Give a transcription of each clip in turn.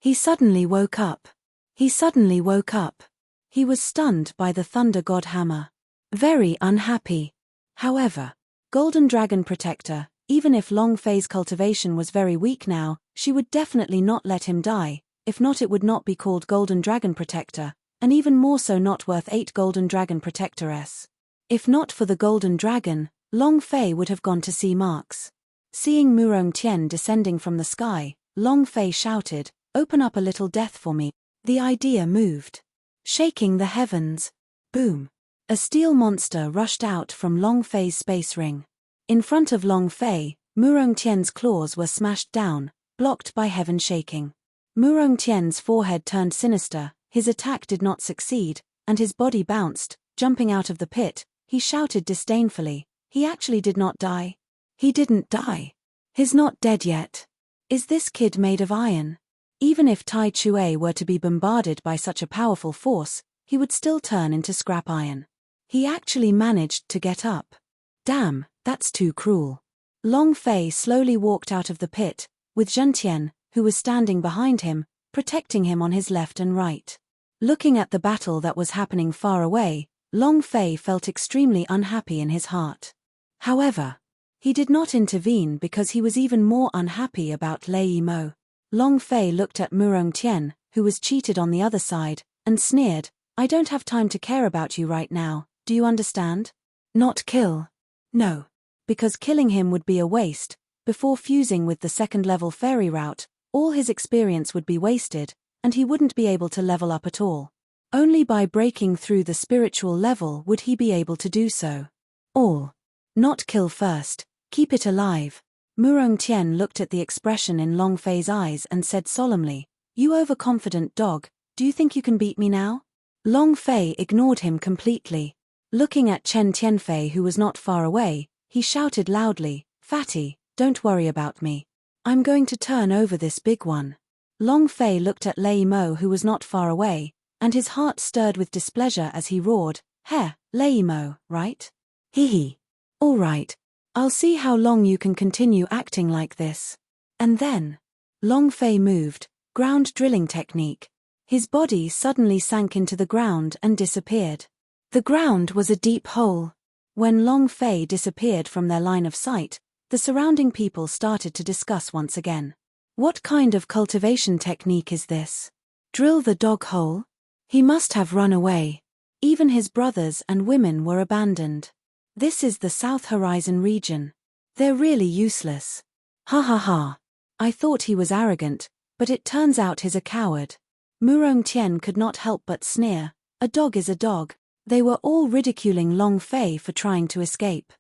He suddenly woke up. He suddenly woke up. He was stunned by the thunder god hammer. Very unhappy. However, Golden Dragon Protector, even if Long Fei's cultivation was very weak now, she would definitely not let him die. If not, it would not be called Golden Dragon Protector, and even more so not worth 8 Golden Dragon Protectoress. If not for the Golden Dragon, Long Fei would have gone to see Marks. Seeing Murong Tian descending from the sky, Long Fei shouted, "Open up a little death for me." The idea moved. Shaking the heavens. Boom. A steel monster rushed out from Long Fei's space ring. In front of Long Fei, Murong Tian's claws were smashed down, blocked by heaven shaking. Murong Tian's forehead turned sinister, his attack did not succeed, and his body bounced, jumping out of the pit. He shouted disdainfully, "He actually did not die. He didn't die. He's not dead yet. Is this kid made of iron?" Even if Tai Chue were to be bombarded by such a powerful force, he would still turn into scrap iron. He actually managed to get up. Damn, that's too cruel. Long Fei slowly walked out of the pit, with Zhentian, who was standing behind him, protecting him on his left and right. Looking at the battle that was happening far away, Long Fei felt extremely unhappy in his heart. However, he did not intervene because he was even more unhappy about Lei Mo. Long Fei looked at Murong Tian, who was cheated on the other side, and sneered, "I don't have time to care about you right now, do you understand? Not kill. No. Because killing him would be a waste. Before fusing with the second-level fairy route, all his experience would be wasted, and he wouldn't be able to level up at all. Only by breaking through the spiritual level would he be able to do so. All. Not kill first, keep it alive." Murong Tian looked at the expression in Long Fei's eyes and said solemnly, "You overconfident dog, do you think you can beat me now?" Long Fei ignored him completely. Looking at Chen Tianfei, who was not far away, he shouted loudly, "Fatty, don't worry about me. I'm going to turn over this big one." Long Fei looked at Lei Mo, who was not far away, and his heart stirred with displeasure as he roared, "Heh, Lei Mo, right? Hee. All right. I'll see how long you can continue acting like this." And then, Long Fei moved, ground drilling technique. His body suddenly sank into the ground and disappeared. The ground was a deep hole. When Long Fei disappeared from their line of sight, the surrounding people started to discuss once again. What kind of cultivation technique is this? Drill the dog hole? He must have run away. Even his brothers and women were abandoned. This is the South Horizon region. They're really useless. Ha ha ha. I thought he was arrogant, but it turns out he's a coward. Murong Tian could not help but sneer. A dog is a dog. They were all ridiculing Long Fei for trying to escape.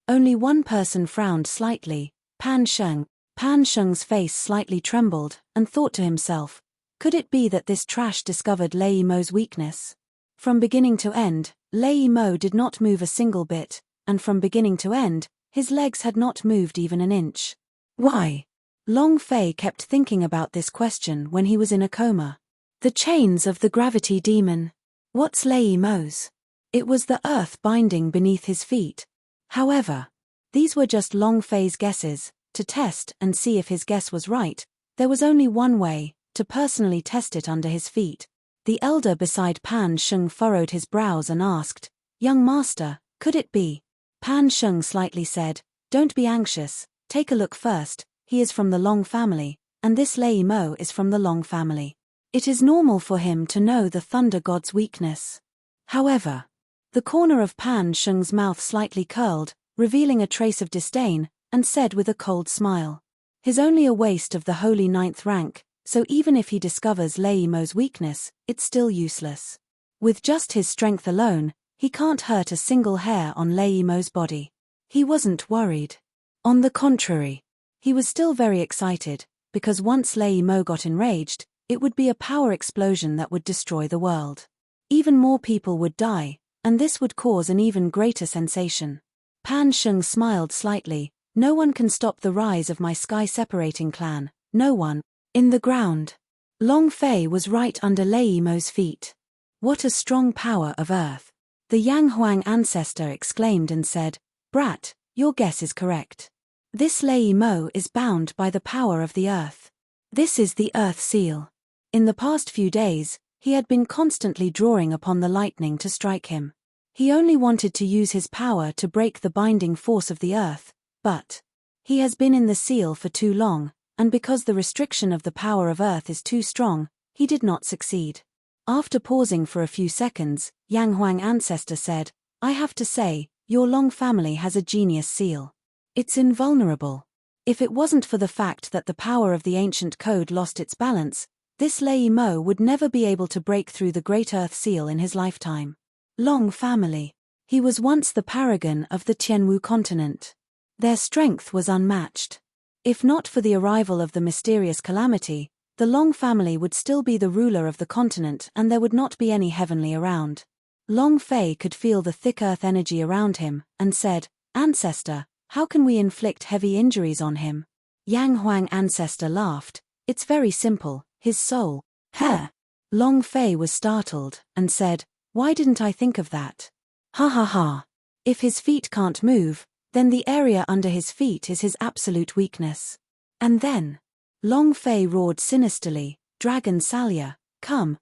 Only one person frowned slightly, Pan Sheng. Pan Sheng's face slightly trembled, and thought to himself, could it be that this trash discovered Lei Mo's weakness? From beginning to end, Lei Mo did not move a single bit, and from beginning to end, his legs had not moved even an inch. Why? Long Fei kept thinking about this question when he was in a coma. The chains of the gravity demon. What's Lei Mo's? It was the earth binding beneath his feet. However, these were just Long Fei's guesses. To test and see if his guess was right, there was only one way, to personally test it under his feet. The elder beside Pan Sheng furrowed his brows and asked, "Young master, could it be?" Pan Sheng slightly said, "Don't be anxious, take a look first. He is from the Long family, and this Lei Mo is from the Long family. It is normal for him to know the thunder god's weakness." However, the corner of Pan Sheng's mouth slightly curled, revealing a trace of disdain, and said with a cold smile, "He's only a waste of the holy 9th rank, so even if he discovers Lei Mo's weakness, it's still useless. With just his strength alone, he can't hurt a single hair on Lei Mo's body." He wasn't worried. On the contrary, he was still very excited, because once Lei Mo got enraged, it would be a power explosion that would destroy the world. Even more people would die, and this would cause an even greater sensation. Pan Sheng smiled slightly. "No one can stop the rise of my sky-separating clan, no one." In the ground. Long Fei was right under Lei Mo's feet. What a strong power of earth. The Yang Huang ancestor exclaimed and said, "Brat, your guess is correct. This Lei Mo is bound by the power of the earth. This is the earth seal. In the past few days, he had been constantly drawing upon the lightning to strike him. He only wanted to use his power to break the binding force of the earth, but he has been in the seal for too long, and because the restriction of the power of earth is too strong, he did not succeed. After pausing for a few seconds, Yang Huang ancestor said, "I have to say, your Long family has a genius seal. It's invulnerable. If it wasn't for the fact that the power of the ancient code lost its balance, this Lei Mo would never be able to break through the Great Earth Seal in his lifetime." Long family. He was once the paragon of the Tianwu continent. Their strength was unmatched. If not for the arrival of the mysterious calamity, the Long family would still be the ruler of the continent and there would not be any heavenly around. Long Fei could feel the thick earth energy around him, and said, "Ancestor, how can we inflict heavy injuries on him?" Yang Huang ancestor laughed, "It's very simple, his soul." Heh! Long Fei was startled, and said, "Why didn't I think of that? Ha ha ha. If his feet can't move, then the area under his feet is his absolute weakness." And then Long Fei roared sinisterly, "Dragon Salya, come."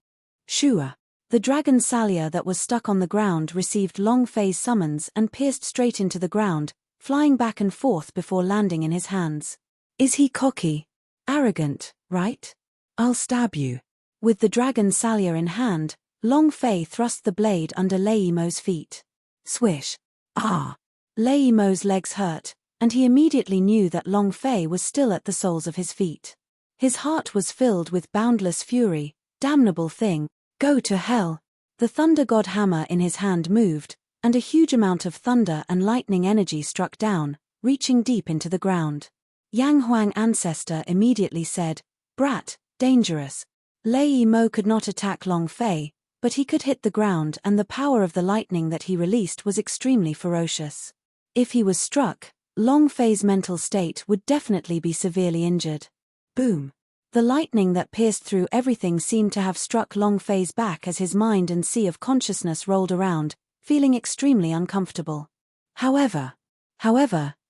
Shua. The dragon Salya that was stuck on the ground received Long Fei's summons and pierced straight into the ground, flying back and forth before landing in his hands. Is he cocky? Arrogant, right? I'll stab you. With the dragon Salya in hand, Long Fei thrust the blade under Lei Mo's feet. Swish. Ah! Lei Mo's legs hurt, and he immediately knew that Long Fei was still at the soles of his feet. His heart was filled with boundless fury. Damnable thing, go to hell. The thunder god hammer in his hand moved, and a huge amount of thunder and lightning energy struck down, reaching deep into the ground. Yang Huang ancestor immediately said, "Brat, dangerous." Lei Mo could not attack Long Fei, but he could hit the ground and the power of the lightning that he released was extremely ferocious. If he was struck, Long Fei's mental state would definitely be severely injured. Boom! The lightning that pierced through everything seemed to have struck Long Fei's back as his mind and sea of consciousness rolled around, feeling extremely uncomfortable. However,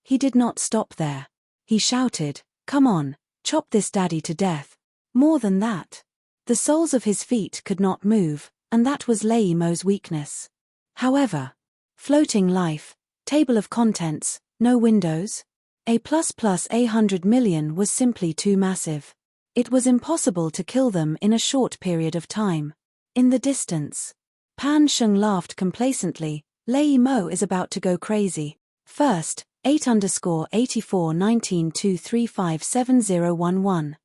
he did not stop there. He shouted, "Come on, chop this daddy to death." More than that, the soles of his feet could not move, and that was Lei Mo's weakness. However, floating life, table of contents, no windows. A++100 million was simply too massive. It was impossible to kill them in a short period of time. In the distance, Pan Sheng laughed complacently, "Lei Mo is about to go crazy. First, 8_8419235711.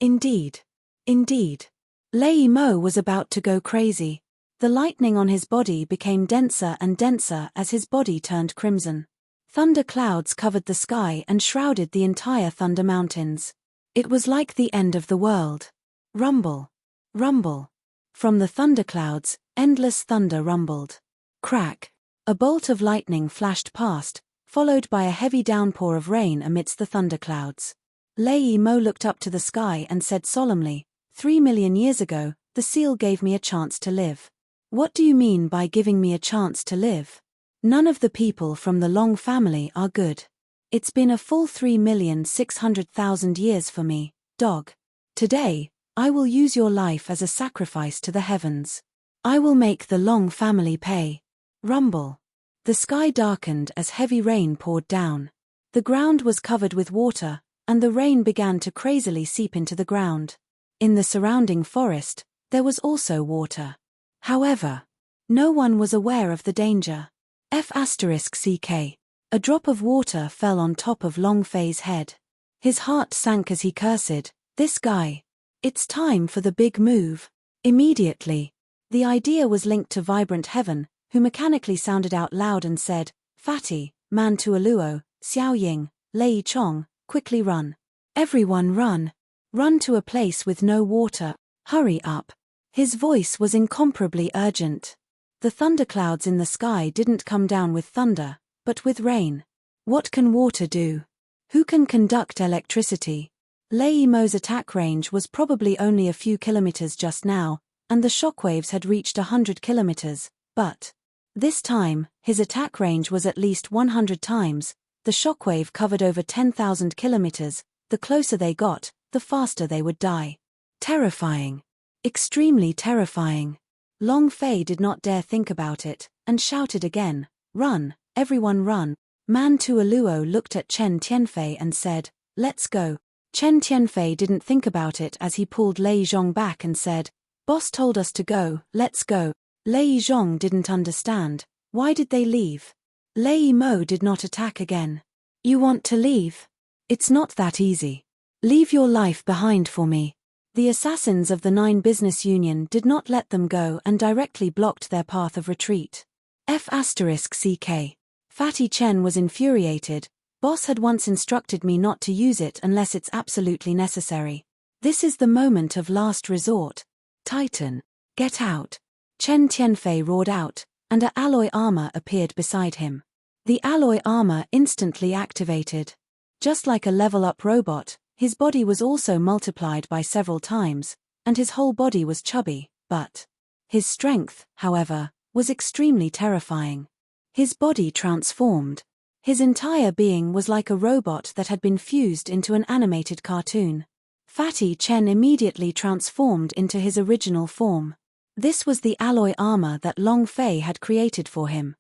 Indeed. Lei Mo was about to go crazy. The lightning on his body became denser and denser as his body turned crimson. Thunder clouds covered the sky and shrouded the entire Thunder Mountains. It was like the end of the world. Rumble. Rumble. From the thunderclouds, endless thunder rumbled. Crack. A bolt of lightning flashed past, followed by a heavy downpour of rain amidst the thunderclouds. Lei Mo looked up to the sky and said solemnly, 3 million years ago, the seal gave me a chance to live. What do you mean by giving me a chance to live? None of the people from the Long family are good. It's been a full 3,600,000 years for me, dog. Today, I will use your life as a sacrifice to the heavens. I will make the Long family pay. Rumble. The sky darkened as heavy rain poured down. The ground was covered with water, and the rain began to crazily seep into the ground. In the surrounding forest, there was also water. However, no one was aware of the danger. F***ck. A drop of water fell on top of Long Fei's head. His heart sank as he cursed, "This guy. It's time for the big move." Immediately, the idea was linked to Vibrant Heaven, who mechanically sounded out loud and said, "Fatty, Man Tualuo, Xiao Ying, Lei Chong, quickly run. Everyone run. Run to a place with no water. Hurry up." His voice was incomparably urgent. The thunderclouds in the sky didn't come down with thunder, but with rain. What can water do? Who can conduct electricity? Lei Mo's attack range was probably only a few kilometers just now, and the shockwaves had reached 100 kilometers, but this time, his attack range was at least 100 times. The shockwave covered over 10,000 kilometers. The closer they got, the faster they would die. Terrifying. Extremely terrifying. Long Fei did not dare think about it, and shouted again, "Run, everyone run." Man Tuoluo looked at Chen Tianfei and said, "Let's go." Chen Tianfei didn't think about it as he pulled Lei Zhong back and said, "Boss told us to go, let's go." Lei Zhong didn't understand. Why did they leave? Lei Mo did not attack again. "You want to leave? It's not that easy. Leave your life behind for me." The assassins of the 9 Business Union did not let them go and directly blocked their path of retreat. F***ck. Fatty Chen was infuriated. "Boss had once instructed me not to use it unless it's absolutely necessary. This is the moment of last resort. Titan, get out." Chen Tianfei roared out, and a alloy armor appeared beside him. The alloy armor instantly activated. Just like a level-up robot, his body was also multiplied by several times, and his whole body was chubby, but his strength, however, was extremely terrifying. His body transformed. His entire being was like a robot that had been fused into an animated cartoon. Fatty Chen immediately transformed into his original form. This was the alloy armor that Long Fei had created for him.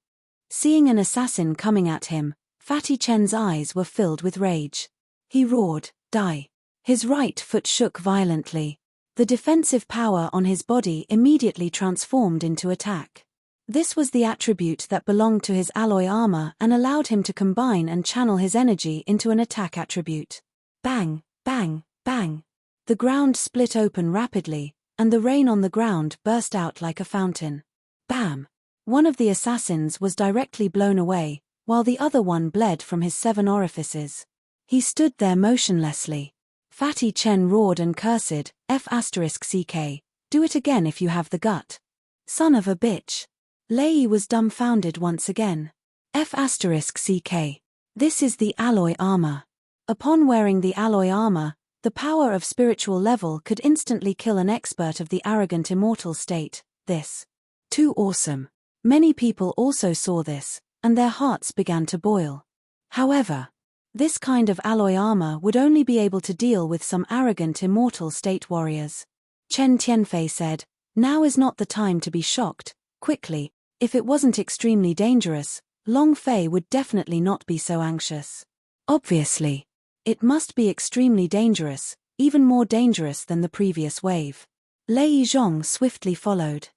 Seeing an assassin coming at him, Fatty Chen's eyes were filled with rage. He roared, "Die!" His right foot shook violently. The defensive power on his body immediately transformed into attack. This was the attribute that belonged to his alloy armor and allowed him to combine and channel his energy into an attack attribute. Bang, bang, bang. The ground split open rapidly, and the rain on the ground burst out like a fountain. Bam! One of the assassins was directly blown away, while the other one bled from his 7 orifices. He stood there motionlessly. Fatty Chen roared and cursed, "F***ck, do it again if you have the gut. Son of a bitch." Lei was dumbfounded once again. F***ck. This is the alloy armor. Upon wearing the alloy armor, the power of spiritual level could instantly kill an expert of the arrogant immortal state. This. Too awesome. Many people also saw this, and their hearts began to boil. However, this kind of alloy armor would only be able to deal with some arrogant immortal state warriors. Chen Tianfei said, "Now is not the time to be shocked, quickly. If it wasn't extremely dangerous, Long Fei would definitely not be so anxious. Obviously. It must be extremely dangerous, even more dangerous than the previous wave." Lei Zhong swiftly followed.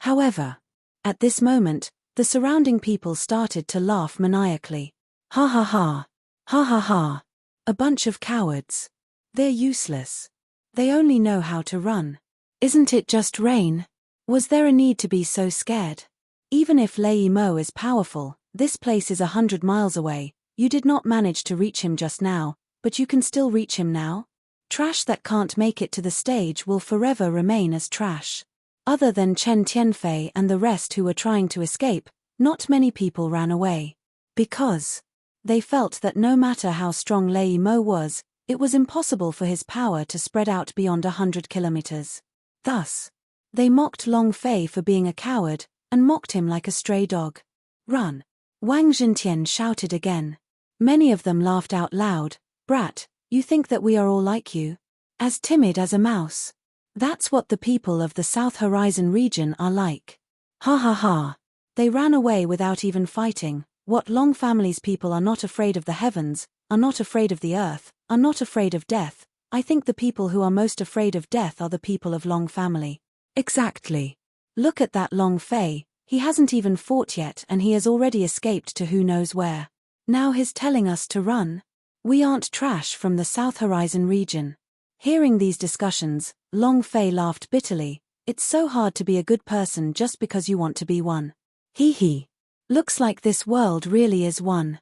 However, at this moment, the surrounding people started to laugh maniacally. "Ha ha ha. Ha ha ha. A bunch of cowards. They're useless. They only know how to run. Isn't it just rain? Was there a need to be so scared? Even if Lei Mo is powerful, this place is 100 miles away. You did not manage to reach him just now, but you can still reach him now? Trash that can't make it to the stage will forever remain as trash." Other than Chen Tianfei and the rest who were trying to escape, not many people ran away. Because they felt that no matter how strong Lei Mo was, it was impossible for his power to spread out beyond 100 kilometers. Thus, they mocked Long Fei for being a coward, and mocked him like a stray dog. "Run!" Wang Zhentian shouted again. Many of them laughed out loud. "Brat, you think that we are all like you? As timid as a mouse? That's what the people of the South Horizon region are like. Ha ha ha." They ran away without even fighting. What Long family's people are not afraid of the heavens, are not afraid of the earth, are not afraid of death. I think the people who are most afraid of death are the people of Long family. Exactly. Look at that Long Fei, he hasn't even fought yet and he has already escaped to who knows where. Now he's telling us to run? We aren't trash from the South Horizon region. Hearing these discussions, Long Fei laughed bitterly. It's so hard to be a good person just because you want to be one. Hee hee. Looks like this world really is one.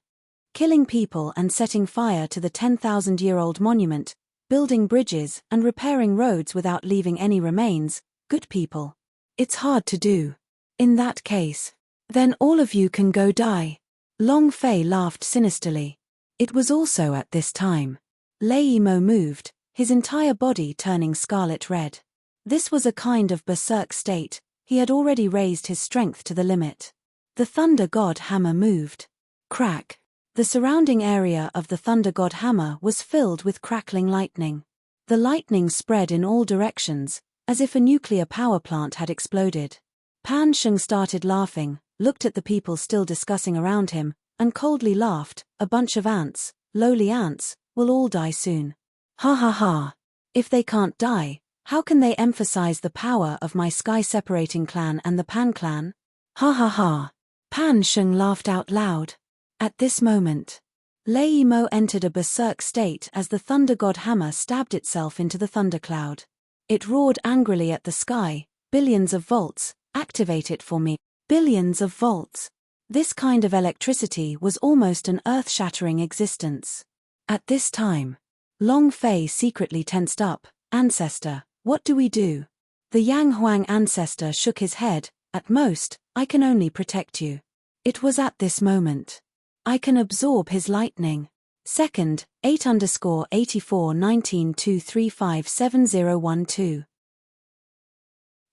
Killing people and setting fire to the 10,000-year-old monument, building bridges and repairing roads without leaving any remains, good people. It's hard to do. In that case, then all of you can go die. Long Fei laughed sinisterly. It was also at this time Lei Mo moved, his entire body turning scarlet red. This was a kind of berserk state. He had already raised his strength to the limit. The Thunder God Hammer moved. Crack. The surrounding area of the Thunder God Hammer was filled with crackling lightning. The lightning spread in all directions, as if a nuclear power plant had exploded. Pan Sheng started laughing, looked at the people still discussing around him, and coldly laughed. A bunch of ants, lowly ants, will all die soon. Ha ha ha. If they can't die, how can they emphasize the power of my sky-separating clan and the Pan clan? Ha ha ha. Pan Sheng laughed out loud. At this moment, Lei Mo entered a berserk state as the thunder god hammer stabbed itself into the thundercloud. It roared angrily at the sky. Billions of volts, activate it for me. Billions of volts. This kind of electricity was almost an earth-shattering existence. At this time, Long Fei secretly tensed up. Ancestor, what do we do? The Yang Huang ancestor shook his head. At most, I can only protect you. It was at this moment. I can absorb his lightning. Second, 8_841923570012.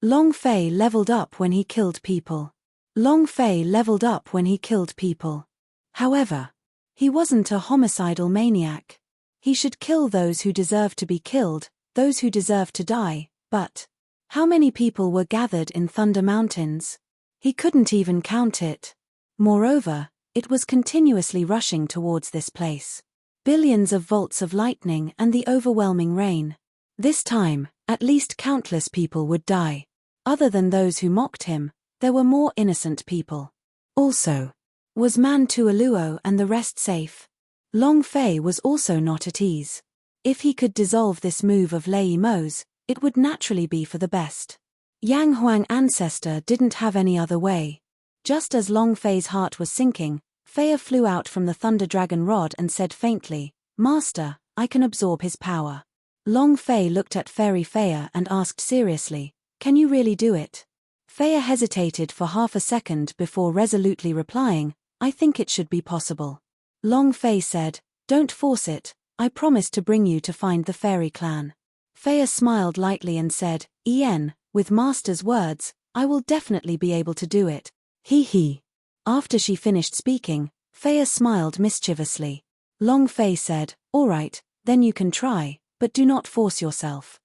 Long Fei leveled up when he killed people. Long Fei leveled up when he killed people. However, he wasn't a homicidal maniac. He should kill those who deserve to be killed, those who deserve to die, but how many people were gathered in Thunder Mountains? He couldn't even count it. Moreover, it was continuously rushing towards this place. Billions of volts of lightning and the overwhelming rain. This time, at least countless people would die. Other than those who mocked him, there were more innocent people. Also, was Mantualuo and the rest safe? Long Fei was also not at ease. If he could dissolve this move of Lei Mo's, it would naturally be for the best. Yang Huang ancestor didn't have any other way. Just as Long Fei's heart was sinking, Fei flew out from the Thunder Dragon rod and said faintly, Master, I can absorb his power. Long Fei looked at Fairy Fei and asked seriously, can you really do it? Fei hesitated for half a second before resolutely replying, I think it should be possible. Long Fei said, don't force it, I promise to bring you to find the fairy clan. Fei smiled lightly and said, with Master's words, I will definitely be able to do it. He he. After she finished speaking, Fei smiled mischievously. Long Fei said, all right, then you can try, but do not force yourself.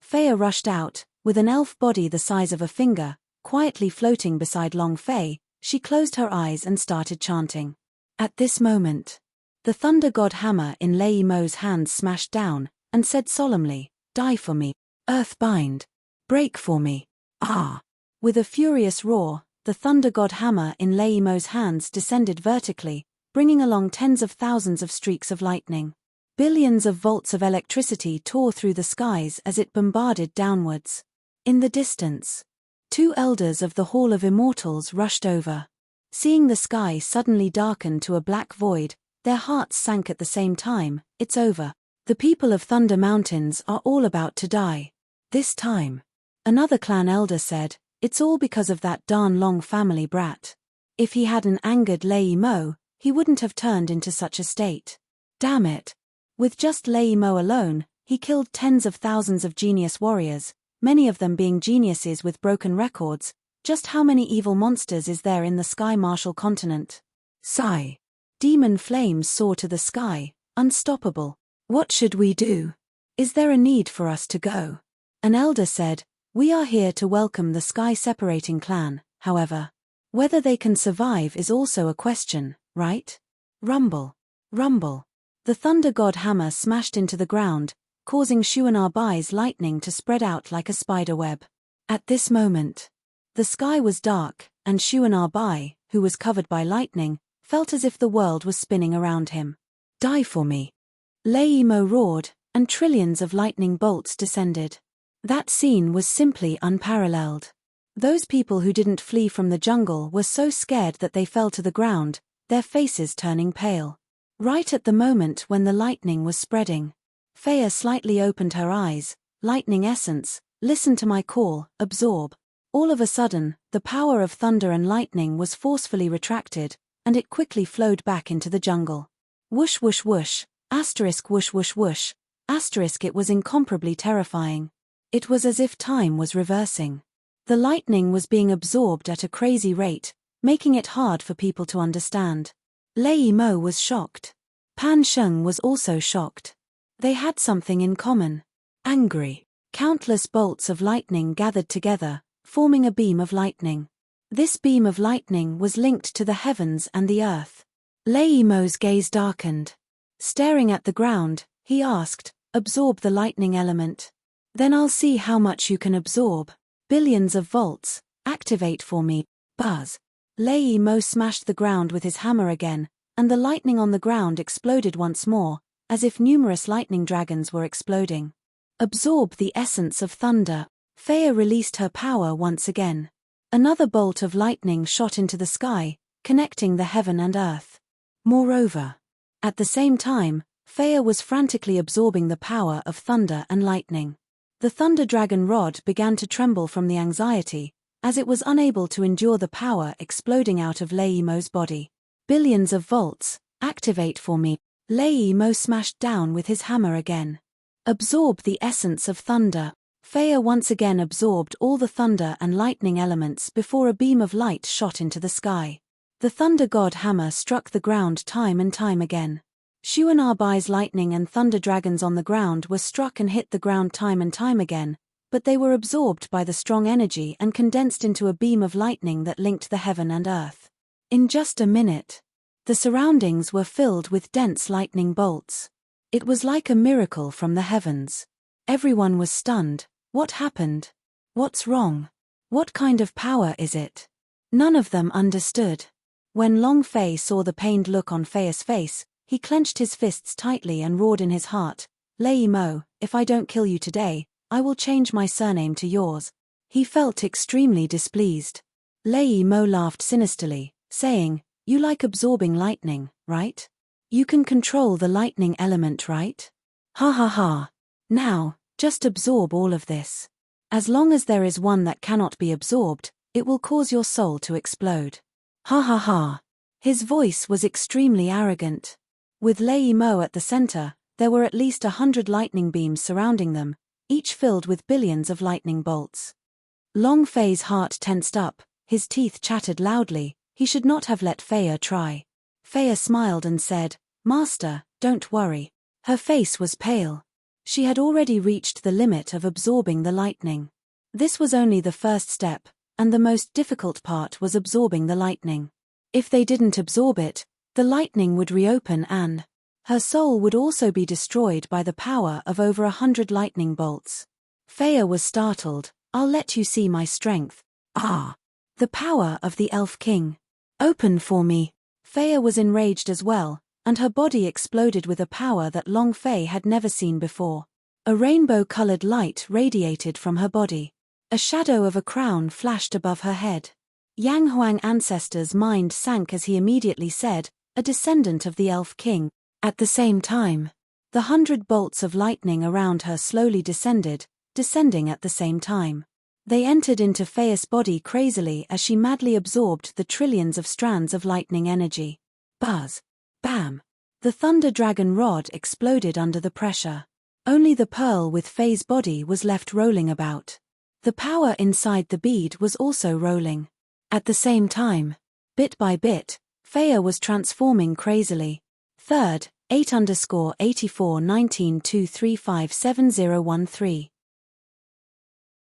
Fei rushed out, with an elf body the size of a finger, quietly floating beside Long Fei. She closed her eyes and started chanting. At this moment, the thunder god hammer in Lei Mo's hands smashed down, and said solemnly, die for me, earth bind, break for me, ah! With a furious roar, the thunder god hammer in Lei Mo's hands descended vertically, bringing along tens of thousands of streaks of lightning. Billions of volts of electricity tore through the skies as it bombarded downwards. In the distance, two elders of the Hall of Immortals rushed over. Seeing the sky suddenly darken to a black void, their hearts sank at the same time. It's over. The people of Thunder Mountains are all about to die. This time, another clan elder said, it's all because of that darn Long family brat. If he hadn't angered Lei Mo, he wouldn't have turned into such a state. Damn it. With just Lei Mo alone, he killed tens of thousands of genius warriors, many of them being geniuses with broken records. Just how many evil monsters is there in the Sky Martial continent? Sigh. Demon flames soar to the sky, unstoppable. What should we do? Is there a need for us to go? An elder said, we are here to welcome the sky-separating clan, however. Whether they can survive is also a question, right? Rumble. Rumble. The thunder god hammer smashed into the ground, causing Xuanar Bai's lightning to spread out like a spider web. At this moment, the sky was dark, and Xuanar Bai, who was covered by lightning, felt as if the world was spinning around him. Die for me. Lei Mo roared, and trillions of lightning bolts descended. That scene was simply unparalleled. Those people who didn't flee from the jungle were so scared that they fell to the ground, their faces turning pale. Right at the moment when the lightning was spreading, Fei slightly opened her eyes. Lightning essence, listen to my call, absorb. All of a sudden, the power of thunder and lightning was forcefully retracted, and it quickly flowed back into the jungle. Whoosh whoosh whoosh, asterisk whoosh whoosh whoosh, asterisk. It was incomparably terrifying. It was as if time was reversing. The lightning was being absorbed at a crazy rate, making it hard for people to understand. Lei Mo was shocked. Pan Sheng was also shocked. They had something in common. Angry. Countless bolts of lightning gathered together, forming a beam of lightning. This beam of lightning was linked to the heavens and the earth. Leimo's gaze darkened. Staring at the ground, he asked, "Absorb the lightning element. Then I'll see how much you can absorb. Billions of volts, activate for me." Buzz. Leimo smashed the ground with his hammer again, and the lightning on the ground exploded once more, as if numerous lightning dragons were exploding. Absorb the essence of thunder. Faya released her power once again. Another bolt of lightning shot into the sky, connecting the heaven and earth. Moreover, at the same time, Faya was frantically absorbing the power of thunder and lightning. The thunder dragon rod began to tremble from the anxiety, as it was unable to endure the power exploding out of Leimo's body. Billions of volts, activate for me. Leimo smashed down with his hammer again. Absorb the essence of thunder. Faya once again absorbed all the thunder and lightning elements before a beam of light shot into the sky. The thunder god hammer struck the ground time and time again. Shuanarbai's lightning and thunder dragons on the ground were struck and hit the ground time and time again, but they were absorbed by the strong energy and condensed into a beam of lightning that linked the heaven and earth. In just a minute, the surroundings were filled with dense lightning bolts. It was like a miracle from the heavens. Everyone was stunned. What happened? What's wrong? What kind of power is it? None of them understood. When Long Fei saw the pained look on Faya's face, he clenched his fists tightly and roared in his heart, "Leimo, if I don't kill you today, I will change my surname to yours." He felt extremely displeased. Leimo laughed sinisterly, saying, "You like absorbing lightning, right? You can control the lightning element, right? Ha ha ha. Now, just absorb all of this. As long as there is one that cannot be absorbed, it will cause your soul to explode." Ha ha ha. His voice was extremely arrogant. With Leimo at the center, there were at least 100 lightning beams surrounding them, each filled with billions of lightning bolts. Long Fei's heart tensed up, his teeth chattered loudly. He should not have let Faya try. Faya smiled and said, "Master, don't worry." Her face was pale. She had already reached the limit of absorbing the lightning. This was only the first step, and the most difficult part was absorbing the lightning. If they didn't absorb it, the lightning would reopen and her soul would also be destroyed by the power of over 100 lightning bolts. Faya was startled. "I'll let you see my strength." "Ah! The power of the Elf King. Open for me." Faya was enraged as well, and her body exploded with a power that Long Fei had never seen before. A rainbow-colored light radiated from her body. A shadow of a crown flashed above her head. Yang Huang ancestor's mind sank as he immediately said, "A descendant of the Elf King." At the same time, the 100 bolts of lightning around her slowly descending at the same time. They entered into Faya's body crazily as she madly absorbed the trillions of strands of lightning energy. Buzz. Bam. The thunder dragon rod exploded under the pressure. Only the pearl with Faye's body was left rolling about. The power inside the bead was also rolling. At the same time, bit by bit, Faya was transforming crazily. Third, 8_841923570013.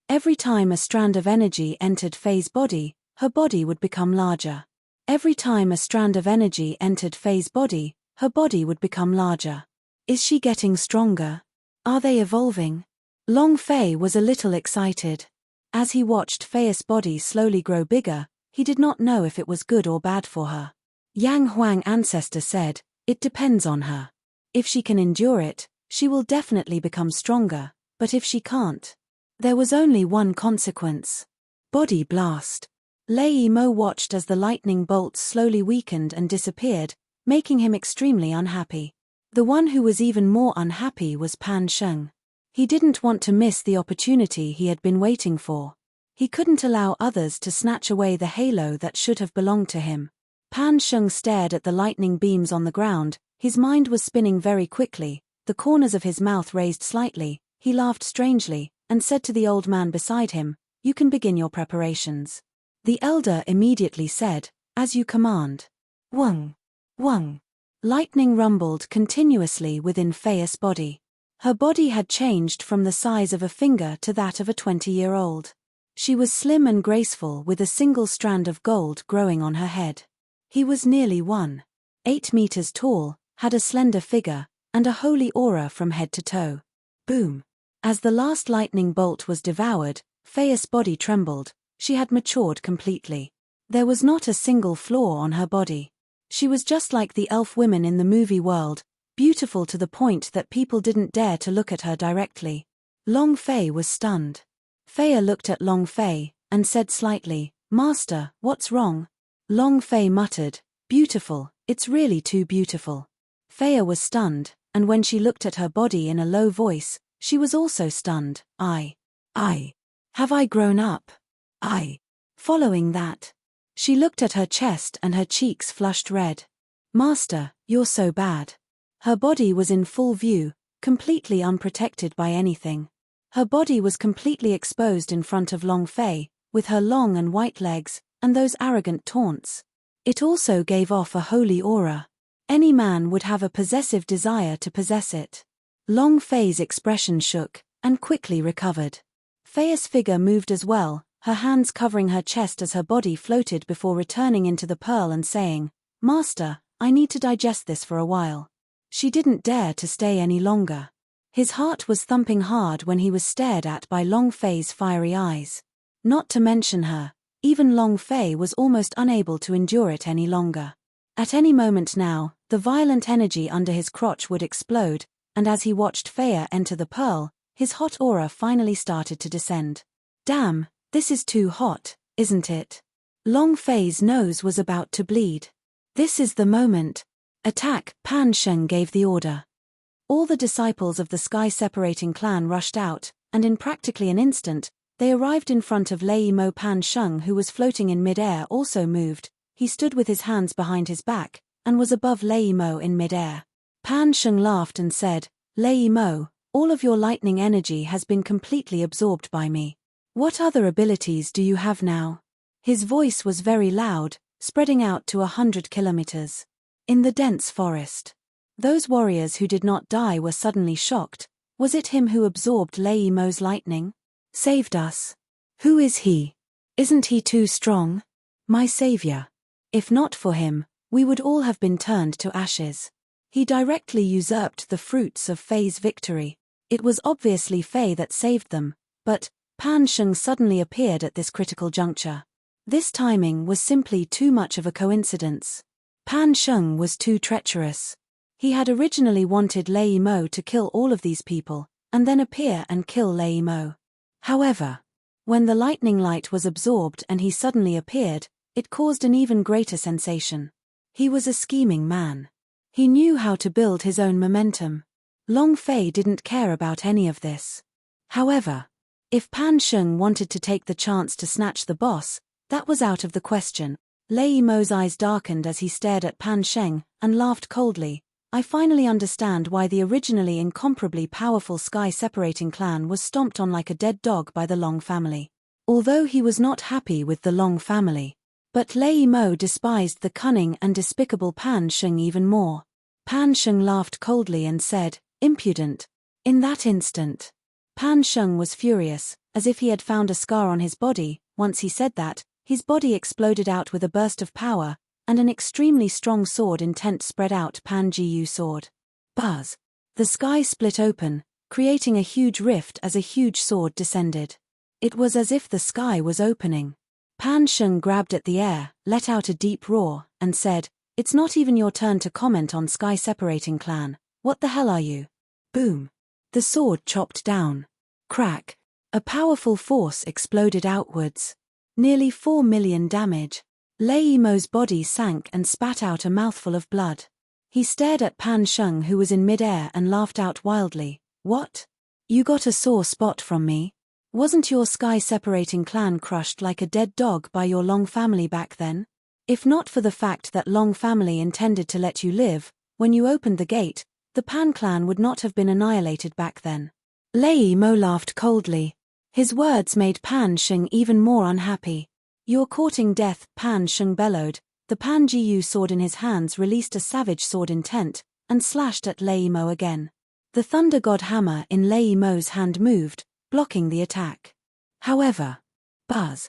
Every time a strand of energy entered Faye's body, her body would become larger. Every time a strand of energy entered Faye's body, her body would become larger. Is she getting stronger? Are they evolving? Long Fei was a little excited. As he watched Faya's body slowly grow bigger, he did not know if it was good or bad for her. Yang Huang ancestor said, "It depends on her. If she can endure it, she will definitely become stronger, but if she can't..." There was only one consequence. Body blast. Leimo watched as the lightning bolts slowly weakened and disappeared, making him extremely unhappy. The one who was even more unhappy was Pan Sheng. He didn't want to miss the opportunity he had been waiting for. He couldn't allow others to snatch away the halo that should have belonged to him. Pan Sheng stared at the lightning beams on the ground. His mind was spinning very quickly, the corners of his mouth raised slightly. He laughed strangely, and said to the old man beside him, "You can begin your preparations." The elder immediately said, "As you command." Wung! Wung! Lightning rumbled continuously within Faya's body. Her body had changed from the size of a finger to that of a 20-year-old. She was slim and graceful with a single strand of gold growing on her head. He was nearly 1.8 meters tall, had a slender figure, and a holy aura from head to toe. Boom! As the last lightning bolt was devoured, Fea's body trembled. She had matured completely. There was not a single flaw on her body. She was just like the elf women in the movie world, beautiful to the point that people didn't dare to look at her directly. Long Fei was stunned. Fea looked at Long Fei, and said slightly, "Master, what's wrong?" Long Fei muttered, "Beautiful, it's really too beautiful." Fea was stunned, and when she looked at her body in a low voice, she was also stunned. Have I grown up? Following that, she looked at her chest and her cheeks flushed red. "Master, you're so bad." Her body was in full view, completely unprotected by anything. Her body was completely exposed in front of Long Fei, with her long and white legs, and those arrogant taunts. It also gave off a holy aura. Any man would have a possessive desire to possess it. Long Fei's expression shook, and quickly recovered. Fea's figure moved as well, her hands covering her chest as her body floated before returning into the pearl and saying, "Master, I need to digest this for a while." She didn't dare to stay any longer. His heart was thumping hard when he was stared at by Long Fei's fiery eyes. Not to mention her, even Long Fei was almost unable to endure it any longer. At any moment now, the violent energy under his crotch would explode, and as he watched Fea enter the pearl, his hot aura finally started to descend. Damn, this is too hot, isn't it? Long Fei's nose was about to bleed. This is the moment. Attack! Pan Sheng gave the order. All the disciples of the sky-separating clan rushed out, and in practically an instant, they arrived in front of Lei Mo. Pan Sheng, who was floating in mid-air, also moved. He stood with his hands behind his back, and was above Lei Mo in mid-air. Pan Sheng laughed and said, "Lei Mo, all of your lightning energy has been completely absorbed by me. What other abilities do you have now?" His voice was very loud, spreading out to 100 kilometers. In the dense forest, those warriors who did not die were suddenly shocked. Was it him who absorbed Lei Mo's lightning? Saved us. Who is he? Isn't he too strong? My savior. If not for him, we would all have been turned to ashes. He directly usurped the fruits of Fei's victory. It was obviously Fei that saved them, but Pan Sheng suddenly appeared at this critical juncture. This timing was simply too much of a coincidence. Pan Sheng was too treacherous. He had originally wanted Lei Mo to kill all of these people, and then appear and kill Lei Mo. However, when the lightning light was absorbed and he suddenly appeared, it caused an even greater sensation. He was a scheming man. He knew how to build his own momentum. Long Fei didn't care about any of this. However, if Pan Sheng wanted to take the chance to snatch the boss, that was out of the question. Lei Mo's eyes darkened as he stared at Pan Sheng, and laughed coldly. "I finally understand why the originally incomparably powerful sky-separating clan was stomped on like a dead dog by the Long family." Although he was not happy with the Long family, but Lei Mo despised the cunning and despicable Pan Sheng even more. Pan Sheng laughed coldly and said, "Impudent." In that instant, Pan Sheng was furious, as if he had found a scar on his body. Once he said that, his body exploded out with a burst of power, and an extremely strong sword intent spread out. Pan Gu sword. Buzz! The sky split open, creating a huge rift as a huge sword descended. It was as if the sky was opening. Pan Sheng grabbed at the air, let out a deep roar, and said, "It's not even your turn to comment on sky-separating clan. What the hell are you?" Boom! The sword chopped down. Crack! A powerful force exploded outwards. Nearly 4 million damage. Lei Mo's body sank and spat out a mouthful of blood. He stared at Pan Sheng, who was in mid-air, and laughed out wildly. "What? You got a sore spot from me? Wasn't your sky-separating clan crushed like a dead dog by your Long family back then? If not for the fact that Long family intended to let you live, when you opened the gate, the Pan clan would not have been annihilated back then." Lei Mo laughed coldly. His words made Pan Sheng even more unhappy. "You're courting death," Pan Sheng bellowed. The Pan Gu sword in his hands released a savage sword intent, and slashed at Lei Mo again. The thunder god hammer in Lei Mo's hand moved, blocking the attack. However, buzz!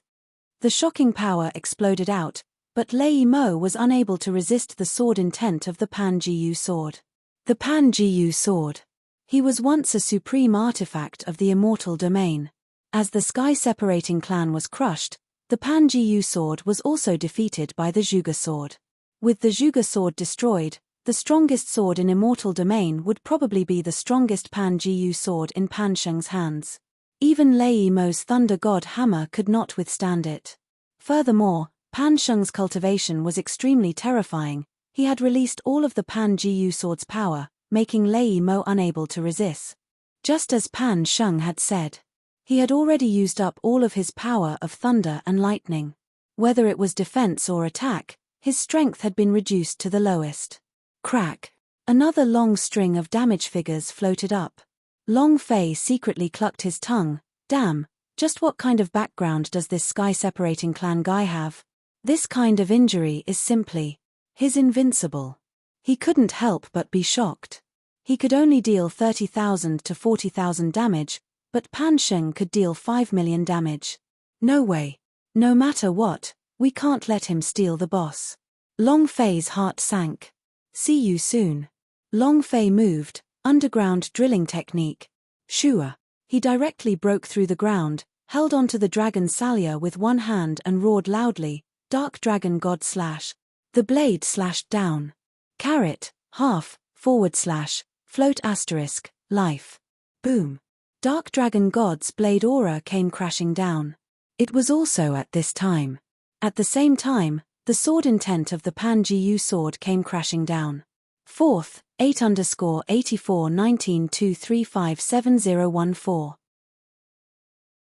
The shocking power exploded out, but Lei Mo was unable to resist the sword intent of the Pan-Jiyu sword. The Pan-Jiyu sword. He was once a supreme artifact of the immortal domain. As the sky-separating clan was crushed, the Pan-Jiyu sword was also defeated by the Zhuge sword. With the Zhuge sword destroyed, the strongest sword in immortal domain would probably be the strongest Pan-Jiyu sword in Pan Sheng's hands. Even Lei Mo's thunder god hammer could not withstand it. Furthermore, Pan Sheng's cultivation was extremely terrifying. He had released all of the Pan-Jiyu sword's power, making Lei Mo unable to resist. Just as Pan Sheng had said. He had already used up all of his power of thunder and lightning. Whether it was defense or attack, his strength had been reduced to the lowest. Crack! Another long string of damage figures floated up. Long Fei secretly clucked his tongue. Damn, just what kind of background does this sky-separating clan guy have? This kind of injury is simply his invincible. He couldn't help but be shocked. He could only deal 30,000 to 40,000 damage, but Pan Sheng could deal 5 million damage. No way. No matter what, we can't let him steal the boss. Long Fei's heart sank. See you soon. Long Fei moved, underground drilling technique. Shua. He directly broke through the ground, held onto the dragon Salya with one hand and roared loudly, Dark Dragon God slash. The blade slashed down. Caret, half, forward slash, float asterisk, life. Boom. Dark Dragon God's blade aura came crashing down. It was also at this time. At the same time, the sword intent of the Pan-Jiyu sword came crashing down. 4th, 8_841923570014.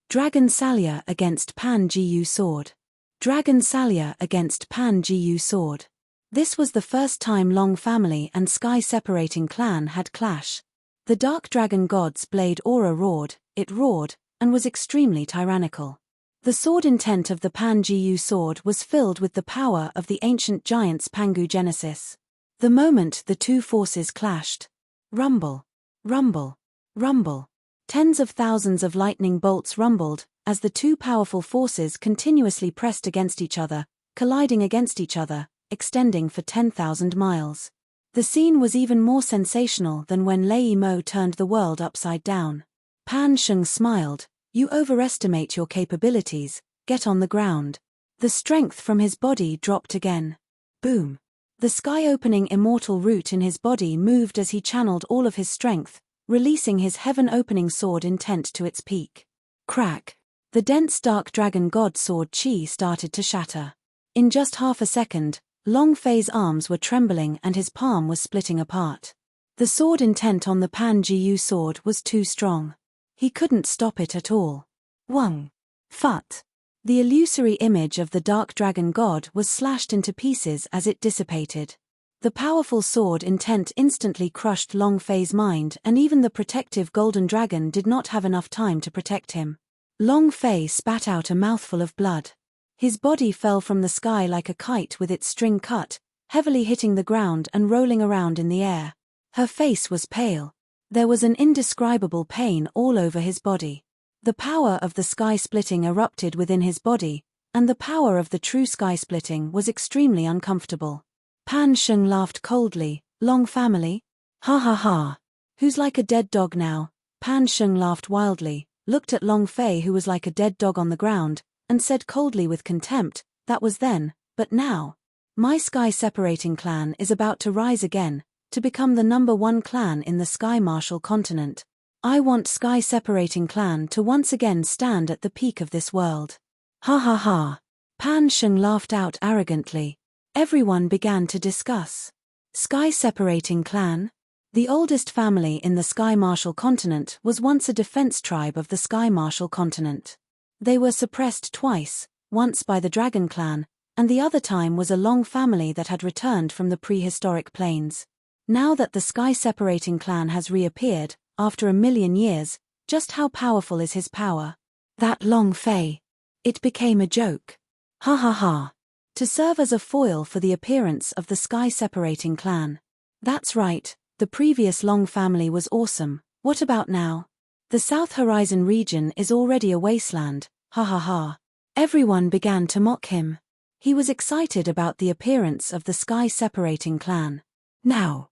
Dragon Salya against Pan-Jiyu sword. Dragon Salya against Pan-Jiyu sword. This was the first time Long family and sky-separating clan had clash. The Dark Dragon God's blade aura roared, and was extremely tyrannical. The sword intent of the Pan-Jiyu sword was filled with the power of the ancient giant's Pangu Genesis. The moment the two forces clashed. Rumble. Rumble. Rumble. Tens of thousands of lightning bolts rumbled, as the two powerful forces continuously pressed against each other, colliding against each other, extending for 10,000 miles. The scene was even more sensational than when Lei Mo turned the world upside down. Pan Sheng smiled, "You overestimate your capabilities, get on the ground." The strength from his body dropped again. Boom. The sky-opening immortal root in his body moved as he channeled all of his strength, releasing his heaven-opening sword intent to its peak. Crack. The dense Dark Dragon God sword chi started to shatter. In just half a second, Long Fei's arms were trembling and his palm was splitting apart. The sword intent on the Pan-Jiyu sword was too strong. He couldn't stop it at all. Wang. Phut. The illusory image of the Dark Dragon God was slashed into pieces as it dissipated. The powerful sword intent instantly crushed Long Fei's mind, and even the protective golden dragon did not have enough time to protect him. Long Fei spat out a mouthful of blood. His body fell from the sky like a kite with its string cut, heavily hitting the ground and rolling around in the air. Her face was pale. There was an indescribable pain all over his body. The power of the sky-splitting erupted within his body, and the power of the true sky-splitting was extremely uncomfortable. Pan Sheng laughed coldly, "Long family? Ha ha ha. Who's like a dead dog now?" Pan Sheng laughed wildly, looked at Long Fei who was like a dead dog on the ground, and said coldly with contempt, "That was then, but now. My sky-separating clan is about to rise again, to become the #1 clan in the Sky Martial continent. I want sky-separating clan to once again stand at the peak of this world." Ha ha ha. Pan Sheng laughed out arrogantly. Everyone began to discuss. Sky-separating clan? The oldest family in the Sky Martial continent was once a defense tribe of the Sky Martial continent. They were suppressed twice, once by the Dragon Clan, and the other time was a Long family that had returned from the prehistoric plains. Now that the sky-separating clan has reappeared, after 1,000,000 years, just how powerful is his power? That Long Fei. It became a joke. Ha ha ha. To serve as a foil for the appearance of the sky-separating clan. That's right, The previous Long family was awesome, what about now? The South Horizon region is already a wasteland, ha ha ha. Everyone began to mock him. He was excited about the appearance of the sky-separating clan. Now,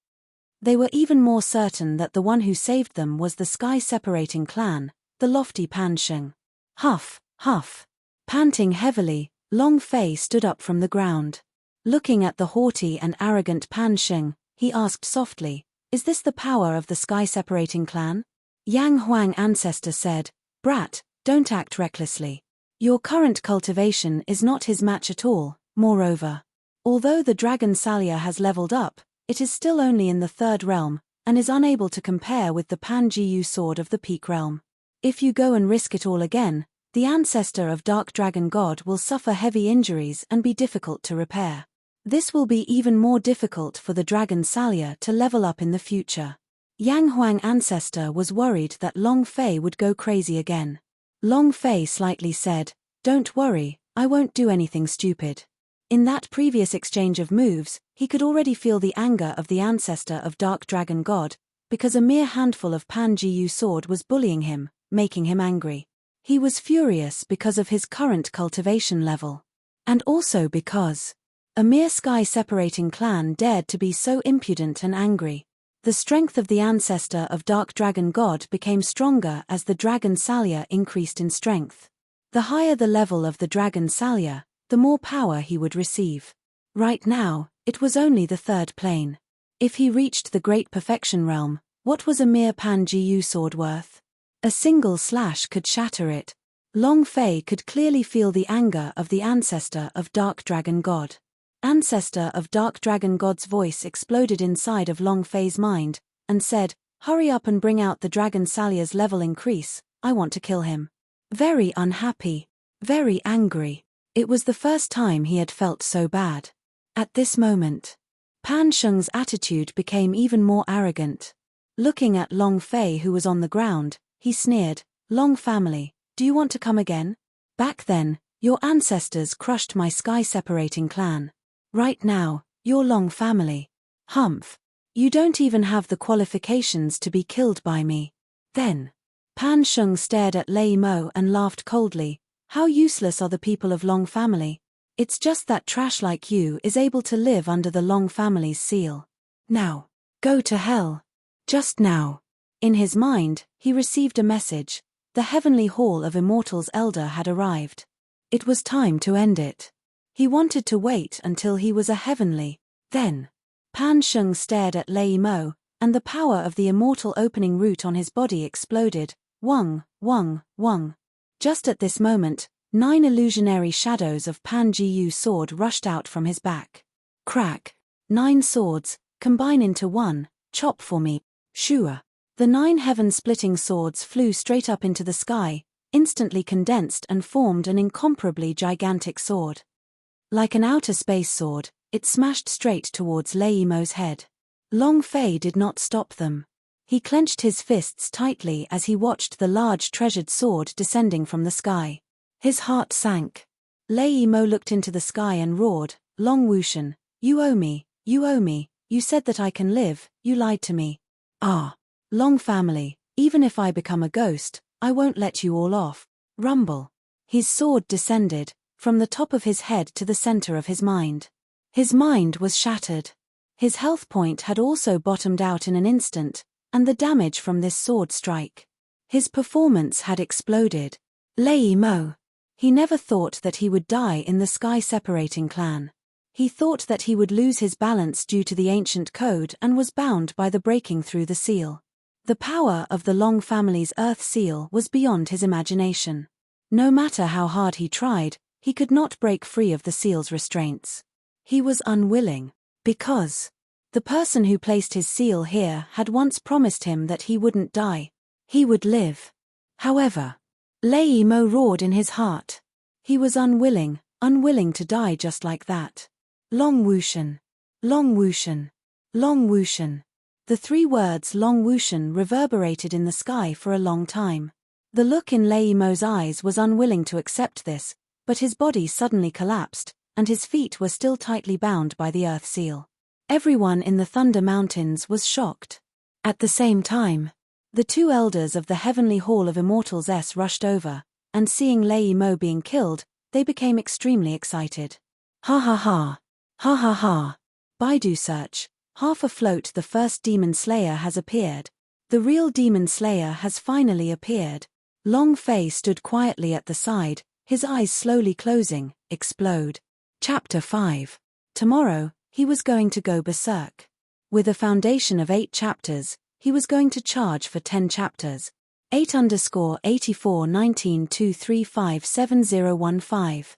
they were even more certain that the one who saved them was the sky-separating clan, the lofty Pan Sheng. Huff, huff. Panting heavily, Long Fei stood up from the ground. Looking at the haughty and arrogant Pan Sheng, he asked softly, "Is this the power of the sky-separating clan?" Yang Huang ancestor said, "Brat, don't act recklessly. Your current cultivation is not his match at all. Moreover, although the dragon Salia has leveled up, it is still only in the third realm, and is unable to compare with the Pan-Jiyu sword of the peak realm. If you go and risk it all again, the ancestor of Dark Dragon God will suffer heavy injuries and be difficult to repair. This will be even more difficult for the dragon Salia to level up in the future." Yang Huang ancestor was worried that Long Fei would go crazy again. Long Fei slightly said, "Don't worry, I won't do anything stupid." In that previous exchange of moves, he could already feel the anger of the ancestor of Dark Dragon God, because a mere handful of Pan-Jiyu sword was bullying him, making him angry. He was furious because of his current cultivation level. And also because a mere sky-separating clan dared to be so impudent and angry. The strength of the ancestor of Dark Dragon God became stronger as the Dragon Salia increased in strength. The higher the level of the Dragon Salia, the more power he would receive. Right now, it was only the third plane. If he reached the Great Perfection Realm, what was a mere Pan-Jiyu sword worth? A single slash could shatter it. Long Fei could clearly feel the anger of the ancestor of Dark Dragon God. Ancestor of Dark Dragon God's voice exploded inside of Long Fei's mind, and said, "Hurry up and bring out the Dragon Salia's level increase, I want to kill him." Very unhappy, very angry. It was the first time he had felt so bad. At this moment, Pan Sheng's attitude became even more arrogant. Looking at Long Fei who was on the ground, he sneered, "Long family, do you want to come again? Back then, your ancestors crushed my sky-separating clan. Right now, you're Long family. Humph. You don't even have the qualifications to be killed by me." Then, Pan Sheng stared at Lei Mo and laughed coldly. "How useless are the people of Long family? It's just that trash like you is able to live under the Long family's seal. Now, go to hell. Just now." In his mind, he received a message. The Heavenly Hall of Immortals Elder had arrived. It was time to end it. He wanted to wait until he was a heavenly. Then, Pan Sheng stared at Lei Mo, and the power of the immortal opening root on his body exploded. Wung, wung, wung. Just at this moment, 9 illusionary shadows of Pan-Jiyu sword rushed out from his back. Crack. 9 swords, combine into one, chop for me, Shua. The 9 heaven-splitting swords flew straight up into the sky, instantly condensed and formed an incomparably gigantic sword. Like an outer space sword, it smashed straight towards Lei Mo's head. Long Fei did not stop them. He clenched his fists tightly as he watched the large treasured sword descending from the sky. His heart sank. Lei Mo looked into the sky and roared, "Long Wushan, you owe me, you owe me, you said that I can live, you lied to me. Ah, Long family, even if I become a ghost, I won't let you all off." Rumble. His sword descended, from the top of his head to the center of his mind. His mind was shattered. His health point had also bottomed out in an instant, and the damage from this sword strike. His performance had exploded. Lei Mo. He never thought that he would die in the sky-separating clan. He thought that he would lose his balance due to the ancient code and was bound by the breaking through the seal. The power of the Long family's earth seal was beyond his imagination. No matter how hard he tried, he could not break free of the seal's restraints. He was unwilling, because the person who placed his seal here had once promised him that he wouldn't die. He would live. However, Lei Mo roared in his heart. He was unwilling to die just like that. Long Wushan. Long Wushan. Long Wushan. The 3 words Long Wushan reverberated in the sky for a long time. The look in Lei Mo's eyes was unwilling to accept this, but his body suddenly collapsed, and his feet were still tightly bound by the earth seal. Everyone in the Thunder Mountains was shocked. At the same time, the two elders of the Heavenly Hall of Immortals rushed over, and seeing Lei Mo being killed, they became extremely excited. Ha ha ha. Ha ha ha. Baidu search. Half afloat, the first demon slayer has appeared. The real demon slayer has finally appeared. Long Fei stood quietly at the side, his eyes slowly closing. Explode. Chapter 5. Tomorrow, he was going to go berserk. With a foundation of 8 chapters, he was going to charge for 10 chapters. 8_8419235715.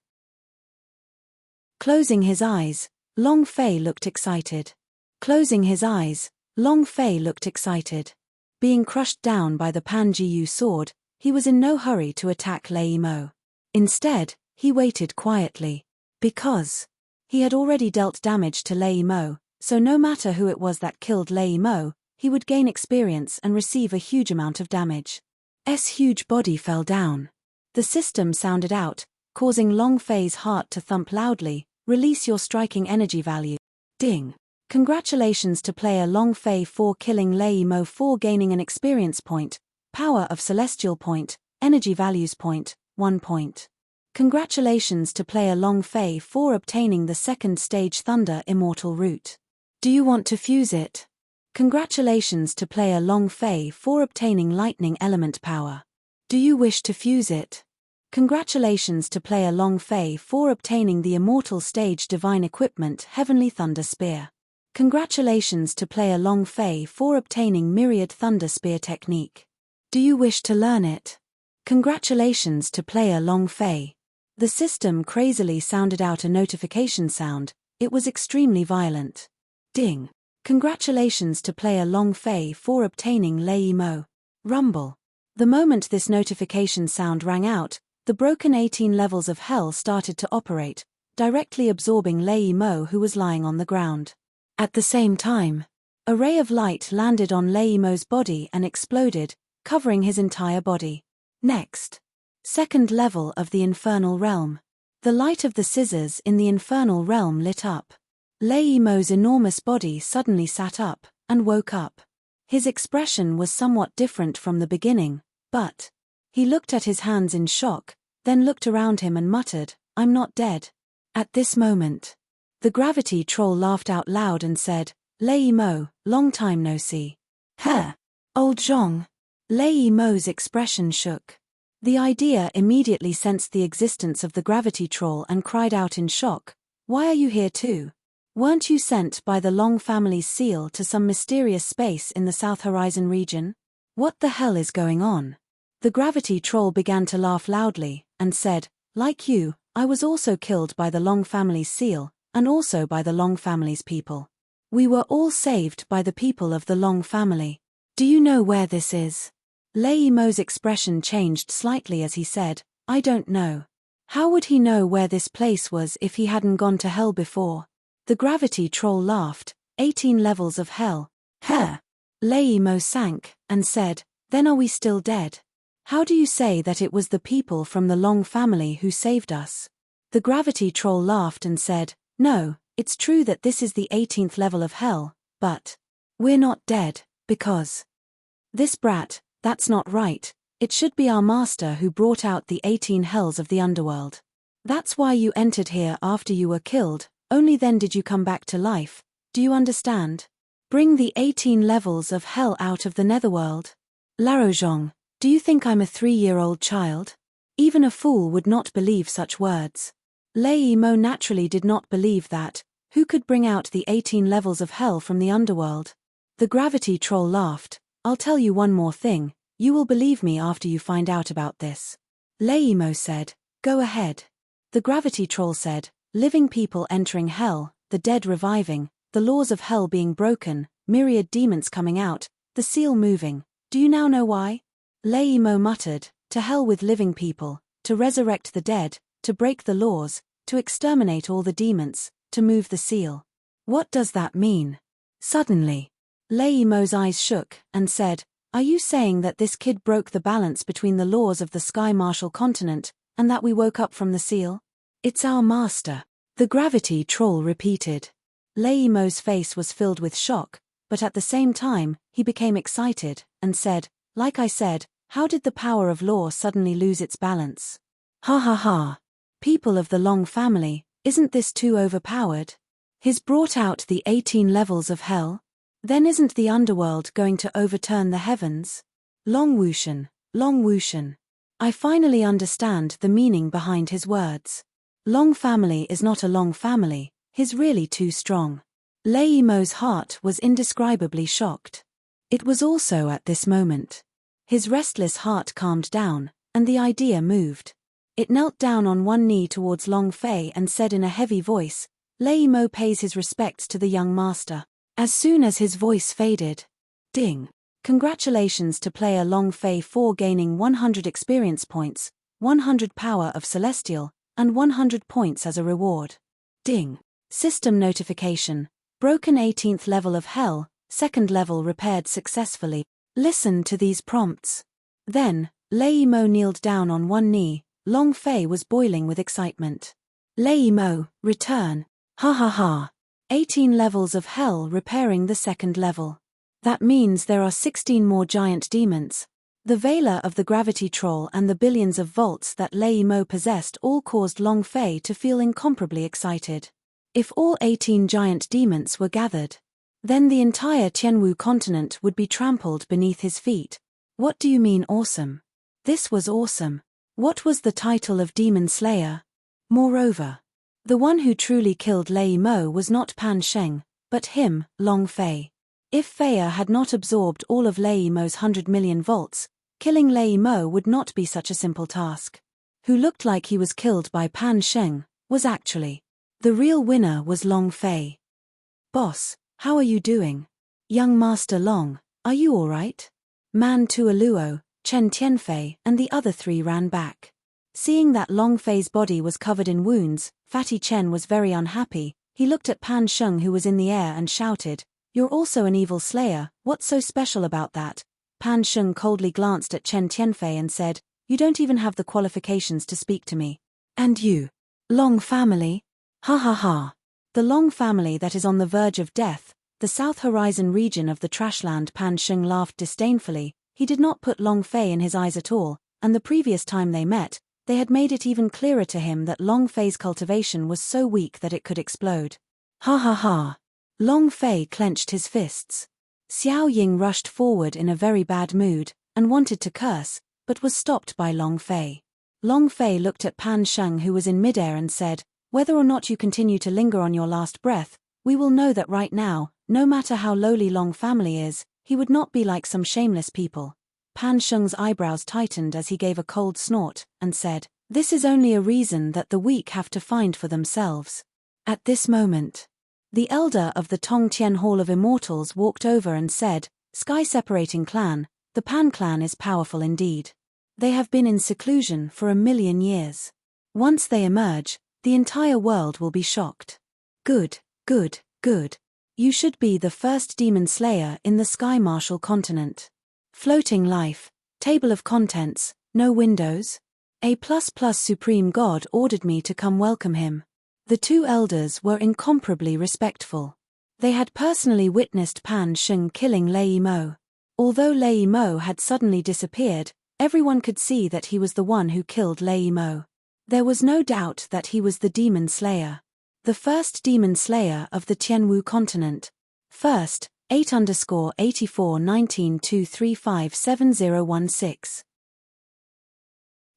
Closing his eyes, Long Fei looked excited. Closing his eyes, Long Fei looked excited. Being crushed down by the Panjiyu sword, he was in no hurry to attack Lei Mo. Instead, he waited quietly. Because he had already dealt damage to Lei Mo, so no matter who it was that killed Lei Mo, he would gain experience and receive a huge amount of damage. Huge body fell down. The system sounded out, causing Long Fei's heart to thump loudly. Release your striking energy value. Ding. Congratulations to player Long Fei for killing Lei Mo, for gaining an experience point, power of celestial point, energy values point, 1 point. Congratulations to player Long Fei for obtaining the second stage Thunder Immortal route. Do you want to fuse it? Congratulations to player Long Fei for obtaining lightning element power. Do you wish to fuse it? Congratulations to player Long Fei for obtaining the Immortal Stage Divine Equipment Heavenly Thunder Spear. Congratulations to player Long Fei for obtaining Myriad Thunder Spear technique. Do you wish to learn it? Congratulations to player Long Fei. The system crazily sounded out a notification sound. It was extremely violent. Ding. Congratulations to player Long Fei for obtaining Lei Mo. Rumble. The moment this notification sound rang out, the broken 18 levels of hell started to operate, directly absorbing Lei Mo, who was lying on the ground. At the same time, a ray of light landed on Lei Mo's body and exploded, covering his entire body. Next. Second level of the Infernal Realm. The light of the scissors in the Infernal Realm lit up. Lei Mo's enormous body suddenly sat up, and woke up. His expression was somewhat different from the beginning, but he looked at his hands in shock, then looked around him and muttered, "I'm not dead." At this moment, the gravity troll laughed out loud and said, "Lei Mo, long time no see." "Huh, old Zhong." Lei Mo's expression shook. The idea immediately sensed the existence of the gravity troll and cried out in shock, "Why are you here too? Weren't you sent by the Long family's seal to some mysterious space in the South Horizon region? What the hell is going on?" The gravity troll began to laugh loudly, and said, "Like you, I was also killed by the Long family's seal, and also by the Long family's people. We were all saved by the people of the Long family. Do you know where this is?" Lei Mo's expression changed slightly as he said, "I don't know." How would he know where this place was if he hadn't gone to hell before? The gravity troll laughed, 18 levels of hell. Huh. Lei Mo sank, and said, "Then are we still dead? How do you say that it was the people from the Long family who saved us?" The gravity troll laughed and said, "No, it's true that this is the 18th level of hell, but we're not dead, because this brat, that's not right, it should be our master who brought out the 18 hells of the underworld. That's why you entered here after you were killed, only then did you come back to life, do you understand? Bring the 18 levels of hell out of the netherworld." "Larozhong, do you think I'm a 3-year-old child? Even a fool would not believe such words." Lei Mo naturally did not believe that. Who could bring out the 18 levels of hell from the underworld? The gravity troll laughed, "I'll tell you one more thing, you will believe me after you find out about this." Lei Mo said, "Go ahead." The gravity troll said, "Living people entering hell, the dead reviving, the laws of hell being broken, myriad demons coming out, the seal moving. Do you now know why?" Lei Mo muttered, "To hell with living people, to resurrect the dead, to break the laws, to exterminate all the demons, to move the seal. What does that mean?" Suddenly, Lei Mo's eyes shook, and said, "Are you saying that this kid broke the balance between the laws of the Sky Martial continent, and that we woke up from the seal?" "It's our master," the gravity troll repeated. Lei Mo's face was filled with shock, but at the same time, he became excited, and said, "Like I said, how did the power of law suddenly lose its balance? Ha ha ha. People of the Long family, isn't this too overpowered? He's brought out the 18 levels of hell? Then isn't the underworld going to overturn the heavens? Long Wushan, Long Wushan. I finally understand the meaning behind his words. Long family is not a Long family, he's really too strong." Lei Mo's heart was indescribably shocked. It was also at this moment. His restless heart calmed down, and the idea moved. It knelt down on one knee towards Long Fei and said in a heavy voice, "Lei Mo pays his respects to the young master." As soon as his voice faded, ding! Congratulations to player Long Fei for gaining 100 experience points, 100 power of celestial, and 100 points as a reward. Ding! System notification. Broken 18th level of hell, 2nd level repaired successfully. Listen to these prompts. Then, Lei Mo kneeled down on one knee. Long Fei was boiling with excitement. Lei Mo, return. Ha ha ha. 18 levels of hell repairing the 2nd level. That means there are 16 more giant demons. The Veiler of the Gravity Troll and the billions of volts that Lei Mo possessed all caused Long Fei to feel incomparably excited. If all 18 giant demons were gathered, then the entire Tianwu continent would be trampled beneath his feet. What do you mean awesome? This was awesome. What was the title of Demon Slayer? Moreover, the one who truly killed Lei Mo was not Pan Sheng, but him, Long Fei. If Feier had not absorbed all of Lei Mo's 100 million volts, killing Lei Mo would not be such a simple task. Who looked like he was killed by Pan Sheng, was actually. The real winner was Long Fei. "Boss, how are you doing? Young Master Long, are you alright?" Man Tuoluo, Chen Tianfei, and the other three ran back. Seeing that Long Fei's body was covered in wounds, Fatty Chen was very unhappy. He looked at Pan Sheng who was in the air and shouted, "You're also an evil slayer, what's so special about that?" Pan Sheng coldly glanced at Chen Tianfei and said, "You don't even have the qualifications to speak to me. And you? Long family? Ha ha ha. The Long family that is on the verge of death, the South Horizon region of the Trashland." Pan Sheng laughed disdainfully. He did not put Long Fei in his eyes at all, and the previous time they met, they had made it even clearer to him that Long Fei's cultivation was so weak that it could explode. Ha ha ha. Long Fei clenched his fists. Xiao Ying rushed forward in a very bad mood, and wanted to curse, but was stopped by Long Fei. Long Fei looked at Pan Sheng who was in midair and said, "Whether or not you continue to linger on your last breath, we will know that right now, no matter how lowly Long family is, he would not be like some shameless people." Pan Sheng's eyebrows tightened as he gave a cold snort, and said, "This is only a reason that the weak have to find for themselves." At this moment, the elder of the Tongtian Hall of Immortals walked over and said, "Sky-separating clan, the Pan clan is powerful indeed. They have been in seclusion for 1,000,000 years. Once they emerge, the entire world will be shocked. Good, good, good. You should be the first demon slayer in the Sky Martial continent. Floating life, table of contents, no windows. A++ Supreme God ordered me to come welcome him." The two elders were incomparably respectful. They had personally witnessed Pan Sheng killing Lei Mo. Although Lei Mo had suddenly disappeared, everyone could see that he was the one who killed Lei Mo. There was no doubt that he was the Demon Slayer. The first Demon Slayer of the Tianwu continent. First, 8_841923570016.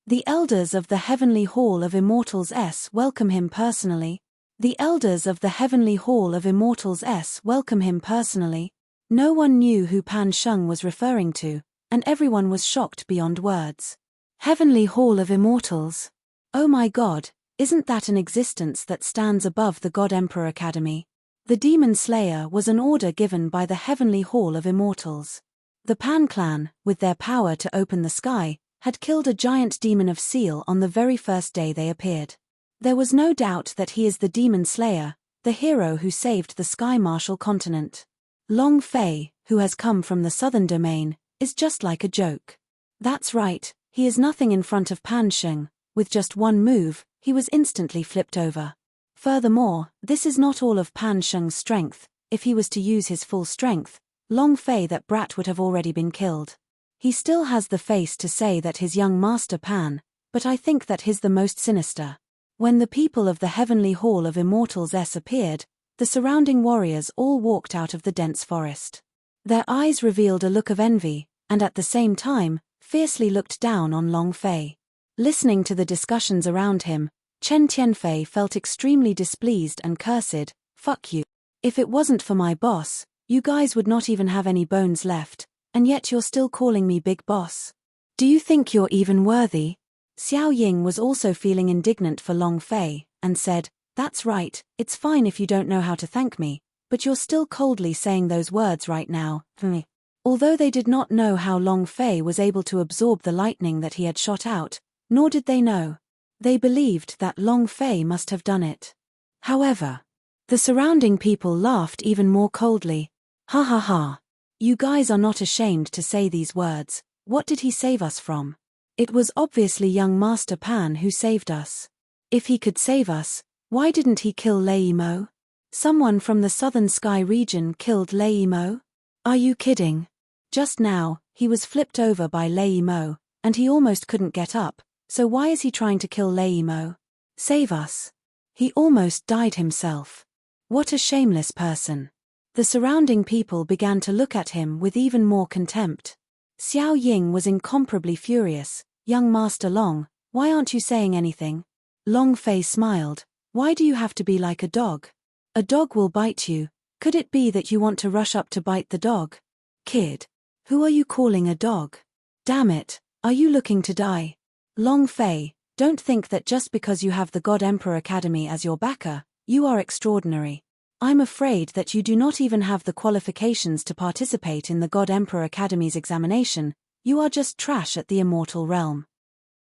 The elders of the Heavenly Hall of Immortals welcome him personally. The elders of the Heavenly Hall of Immortals welcome him personally. No one knew who Pan Sheng was referring to, and everyone was shocked beyond words. Heavenly Hall of Immortals. Oh my God, isn't that an existence that stands above the God Emperor Academy? The Demon Slayer was an order given by the Heavenly Hall of Immortals. The Pan clan, with their power to open the sky, had killed a giant demon of seal on the very first day they appeared. There was no doubt that he is the Demon Slayer, the hero who saved the Sky Martial continent. Long Fei, who has come from the southern domain, is just like a joke. That's right, he is nothing in front of Pan Sheng. With just one move, he was instantly flipped over. Furthermore, this is not all of Pan Sheng's strength. If he was to use his full strength, Long Fei, that brat, would have already been killed. He still has the face to say that his young master Pan, but I think that he's the most sinister. When the people of the Heavenly Hall of Immortals appeared, the surrounding warriors all walked out of the dense forest. Their eyes revealed a look of envy, and at the same time, fiercely looked down on Long Fei. Listening to the discussions around him, Chen Tianfei felt extremely displeased and cursed. Fuck you. If it wasn't for my boss, you guys would not even have any bones left, and yet you're still calling me big boss. Do you think you're even worthy? Xiao Ying was also feeling indignant for Long Fei, and said, "That's right, it's fine if you don't know how to thank me, but you're still coldly saying those words right now." Although they did not know how Long Fei was able to absorb the lightning that he had shot out, nor did they know. They believed that Long Fei must have done it. However, the surrounding people laughed even more coldly. Ha ha ha. You guys are not ashamed to say these words. What did he save us from? It was obviously young Master Pan who saved us. If he could save us, why didn't he kill Lei Mo? Someone from the Southern Sky region killed Lei Mo? Are you kidding? Just now, he was flipped over by Lei Mo, and he almost couldn't get up, so why is he trying to kill Lei Mo? Save us. He almost died himself. What a shameless person. The surrounding people began to look at him with even more contempt. Xiao Ying was incomparably furious. Young Master Long, why aren't you saying anything? Long Fei smiled. Why do you have to be like a dog? A dog will bite you. Could it be that you want to rush up to bite the dog? Kid. Who are you calling a dog? Damn it, are you looking to die? Long Fei, don't think that just because you have the God Emperor Academy as your backer, you are extraordinary. I'm afraid that you do not even have the qualifications to participate in the God Emperor Academy's examination. You are just trash at the immortal realm.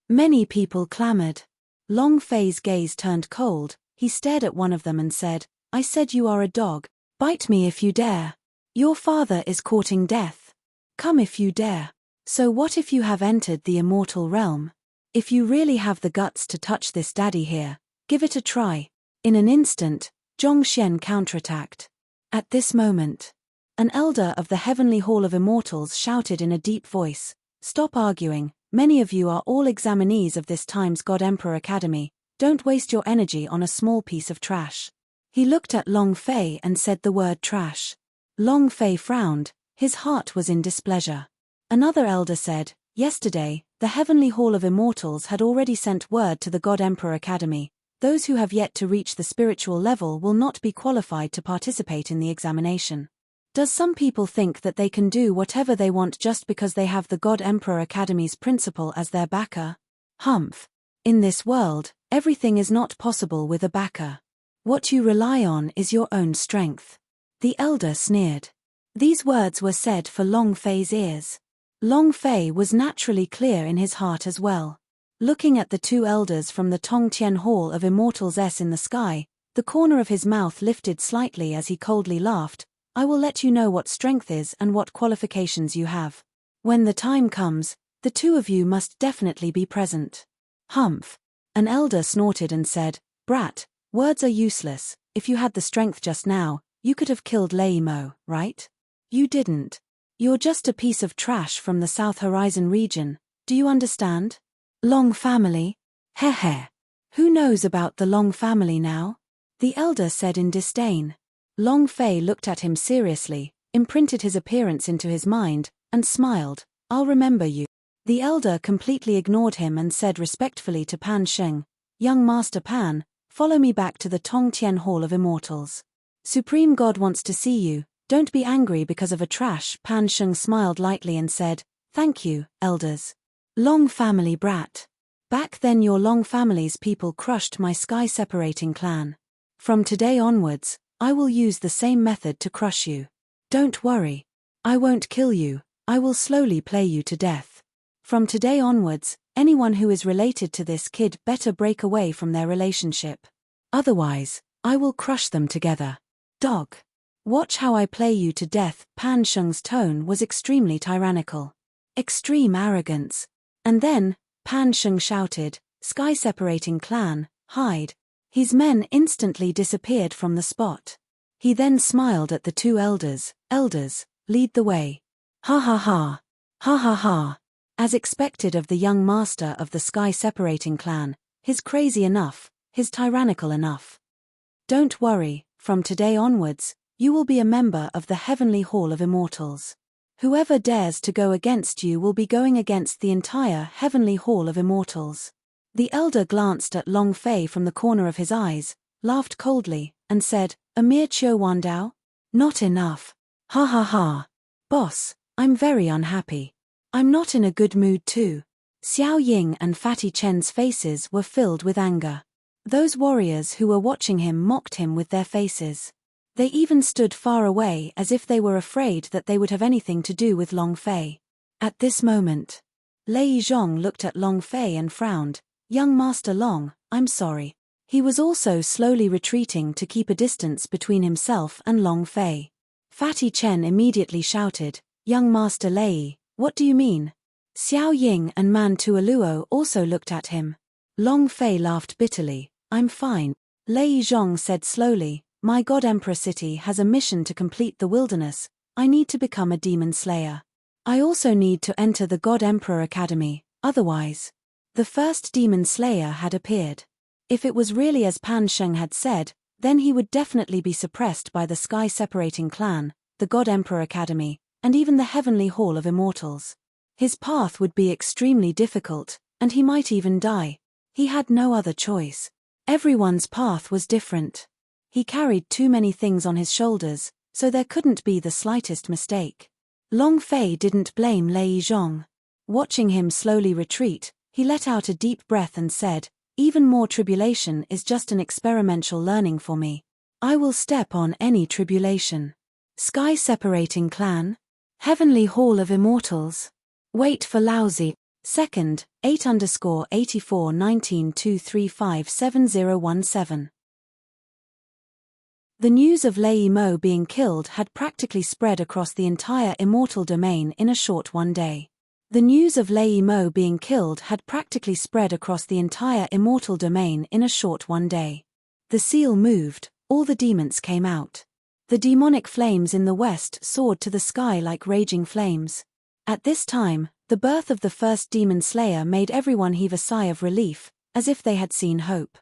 Many people clamored. Long Fei's gaze turned cold. He stared at one of them and said, "I said you are a dog. Bite me if you dare. Your father is courting death. Come if you dare. So what if you have entered the immortal realm? If you really have the guts to touch this daddy here, give it a try." In an instant, Zhongxian counterattacked. At this moment, an elder of the Heavenly Hall of Immortals shouted in a deep voice, "Stop arguing, many of you are all examinees of this time's God Emperor Academy, don't waste your energy on a small piece of trash." He looked at Long Fei and said the word trash. Long Fei frowned, his heart was in displeasure. Another elder said, "Yesterday, the Heavenly Hall of Immortals had already sent word to the God Emperor Academy. Those who have yet to reach the spiritual level will not be qualified to participate in the examination." Does some people think that they can do whatever they want just because they have the God Emperor Academy's principal as their backer? Humph. In this world, everything is not possible with a backer. What you rely on is your own strength. The elder sneered. These words were said for Long Fei's ears. Long Fei was naturally clear in his heart as well. Looking at the two elders from the Tongtian Hall of Immortals in the sky, the corner of his mouth lifted slightly as he coldly laughed. "I will let you know what strength is and what qualifications you have. When the time comes, the two of you must definitely be present." Humph. An elder snorted and said, "Brat, words are useless. If you had the strength just now, you could have killed Lei Mo, right? You didn't. You're just a piece of trash from the South Horizon region. Do you understand? Long family? Heh heh. Who knows about the Long family now?" The elder said in disdain. Long Fei looked at him seriously, imprinted his appearance into his mind, and smiled. "I'll remember you." The elder completely ignored him and said respectfully to Pan Sheng, "Young Master Pan, follow me back to the Tongtian Hall of Immortals. Supreme God wants to see you. Don't be angry because of a trash." Pan Sheng smiled lightly and said, "Thank you, elders. Long family brat. Back then your Long family's people crushed my sky-separating clan. From today onwards, I will use the same method to crush you. Don't worry. I won't kill you, I will slowly play you to death. From today onwards, anyone who is related to this kid better break away from their relationship. Otherwise, I will crush them together. Dog. Watch how I play you to death." Pan Sheng's tone was extremely tyrannical. Extreme arrogance. And then, Pan Sheng shouted, "Sky-separating clan, hide." His men instantly disappeared from the spot. He then smiled at the two elders. Elders, lead the way. Ha ha ha. Ha ha ha. As expected of the young master of the sky-separating clan, he's crazy enough, he's tyrannical enough. Don't worry, from today onwards, you will be a member of the Heavenly Hall of Immortals. Whoever dares to go against you will be going against the entire Heavenly Hall of Immortals. The elder glanced at Long Fei from the corner of his eyes, laughed coldly, and said, "A mere Qiu Wandao? Not enough. Ha ha ha. Boss, I'm very unhappy. I'm not in a good mood too." Xiao Ying and Fatty Chen's faces were filled with anger. Those warriors who were watching him mocked him with their faces. They even stood far away as if they were afraid that they would have anything to do with Long Fei. At this moment, Lei Zhong looked at Long Fei and frowned. "Young Master Long, I'm sorry." He was also slowly retreating to keep a distance between himself and Long Fei. Fatty Chen immediately shouted, "Young Master Lei, what do you mean?" Xiao Ying and Man Tuoluo also looked at him. Long Fei laughed bitterly. "I'm fine." Lei Zhong said slowly, "My God Emperor City has a mission to complete the wilderness. I need to become a demon slayer. I also need to enter the God Emperor Academy, otherwise." The first demon slayer had appeared. If it was really as Pan Sheng had said, then he would definitely be suppressed by the sky-separating clan, the God Emperor Academy, and even the Heavenly Hall of Immortals. His path would be extremely difficult, and he might even die. He had no other choice. Everyone's path was different. He carried too many things on his shoulders, so there couldn't be the slightest mistake. Long Fei didn't blame Lei Zhong. Watching him slowly retreat, he let out a deep breath and said, "Even more tribulation is just an experimental learning for me. I will step on any tribulation." Sky-separating clan? Heavenly Hall of Immortals? Wait for Laozi. Second, 8_8419235717. The news of Lei Mo being killed had practically spread across the entire immortal domain in a short one day. The news of Lei Mo being killed had practically spread across the entire immortal domain in a short one day. The seal moved, all the demons came out. The demonic flames in the west soared to the sky like raging flames. At this time, the birth of the first demon slayer made everyone heave a sigh of relief, as if they had seen hope.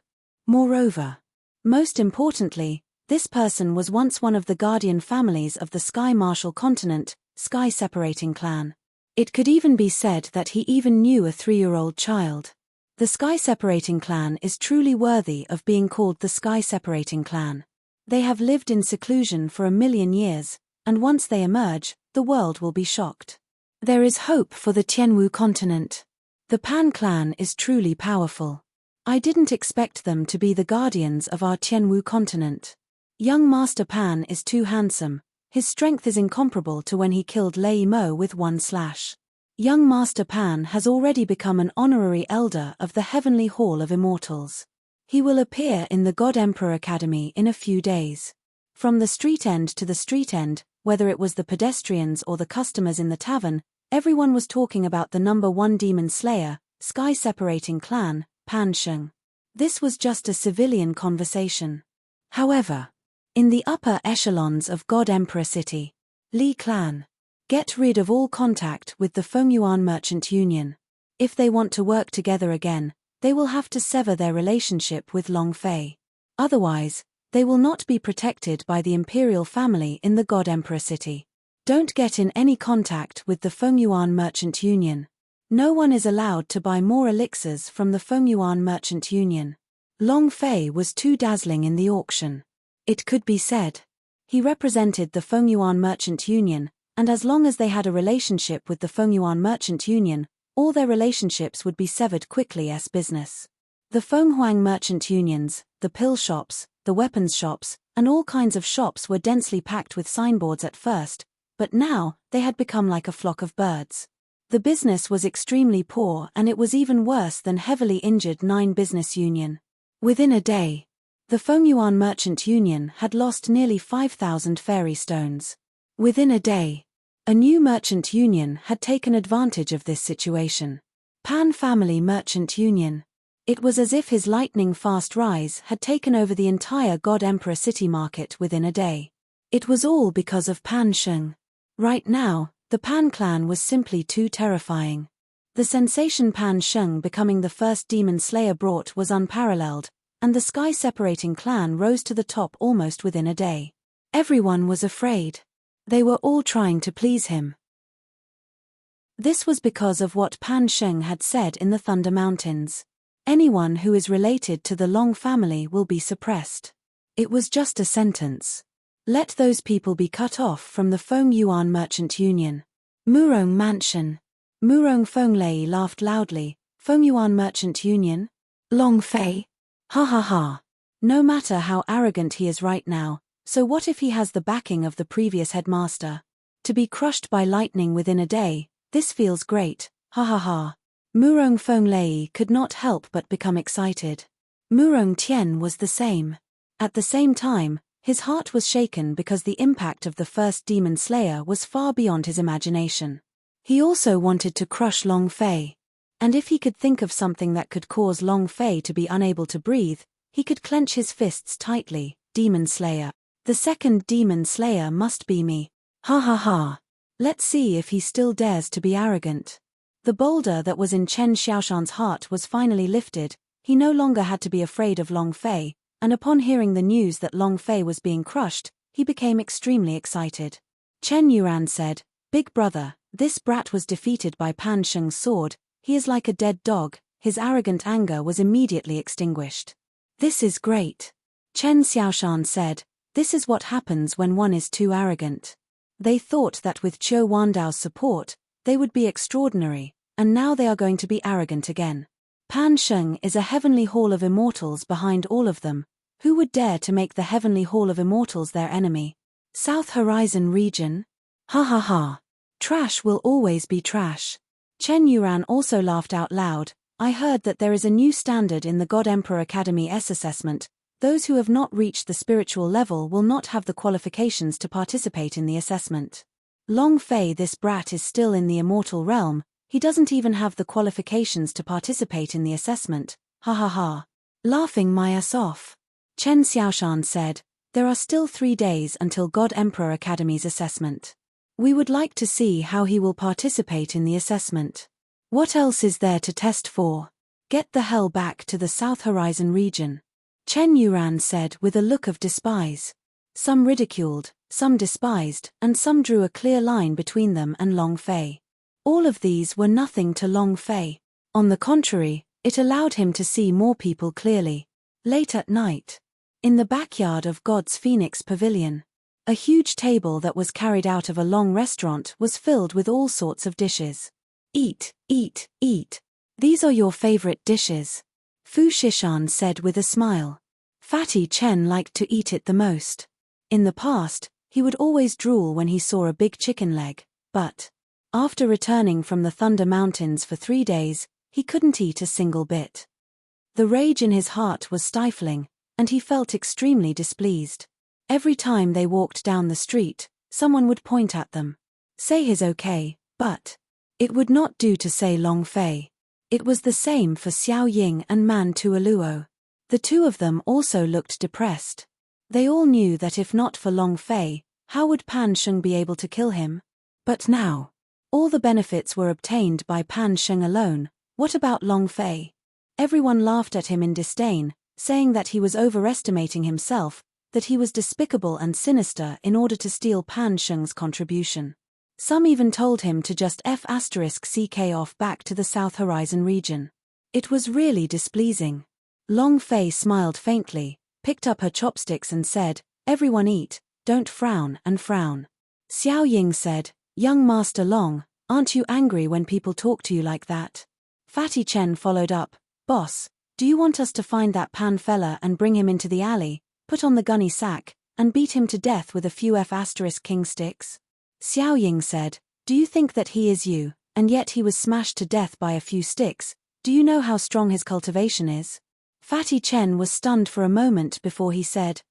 Moreover, most importantly, this person was once one of the guardian families of the Sky Martial Continent, Sky-separating clan. It could even be said that he even knew a 3-year-old child. The Sky-separating clan is truly worthy of being called the Sky-separating clan. They have lived in seclusion for 1,000,000 years, and once they emerge, the world will be shocked. There is hope for the Tianwu continent. The Pan clan is truly powerful. I didn't expect them to be the guardians of our Tianwu continent. Young Master Pan is too handsome. His strength is incomparable to when he killed Lei Mo with one slash. Young Master Pan has already become an honorary elder of the Heavenly Hall of Immortals. He will appear in the God Emperor Academy in a few days. From the street end to the street end, whether it was the pedestrians or the customers in the tavern, everyone was talking about the number 1 demon slayer, sky-separating clan, Pan Sheng. This was just a civilian conversation. However, in the upper echelons of God Emperor City, Li Clan get rid of all contact with the Fengyuan Merchant Union. If they want to work together again, they will have to sever their relationship with Long Fei. Otherwise, they will not be protected by the imperial family in the God Emperor City. Don't get in any contact with the Fengyuan Merchant Union. No one is allowed to buy more elixirs from the Fengyuan Merchant Union. Long Fei was too dazzling in the auction. It could be said. He represented the Fengyuan Merchant Union, and as long as they had a relationship with the Fengyuan Merchant Union, all their relationships would be severed quickly as business. The Fenghuang Merchant Unions, the pill shops, the weapons shops, and all kinds of shops were densely packed with signboards at first, but now, they had become like a flock of birds. The business was extremely poor, and it was even worse than heavily injured 9 business union. Within a day, the Fengyuan Merchant Union had lost nearly 5,000 fairy stones. Within a day, a new merchant union had taken advantage of this situation. Pan Family Merchant Union. It was as if his lightning-fast rise had taken over the entire God-Emperor city market within a day. It was all because of Pan Sheng. Right now, the Pan clan was simply too terrifying. The sensation Pan Sheng becoming the first demon slayer brought was unparalleled, and the sky-separating clan rose to the top almost within a day. Everyone was afraid. They were all trying to please him. This was because of what Pan Sheng had said in the Thunder Mountains. Anyone who is related to the Long family will be suppressed. It was just a sentence. Let those people be cut off from the Feng Yuan Merchant Union. Murong Mansion. Murong Fenglei laughed loudly. Feng Yuan Merchant Union? Long Fei? Ha ha ha. No matter how arrogant he is right now, so what if he has the backing of the previous headmaster? To be crushed by lightning within a day, this feels great, ha ha ha. Murong Fenglei could not help but become excited. Murong Tian was the same. At the same time, his heart was shaken because the impact of the first demon slayer was far beyond his imagination. He also wanted to crush Long Fei. And if he could think of something that could cause Long Fei to be unable to breathe, he could clench his fists tightly. Demon Slayer. The second demon slayer must be me. Ha ha ha. Let's see if he still dares to be arrogant. The boulder that was in Chen Xiaoshan's heart was finally lifted. He no longer had to be afraid of Long Fei, and upon hearing the news that Long Fei was being crushed, he became extremely excited. Chen Yuan said, "Big brother, this brat was defeated by Pan Sheng's sword. He is like a dead dog." His arrogant anger was immediately extinguished. "This is great." Chen Xiaoshan said, "This is what happens when one is too arrogant." They thought that with Qiu Wandao's support, they would be extraordinary, and now they are going to be arrogant again. Pan Sheng is a heavenly hall of immortals behind all of them. Who would dare to make the heavenly hall of immortals their enemy? South Horizon region? Ha ha ha. Trash will always be trash. Chen Yuan also laughed out loud. "I heard that there is a new standard in the God Emperor Academy S assessment. Those who have not reached the spiritual level will not have the qualifications to participate in the assessment. Long Fei, this brat, is still in the immortal realm. He doesn't even have the qualifications to participate in the assessment. Ha ha ha." Laughing my ass off. Chen Xiaoshan said, "There are still 3 days until God Emperor Academy's assessment. We would like to see how he will participate in the assessment. What else is there to test for? Get the hell back to the South Horizon region." Chen Yuan said with a look of despise. Some ridiculed, some despised, and some drew a clear line between them and Long Fei. All of these were nothing to Long Fei. On the contrary, it allowed him to see more people clearly. Late at night, in the backyard of God's Phoenix Pavilion, a huge table that was carried out of a long restaurant was filled with all sorts of dishes. "Eat, eat, eat. These are your favorite dishes," Fu Shishan said with a smile. Fatty Chen liked to eat it the most. In the past, he would always drool when he saw a big chicken leg, but after returning from the Thunder Mountains for 3 days, he couldn't eat a single bit. The rage in his heart was stifling, and he felt extremely displeased. Every time they walked down the street, someone would point at them. Say he's okay, but it would not do to say Long Fei. It was the same for Xiao Ying and Man Tuoluo. The two of them also looked depressed. They all knew that if not for Long Fei, how would Pan Sheng be able to kill him? But now, all the benefits were obtained by Pan Sheng alone. What about Long Fei? Everyone laughed at him in disdain, saying that he was overestimating himself, that he was despicable and sinister in order to steal Pan Sheng's contribution. Some even told him to just *CK off back to the South Horizon region. It was really displeasing. Long Fei smiled faintly, picked up her chopsticks and said, "Everyone eat, don't frown and frown." Xiao Ying said, "Young Master Long, aren't you angry when people talk to you like that?" Fatty Chen followed up, "Boss, do you want us to find that Pan fella and bring him into the alley, put on the gunny sack, and beat him to death with a few *king sticks?" Xiao Ying said, "Do you think that he is you, and yet he was smashed to death by a few sticks? Do you know how strong his cultivation is?" Fatty Chen was stunned for a moment before he said,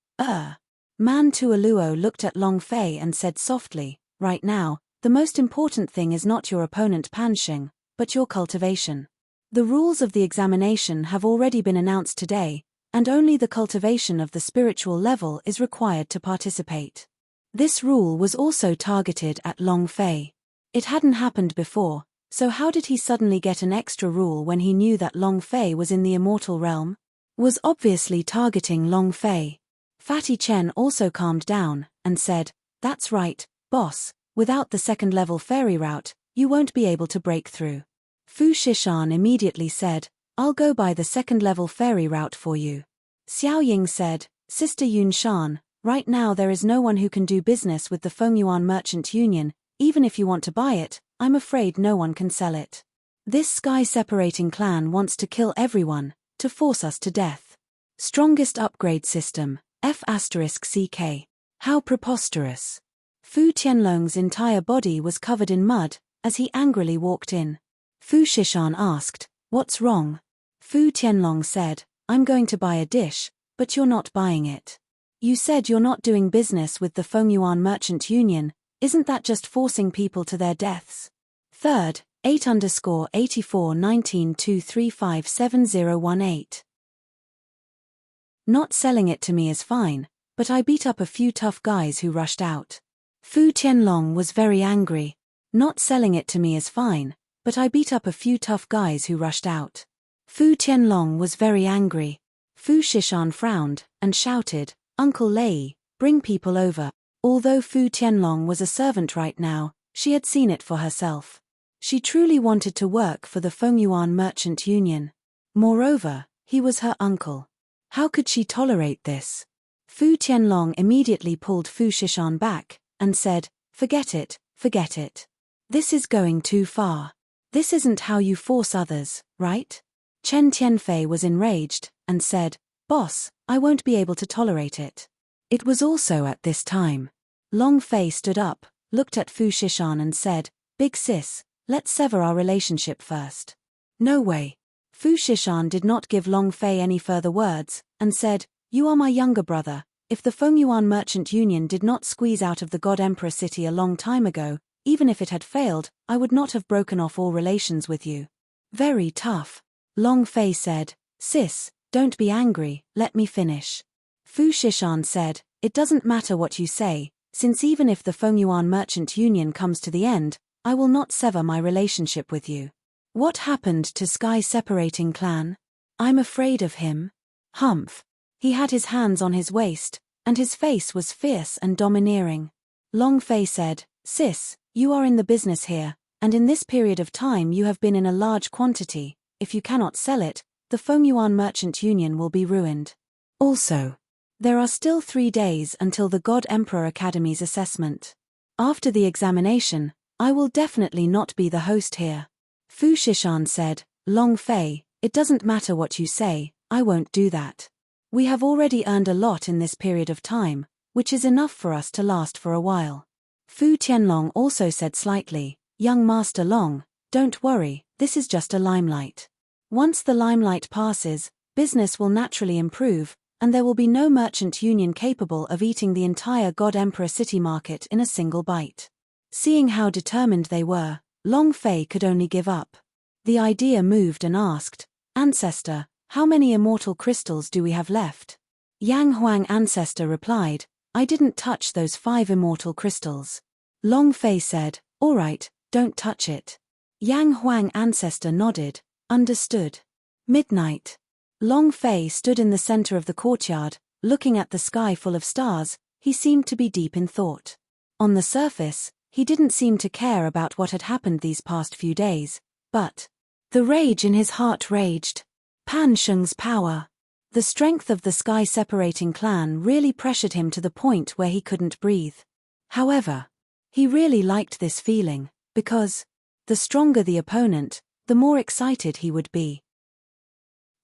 Man Tuoluo looked at Long Fei and said softly, "Right now, the most important thing is not your opponent Pan Sheng, but your cultivation. The rules of the examination have already been announced today, and only the cultivation of the spiritual level is required to participate. This rule was also targeted at Long Fei. It hadn't happened before, so how did he suddenly get an extra rule when he knew that Long Fei was in the immortal realm? Was obviously targeting Long Fei. Fatty Chen also calmed down, and said, "That's right, boss, without the second-level fairy route, you won't be able to break through." Fu Shishan immediately said, "I'll go by the second-level fairy route for you." Xiao Ying said, "Sister Yun Shan, right now there is no one who can do business with the Fengyuan Merchant Union. Even if you want to buy it, I'm afraid no one can sell it. This sky-separating clan wants to kill everyone, to force us to death. Strongest upgrade system, F*CK. How preposterous." Fu Tianlong's entire body was covered in mud, as he angrily walked in. Fu Shishan asked, "What's wrong?" Fu Tianlong said, "I'm going to buy a dish, but you're not buying it. You said you're not doing business with the Fengyuan Merchant Union, isn't that just forcing people to their deaths?" Third, 8_8419235708. "Not selling it to me is fine, but I beat up a few tough guys who rushed out." Fu Tianlong was very angry. "Not selling it to me is fine, but I beat up a few tough guys who rushed out." Fu Tianlong was very angry. Fu Shishan frowned, and shouted, "Uncle Lei, bring people over." Although Fu Tianlong was a servant right now, she had seen it for herself. She truly wanted to work for the Fengyuan Merchant Union. Moreover, he was her uncle. How could she tolerate this? Fu Tianlong immediately pulled Fu Shishan back, and said, forget it. This is going too far. This isn't how you force others, right?" Chen Tianfei was enraged, and said, "Boss, I won't be able to tolerate it." It was also at this time. Long Fei stood up, looked at Fu Shishan and said, "Big sis, let's sever our relationship first." "No way." Fu Shishan did not give Long Fei any further words, and said, "You are my younger brother. If the Fengyuan Merchant Union did not squeeze out of the God Emperor City a long time ago, even if it had failed, I would not have broken off all relations with you." "Very tough." Long Fei said, "Sis, don't be angry, let me finish." Fu Shishan said, "It doesn't matter what you say, since even if the Fengyuan Merchant Union comes to the end, I will not sever my relationship with you." "What happened to Sky Separating Clan? I'm afraid of him." Humph. He had his hands on his waist, and his face was fierce and domineering. Long Fei said, "Sis, you are in the business here, and in this period of time you have been in a large quantity. If you cannot sell it, the Fengyuan Merchant Union will be ruined. Also, there are still 3 days until the God Emperor Academy's assessment. After the examination, I will definitely not be the host here." Fu Shishan said, "Long Fei, it doesn't matter what you say, I won't do that. We have already earned a lot in this period of time, which is enough for us to last for a while." Fu Tianlong also said slightly, "Young Master Long, don't worry, this is just a limelight. Once the limelight passes, business will naturally improve, and there will be no merchant union capable of eating the entire God Emperor City market in a single bite." Seeing how determined they were, Long Fei could only give up. The idea moved and asked, "Ancestor, how many immortal crystals do we have left?" Yang Huang Ancestor replied, "I didn't touch those 5 immortal crystals." Long Fei said, "All right, don't touch it." Yang Huang Ancestor nodded, "Understood." Midnight. Long Fei stood in the center of the courtyard, looking at the sky full of stars. He seemed to be deep in thought. On the surface, he didn't seem to care about what had happened these past few days, but the rage in his heart raged. Pan Sheng's power. The strength of the sky-separating clan really pressured him to the point where he couldn't breathe. However, he really liked this feeling, because the stronger the opponent, the more excited he would be.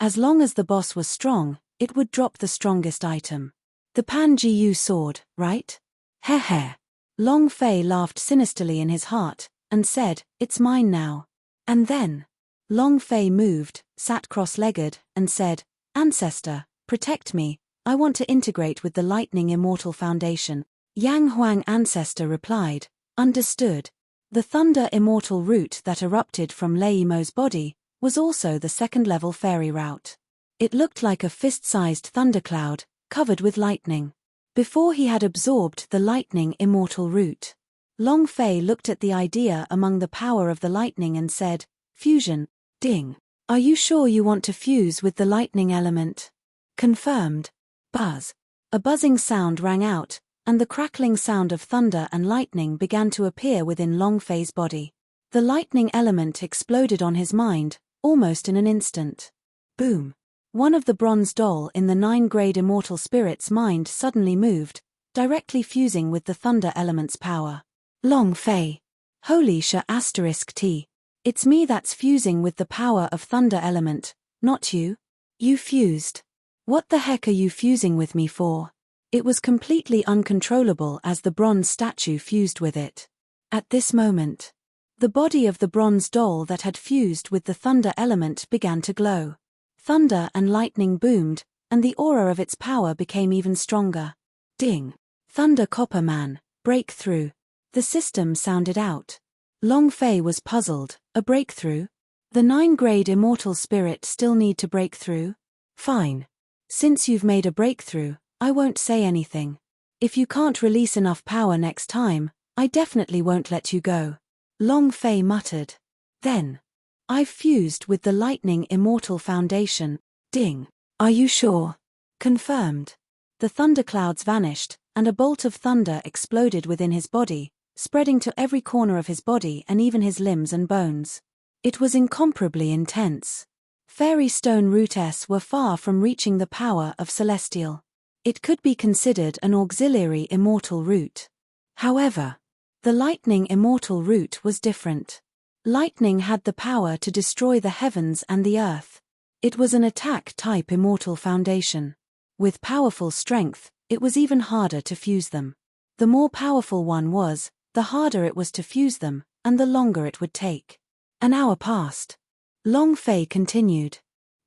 As long as the boss was strong, it would drop the strongest item. The Pan Jiu sword, right? Heh. Long Fei laughed sinisterly in his heart, and said, "It's mine now." And then, Long Fei moved, sat cross-legged, and said, "Ancestor, protect me, I want to integrate with the Lightning Immortal Foundation." Yang Huang Ancestor replied, "Understood." The Thunder Immortal root that erupted from Lei Mo's body was also the second-level fairy route. It looked like a fist-sized thundercloud, covered with lightning. Before he had absorbed the lightning immortal root, Long Fei looked at the idea among the power of the lightning and said, "Fusion, ding. Are you sure you want to fuse with the lightning element?" "Confirmed." Buzz. A buzzing sound rang out, and the crackling sound of thunder and lightning began to appear within Long Fei's body. The lightning element exploded on his mind, almost in an instant. Boom. One of the bronze doll in the 9-grade immortal spirit's mind suddenly moved, directly fusing with the thunder element's power. Long Fei. Holy **T. It's me that's fusing with the power of thunder element, not you. You fused. What the heck are you fusing with me for? It was completely uncontrollable as the bronze statue fused with it. At this moment, the body of the bronze doll that had fused with the thunder element began to glow. Thunder and lightning boomed, and the aura of its power became even stronger. Ding. Thunder Copper Man, breakthrough. The system sounded out. Long Fei was puzzled. A breakthrough? The 9-grade immortal spirit still need to break through? Fine. Since you've made a breakthrough, I won't say anything. If you can't release enough power next time, I definitely won't let you go. Long Fei muttered. Then, I've fused with the lightning immortal foundation. Ding. Are you sure? Confirmed. The thunderclouds vanished, and a bolt of thunder exploded within his body, spreading to every corner of his body and even his limbs and bones. It was incomparably intense. Fairy stone roots were far from reaching the power of celestial. It could be considered an auxiliary immortal root. However, the lightning immortal root was different. Lightning had the power to destroy the heavens and the earth. It was an attack-type immortal foundation. With powerful strength, it was even harder to fuse them. The more powerful one was, the harder it was to fuse them, and the longer it would take. An hour passed. Long Fei continued.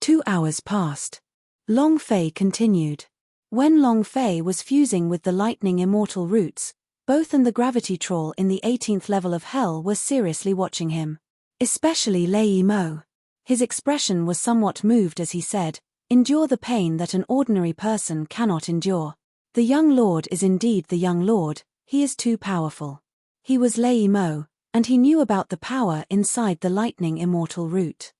2 hours passed. Long Fei continued. When Long Fei was fusing with the lightning immortal roots, both and the gravity troll in the 18th level of hell were seriously watching him. Especially Lei Mo. His expression was somewhat moved as he said, "Endure the pain that an ordinary person cannot endure. The young lord is indeed the young lord, he is too powerful." He was Lei Mo, and he knew about the power inside the lightning immortal root.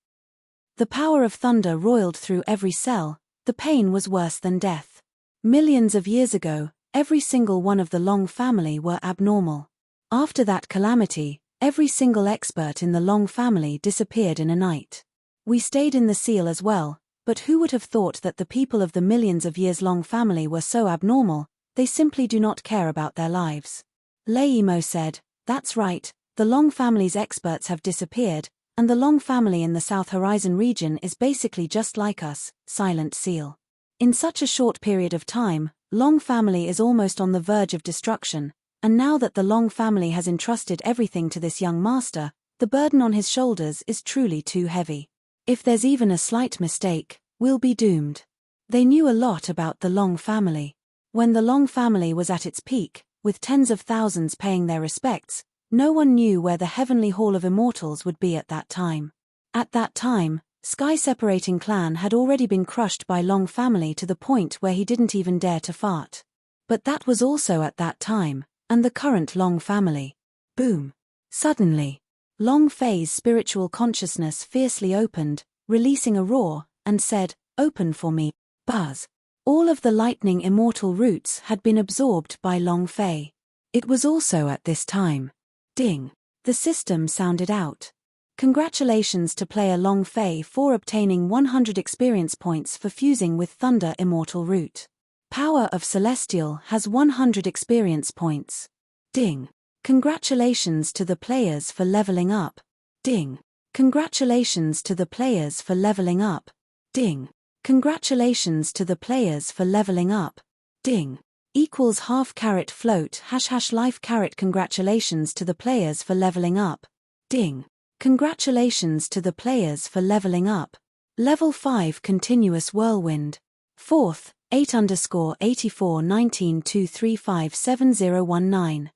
The power of thunder roiled through every cell, the pain was worse than death. Millions of years ago, every single one of the Long family were abnormal. After that calamity, every single expert in the Long family disappeared in a night. We stayed in the seal as well, but who would have thought that the people of the millions of years Long family were so abnormal? They simply do not care about their lives. Lei Mo said, "That's right, the Long family's experts have disappeared, and the Long family in the South Horizon region is basically just like us, Silent Seal. In such a short period of time, Long family is almost on the verge of destruction, and now that the Long family has entrusted everything to this young master, the burden on his shoulders is truly too heavy. If there's even a slight mistake, we'll be doomed." They knew a lot about the Long family. When the Long family was at its peak, with tens of thousands paying their respects, no one knew where the Heavenly Hall of Immortals would be at that time. At that time, Sky-separating clan had already been crushed by Long family to the point where he didn't even dare to fart. But that was also at that time, and the current Long family. Boom. Suddenly, Long Fei's spiritual consciousness fiercely opened, releasing a roar, and said, "Open for me." Buzz. All of the lightning immortal roots had been absorbed by Long Fei. It was also at this time. Ding. The system sounded out. Congratulations to player Long Fei for obtaining 100 experience points for fusing with Thunder Immortal Root. Power of Celestial has 100 experience points. Ding. Congratulations to the players for leveling up. Ding. Congratulations to the players for leveling up. Ding. Congratulations to the players for leveling up. Ding. Equals half caret float # life caret. Congratulations to the players for leveling up. Ding. Congratulations to the players for leveling up. Level 5 Continuous Whirlwind. 4th, 8_841923570019.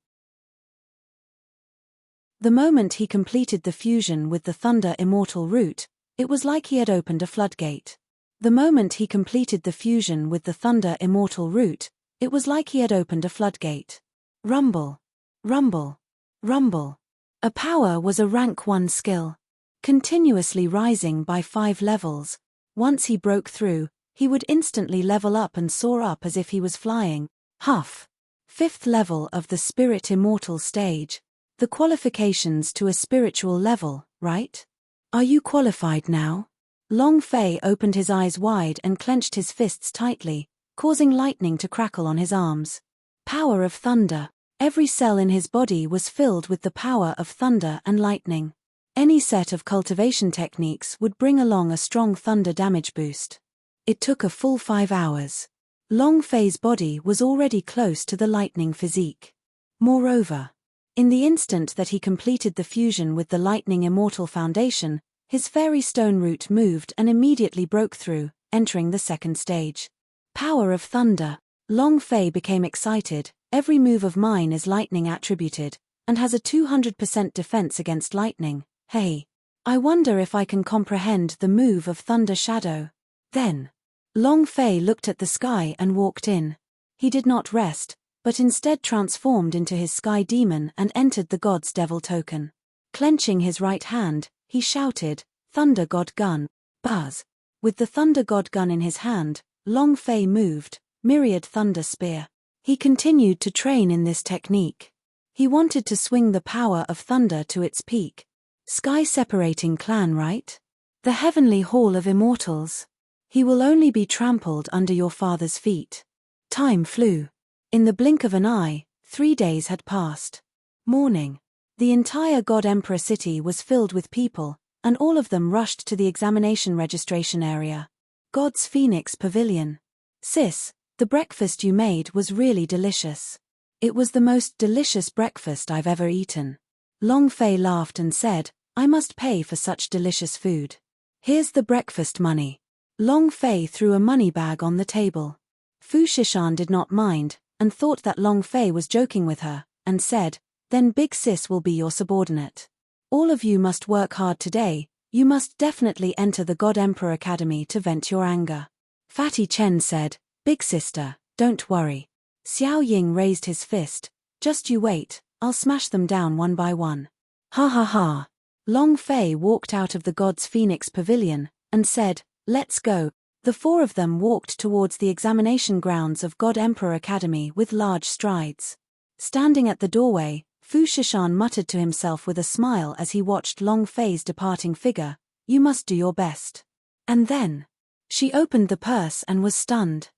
The moment he completed the fusion with the Thunder Immortal Root, It was like he had opened a floodgate. The moment he completed the fusion with the Thunder Immortal root, it was like he had opened a floodgate. Rumble. Rumble. Rumble. A power was a rank 1 skill, continuously rising by 5 levels. Once he broke through, he would instantly level up and soar up as if he was flying. Huff. 5th level of the Spirit Immortal stage. The qualifications to a spiritual level, right? Are you qualified now? Long Fei opened his eyes wide and clenched his fists tightly, causing lightning to crackle on his arms. Power of thunder. Every cell in his body was filled with the power of thunder and lightning. Any set of cultivation techniques would bring along a strong thunder damage boost. It took a full 5 hours. Long Fei's body was already close to the lightning physique. Moreover, in the instant that he completed the fusion with the Lightning Immortal Foundation, his fairy stone root moved and immediately broke through, entering the 2nd stage. Power of thunder. Long Fei became excited. Every move of mine is lightning attributed, and has a 200% defense against lightning. Hey. I wonder if I can comprehend the move of Thunder Shadow. Then, Long Fei looked at the sky and walked in. He did not rest, but instead transformed into his sky demon and entered the god's devil token. Clenching his right hand, he shouted, "Thunder God Gun, buzz." With the Thunder God Gun in his hand, Long Fei moved, myriad thunder spear. He continued to train in this technique. He wanted to swing the power of thunder to its peak. Sky-separating clan, right? The heavenly hall of immortals. He will only be trampled under your father's feet. Time flew. In the blink of an eye, 3 days had passed. Morning. The entire God Emperor city was filled with people, and all of them rushed to the examination registration area. God's Phoenix Pavilion. Sis, the breakfast you made was really delicious. It was the most delicious breakfast I've ever eaten. Long Fei laughed and said, I must pay for such delicious food. Here's the breakfast money. Long Fei threw a money bag on the table. Fu Shishan did not mind, and thought that Long Fei was joking with her, and said, then Big Sis will be your subordinate. All of you must work hard today. You must definitely enter the God Emperor Academy to vent your anger. Fatty Chen said, Big sister, don't worry. Xiao Ying raised his fist. Just you wait, I'll smash them down one by one. Ha ha ha. Long Fei walked out of the God's Phoenix Pavilion, and said, let's go. The 4 of them walked towards the examination grounds of God Emperor Academy with large strides. Standing at the doorway, Fu Shishan muttered to himself with a smile as he watched Long Fei's departing figure, you must do your best. And then, she opened the purse and was stunned.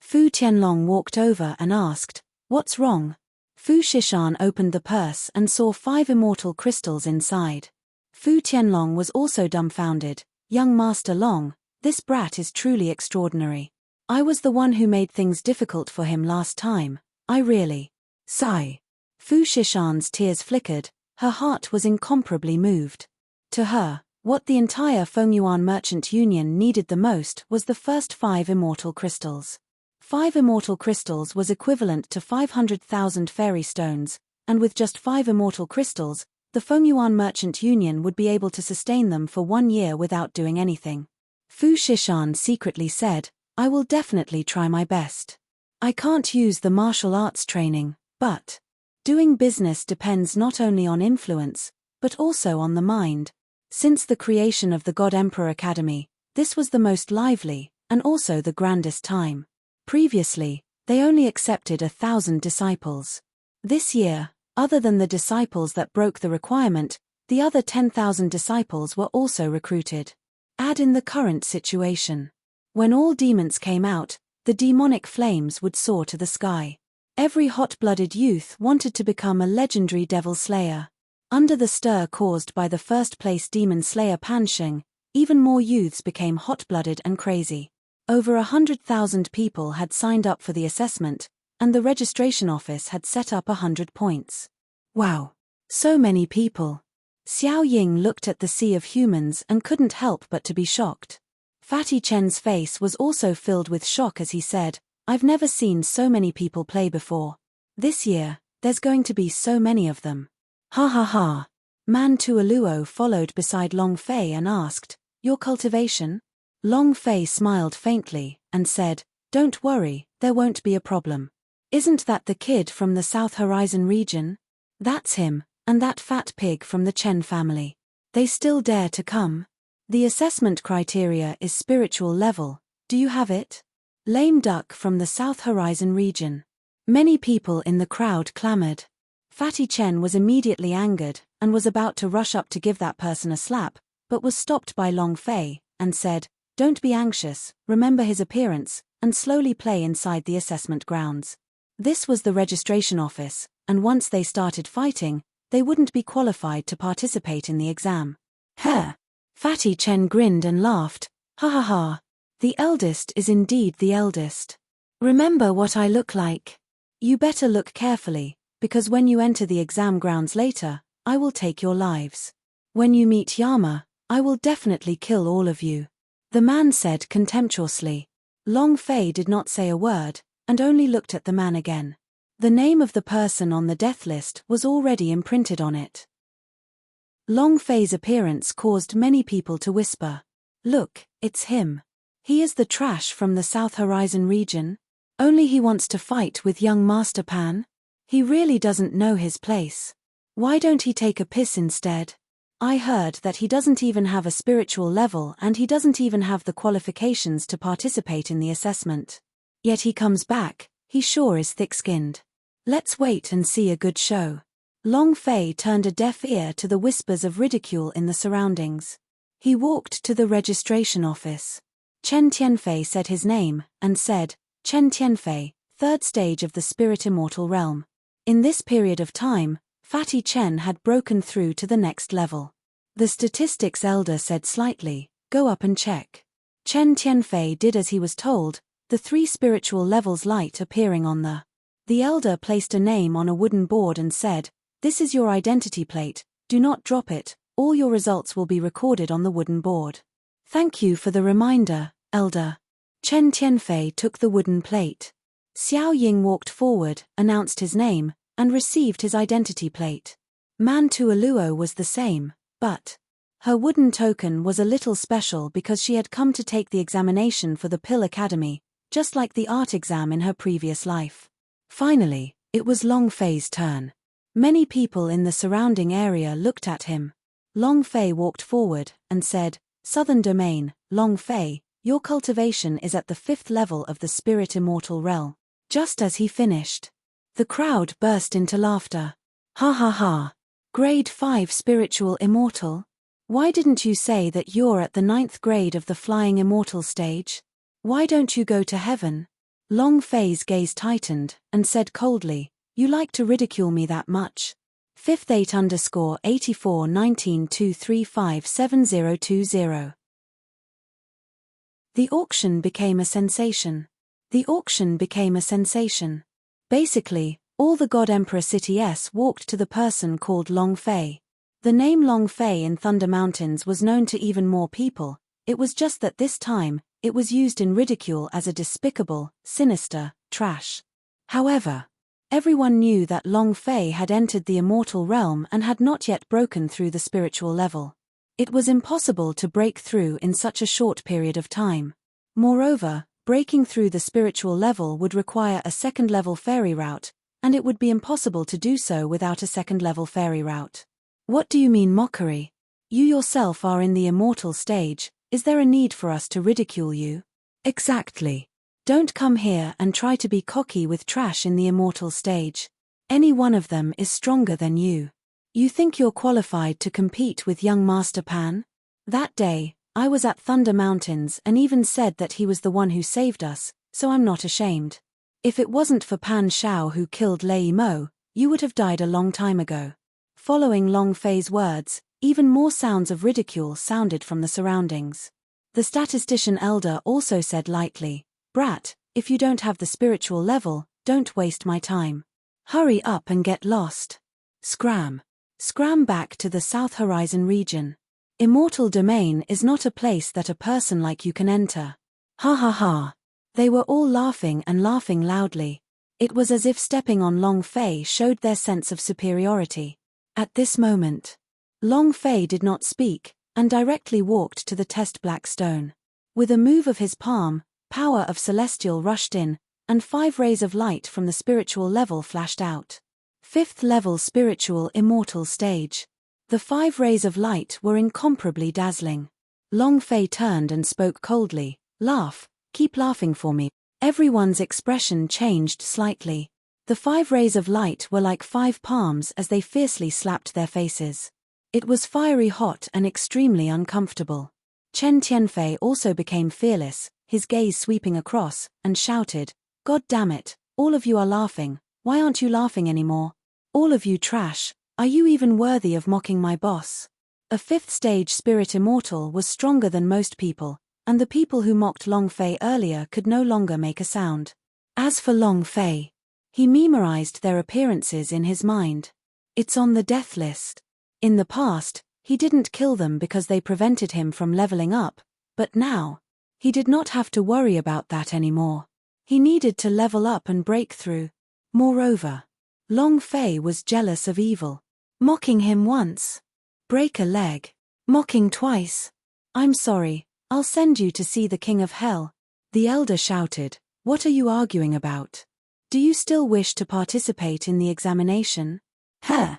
Fu Tianlong walked over and asked, what's wrong? Fu Shishan opened the purse and saw 5 immortal crystals inside. Fu Tianlong was also dumbfounded. Young Master Long, this brat is truly extraordinary. I was the one who made things difficult for him last time. I really. Sigh. Fu Shishan's tears flickered, her heart was incomparably moved. To her, what the entire Fengyuan Merchant Union needed the most was the first 5 immortal crystals. 5 immortal crystals was equivalent to 500,000 fairy stones, and with just 5 immortal crystals, the Fengyuan Merchant Union would be able to sustain them for 1 year without doing anything. Fu Shishan secretly said, I will definitely try my best. I can't use the martial arts training, but doing business depends not only on influence, but also on the mind. Since the creation of the God Emperor Academy, this was the most lively, and also the grandest time. Previously, they only accepted 1,000 disciples. This year, other than the disciples that broke the requirement, the other 10,000 disciples were also recruited. Add in the current situation. When all demons came out, the demonic flames would soar to the sky. Every hot-blooded youth wanted to become a legendary devil slayer. Under the stir caused by the first-place demon slayer Pansheng, even more youths became hot-blooded and crazy. Over 100,000 people had signed up for the assessment, and the registration office had set up 100 points. Wow! So many people. Xiao Ying looked at the sea of humans and couldn't help but to be shocked. Fatty Chen's face was also filled with shock as he said, I've never seen so many people play before. This year, there's going to be so many of them. Ha ha ha. Man Tuoluo followed beside Long Fei and asked, "Your cultivation?" Long Fei smiled faintly and said, "Don't worry, there won't be a problem. Isn't that the kid from the South Horizon region? That's him, and that fat pig from the Chen family. They still dare to come. The assessment criteria is spiritual level. Do you have it?" Lame duck from the South Horizon region. Many people in the crowd clamored. Fatty Chen was immediately angered and was about to rush up to give that person a slap, but was stopped by Long Fei and said, "Don't be anxious, remember his appearance, and slowly play inside the assessment grounds." This was the registration office, and once they started fighting, they wouldn't be qualified to participate in the exam. Heh! Fatty Chen grinned and laughed, "Ha ha ha. The eldest is indeed the eldest. Remember what I look like. You better look carefully, because when you enter the exam grounds later, I will take your lives. When you meet Yama, I will definitely kill all of you," the man said contemptuously. Long Fei did not say a word, and only looked at the man again. The name of the person on the death list was already imprinted on it. Long Fei's appearance caused many people to whisper, "Look, it's him. He is the trash from the South Horizon region. Only he wants to fight with young Master Pan? He really doesn't know his place. Why don't he take a piss instead? I heard that he doesn't even have a spiritual level and he doesn't even have the qualifications to participate in the assessment. Yet he comes back, he sure is thick-skinned. Let's wait and see a good show." Long Fei turned a deaf ear to the whispers of ridicule in the surroundings. He walked to the registration office. Chen Tianfei said his name, and said, "Chen Tianfei, third stage of the spirit immortal realm." In this period of time, Fatty Chen had broken through to the next level. The statistics elder said slightly, "Go up and check." Chen Tianfei did as he was told, the 3 spiritual levels light appearing on the elder placed a name on a wooden board and said, "This is your identity plate, do not drop it, all your results will be recorded on the wooden board." "Thank you for the reminder, elder." Chen Tianfei took the wooden plate. Xiao Ying walked forward, announced his name, and received his identity plate. Man Tuoluo was the same, but her wooden token was a little special because she had come to take the examination for the Pill Academy, just like the art exam in her previous life. Finally, it was Long Fei's turn. Many people in the surrounding area looked at him. Long Fei walked forward and said, "Southern Domain, Long Fei, your cultivation is at the 5th level of the spirit immortal realm." Just as he finished, the crowd burst into laughter. "Ha ha ha. Grade 5 spiritual immortal? Why didn't you say that you're at the 9th grade of the flying immortal stage? Why don't you go to heaven?" Long Fei's gaze tightened, and said coldly, "You like to ridicule me that much? 58_841923572020. The auction became a sensation. The auction became a sensation. Basically, all the God Emperor cities walked to the person called Long Fei. The name Long Fei in Thunder Mountains was known to even more people, it was just that this time, it was used in ridicule as a despicable, sinister, trash. However, everyone knew that Long Fei had entered the immortal realm and had not yet broken through the spiritual level. It was impossible to break through in such a short period of time. Moreover, breaking through the spiritual level would require a second-level fairy route, and it would be impossible to do so without a second-level fairy route. What do you mean mockery? You yourself are in the immortal stage, is there a need for us to ridicule you? Exactly. Don't come here and try to be cocky with trash in the immortal stage. Any one of them is stronger than you. You think you're qualified to compete with young Master Pan? That day, I was at Thunder Mountains and even said that he was the one who saved us, so I'm not ashamed. If it wasn't for Pan Shao who killed Lei Mo, you would have died a long time ago. Following Long Fei's words, even more sounds of ridicule sounded from the surroundings. The statistician elder also said lightly, "Brat, if you don't have the spiritual level, don't waste my time. Hurry up and get lost. Scram. Scram back to the South Horizon region. Immortal Domain is not a place that a person like you can enter." Ha ha ha. They were all laughing and laughing loudly. It was as if stepping on Long Fei showed their sense of superiority. At this moment, Long Fei did not speak, and directly walked to the test black stone. With a move of his palm, power of celestial rushed in, and 5 rays of light from the spiritual level flashed out. 5th level spiritual immortal stage. The 5 rays of light were incomparably dazzling. Long Fei turned and spoke coldly, "Laugh, keep laughing for me." Everyone's expression changed slightly. The 5 rays of light were like 5 palms as they fiercely slapped their faces. It was fiery hot and extremely uncomfortable. Chen Tianfei also became fearless, his gaze sweeping across, and shouted, "God damn it, all of you are laughing, why aren't you laughing anymore? All of you trash, are you even worthy of mocking my boss?" A 5th stage spirit immortal was stronger than most people, and the people who mocked Long Fei earlier could no longer make a sound. As for Long Fei, he memorized their appearances in his mind. It's on the death list. In the past, he didn't kill them because they prevented him from leveling up, but now, he did not have to worry about that anymore. He needed to level up and break through. Moreover, Long Fei was jealous of evil. Mocking him once. Break a leg. Mocking twice. "I'm sorry, I'll send you to see the King of Hell." The elder shouted, "What are you arguing about? Do you still wish to participate in the examination?" "Huh."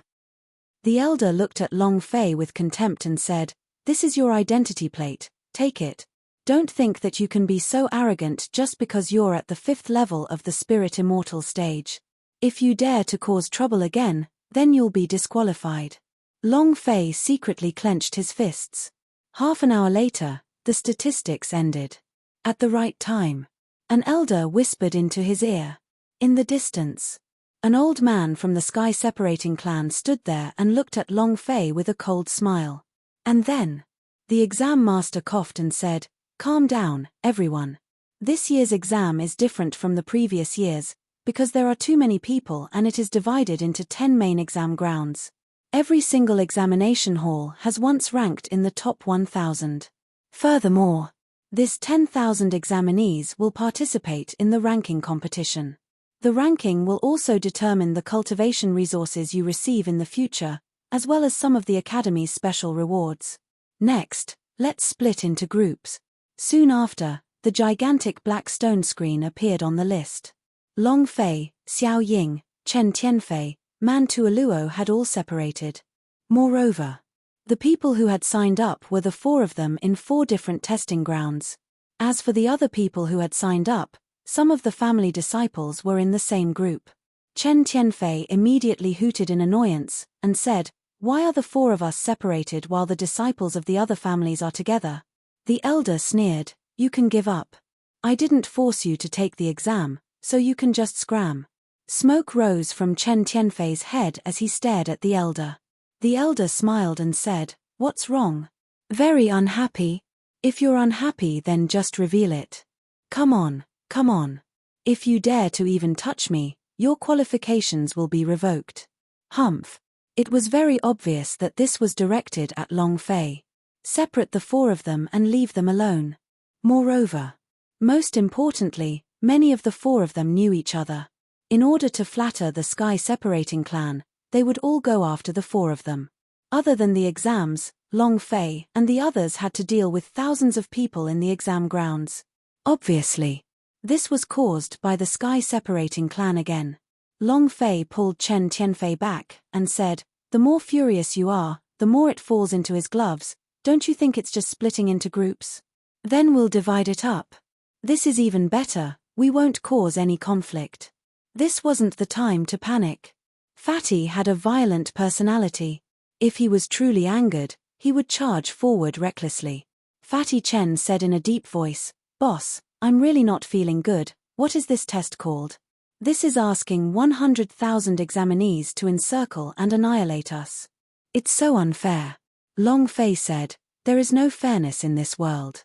The elder looked at Long Fei with contempt and said, "This is your identity plate, take it. Don't think that you can be so arrogant just because you're at the 5th level of the spirit immortal stage. If you dare to cause trouble again, then you'll be disqualified." Long Fei secretly clenched his fists. Half an hour later, the statistics ended. At the right time, an elder whispered into his ear. In the distance, an old man from the sky-separating clan stood there and looked at Long Fei with a cold smile. And then, the exam master coughed and said, "Calm down, everyone. This year's exam is different from the previous years, because there are too many people and it is divided into 10 main exam grounds. Every single examination hall has once ranked in the top 1,000. Furthermore, this 10,000 examinees will participate in the ranking competition. The ranking will also determine the cultivation resources you receive in the future, as well as some of the Academy's special rewards. Next, let's split into groups." Soon after, the gigantic black stone screen appeared on the list. Long Fei, Xiao Ying, Chen Tianfei, Man Tuoluo had all separated. Moreover, the people who had signed up were the 4 of them in 4 different testing grounds. As for the other people who had signed up, some of the family disciples were in the same group. Chen Tianfei immediately hooted in annoyance, and said, "Why are the 4 of us separated while the disciples of the other families are together?" The elder sneered, "You can give up. I didn't force you to take the exam, so you can just scram." Smoke rose from Chen Tianfei's head as he stared at the elder. The elder smiled and said, "What's wrong?" "Very unhappy." "If you're unhappy, then just reveal it. Come on, come on. If you dare to even touch me, your qualifications will be revoked." Humph. It was very obvious that this was directed at Long Fei. Separate the 4 of them and leave them alone. Moreover, most importantly, many of the 4 of them knew each other. In order to flatter the sky-separating clan, they would all go after the 4 of them. Other than the exams, Long Fei and the others had to deal with thousands of people in the exam grounds. Obviously, this was caused by the sky-separating clan again. Long Fei pulled Chen Tianfei back and said, "The more furious you are, the more it falls into his gloves. Don't you think it's just splitting into groups? Then we'll divide it up. This is even better, we won't cause any conflict." This wasn't the time to panic. Fatty had a violent personality. If he was truly angered, he would charge forward recklessly. Fatty Chen said in a deep voice, "Boss, I'm really not feeling good. What is this test called?" "This is asking 100,000 examinees to encircle and annihilate us. It's so unfair." Long Fei said, "There is no fairness in this world.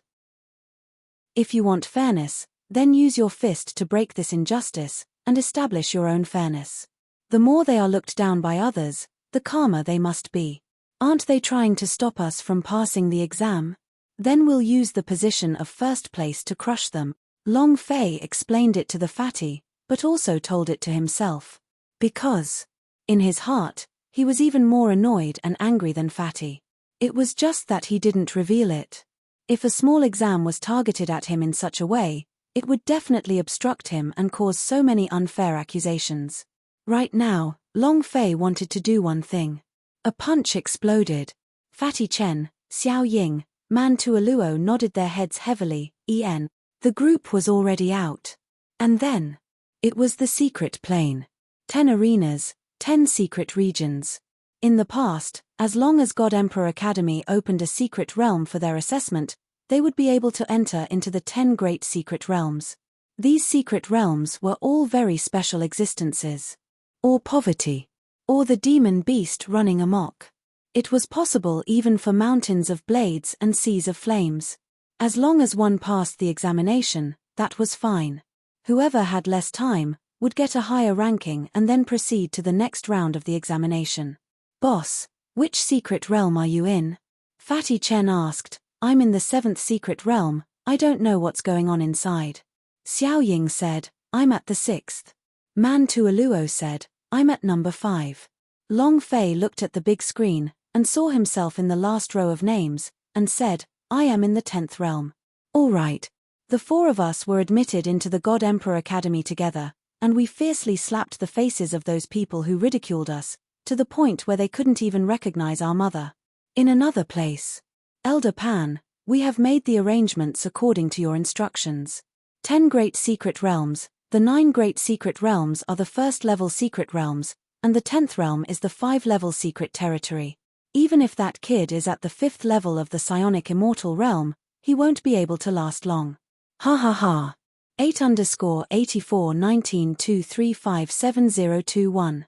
If you want fairness, then use your fist to break this injustice, and establish your own fairness. The more they are looked down by others, the calmer they must be. Aren't they trying to stop us from passing the exam? Then we'll use the position of first place to crush them." Long Fei explained it to the fatty, but also told it to himself. Because, in his heart, He was even more annoyed and angry than Fatty. It was just that he didn't reveal it. If a small exam was targeted at him in such a way, it would definitely obstruct him and cause so many unfair accusations. Right now, Long Fei wanted to do one thing. A punch exploded. Fatty Chen, Xiao Ying, Man Tuoluo nodded their heads heavily. The group was already out. And then, it was the secret plane. 10 arenas, 10 secret regions. In the past, as long as God Emperor Academy opened a secret realm for their assessment, they would be able to enter into the 10 great secret realms. These secret realms were all very special existences. Or poverty. Or the demon beast running amok. It was possible even for mountains of blades and seas of flames. As long as one passed the examination, that was fine. Whoever had less time would get a higher ranking and then proceed to the next round of the examination. Boss, which secret realm are you in? Fatty Chen asked. I'm in the 7th secret realm, I don't know what's going on inside. Xiao Ying said, I'm at the 6th. Man Tuoluo said, I'm at number 5. Long Fei looked at the big screen and saw himself in the last row of names, and said, I am in the 10th realm. All right. The 4 of us were admitted into the God Emperor Academy together, and we fiercely slapped the faces of those people who ridiculed us, to the point where they couldn't even recognize our mother. In another place. Elder Pan, we have made the arrangements according to your instructions. 10 great secret realms, the 9 great secret realms are the 1st level secret realms, and the 10th realm is the 5-level secret territory. Even if that kid is at the 5th level of the psionic immortal realm, he won't be able to last long. Ha ha ha. 8_841923570021.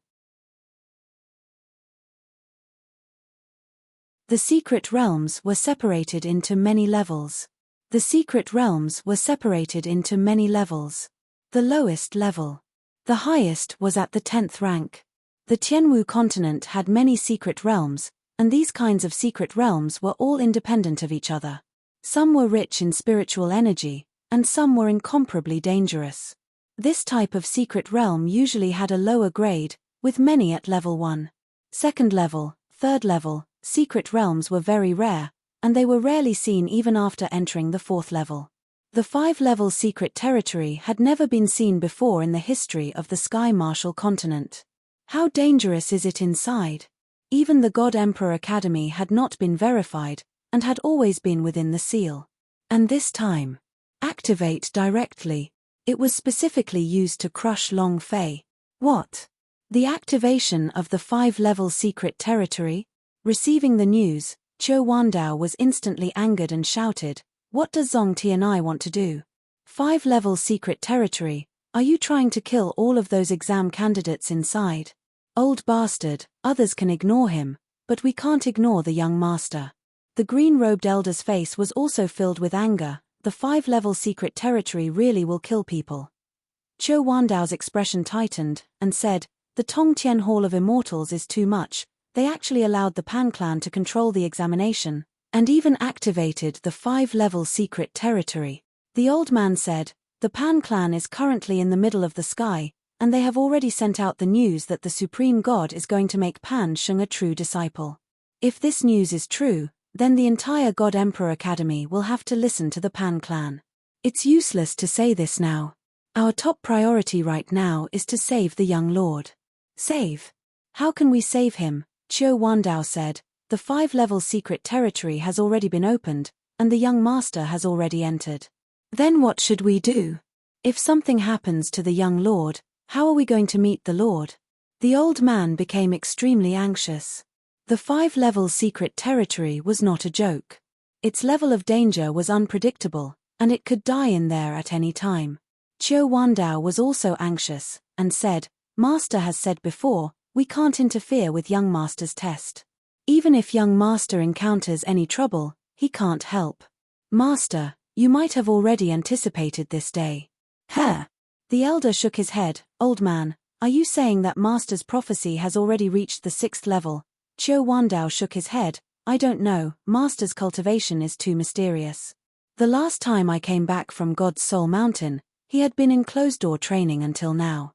The secret realms were separated into many levels. The secret realms were separated into many levels. The lowest level. The highest was at the 10th rank. The Tianwu continent had many secret realms, and these kinds of secret realms were all independent of each other. Some were rich in spiritual energy, and some were incomparably dangerous. This type of secret realm usually had a lower grade, with many at level 1. 2nd level, 3rd level, secret realms were very rare, and they were rarely seen even after entering the 4th level. The 5-level secret territory had never been seen before in the history of the Sky Martial continent. How dangerous is it inside? Even the God Emperor Academy had not been verified, and had always been within the seal. And this time, activate directly. It was specifically used to crush Long Fei. What? The activation of the 5-level secret territory? Receiving the news, Qiu Wandao was instantly angered and shouted, what does Zong Tianai want to do? 5-level secret territory, are you trying to kill all of those exam candidates inside? Old bastard, others can ignore him, but we can't ignore the young master. The green-robed elder's face was also filled with anger. The 5-level secret territory really will kill people. Qiu Wandao's expression tightened, and said, the Tongtian Hall of Immortals is too much. They actually allowed the Pan clan to control the examination, and even activated the 5-level secret territory. The old man said, the Pan clan is currently in the middle of the sky, and they have already sent out the news that the Supreme God is going to make Pan Sheng a true disciple. If this news is true, then the entire God Emperor Academy will have to listen to the Pan clan. It's useless to say this now. Our top priority right now is to save the young lord. Save? How can we save him? Qiu Wandao said, the 5-level secret territory has already been opened, and the young master has already entered. Then what should we do? If something happens to the young lord, how are we going to meet the lord? The old man became extremely anxious. The 5-level secret territory was not a joke. Its level of danger was unpredictable, and it could die in there at any time. Qiu Wandao was also anxious, and said, Master has said before, we can't interfere with young master's test. Even if young master encounters any trouble, he can't help. Master, you might have already anticipated this day. Huh? The elder shook his head. Old man, are you saying that master's prophecy has already reached the 6th level? Qiu Wandao shook his head. I don't know, master's cultivation is too mysterious. The last time I came back from God's Soul Mountain, he had been in closed-door training until now.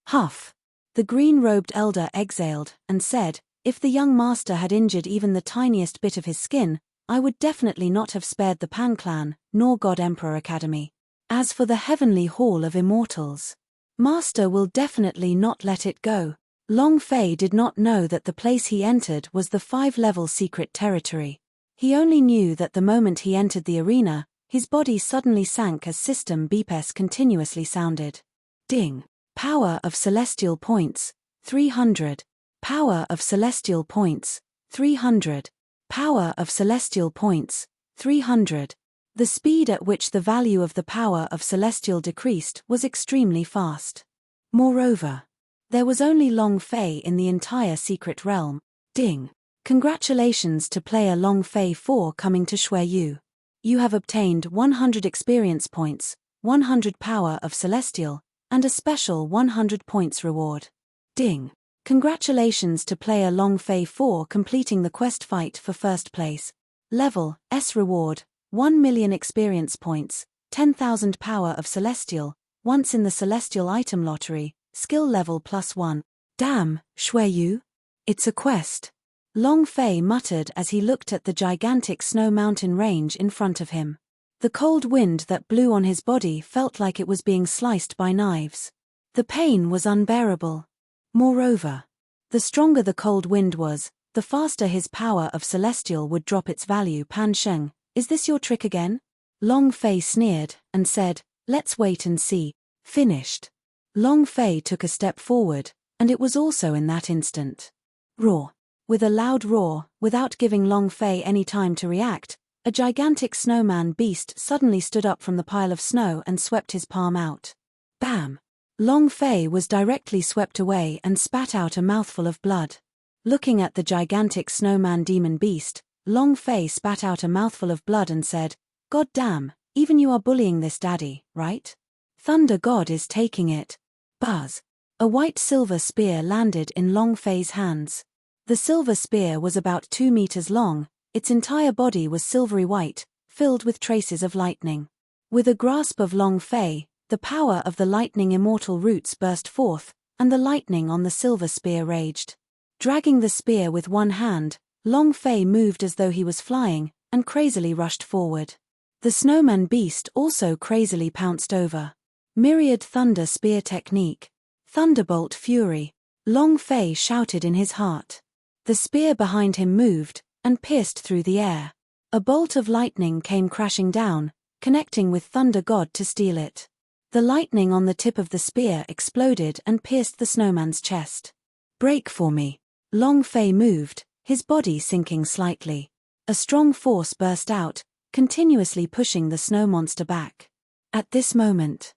Huff. The green-robed elder exhaled and said, "If the young master had injured even the tiniest bit of his skin, I would definitely not have spared the Pan clan, nor God Emperor Academy. As for the Heavenly Hall of Immortals, Master will definitely not let it go." Long Fei did not know that the place he entered was the 5-level secret territory. He only knew that the moment he entered the arena, his body suddenly sank as system beeps continuously sounded. Ding. Power of celestial points, 300. Power of celestial points, 300. Power of celestial points, 300. The speed at which the value of the power of celestial decreased was extremely fast. Moreover, there was only Long Fei in the entire secret realm. Ding. Congratulations to player Long Fei for coming to Shuiyu. You have obtained 100 experience points, 100 power of celestial, and a special 100 points reward. Ding. Congratulations to player Long Fei for completing the quest fight for first place. Level S reward, 1 million experience points, 10,000 power of celestial, once in the celestial item lottery, skill level +1. Damn, Shuiyu? It's a quest. Long Fei muttered as he looked at the gigantic snow mountain range in front of him. The cold wind that blew on his body felt like it was being sliced by knives. The pain was unbearable. Moreover, the stronger the cold wind was, the faster his power of celestial would drop its value. Pan Sheng, is this your trick again? Long Fei sneered and said, "Let's wait and see." Finished. Long Fei took a step forward, and it was also in that instant. Roar. With a loud roar, without giving Long Fei any time to react, a gigantic snowman beast suddenly stood up from the pile of snow and swept his palm out. Bam! Long Fei was directly swept away and spat out a mouthful of blood. Looking at the gigantic snowman demon beast, Long Fei spat out a mouthful of blood and said, "God damn, even you are bullying this daddy, right? Thunder God is taking it." Buzz. A white silver spear landed in Long Fei's hands. The silver spear was about 2 meters long, its entire body was silvery white, filled with traces of lightning. With a grasp of Long Fei, the power of the lightning immortal roots burst forth, and the lightning on the silver spear raged. Dragging the spear with one hand, Long Fei moved as though he was flying, and crazily rushed forward. The snowman beast also crazily pounced over. Myriad Thunder Spear Technique. Thunderbolt Fury. Long Fei shouted in his heart. The spear behind him moved, and pierced through the air. A bolt of lightning came crashing down, connecting with Thunder God to steal it. The lightning on the tip of the spear exploded and pierced the snowman's chest. "Break for me." Long Fei moved, his body sinking slightly. A strong force burst out, continuously pushing the snow monster back. At this moment,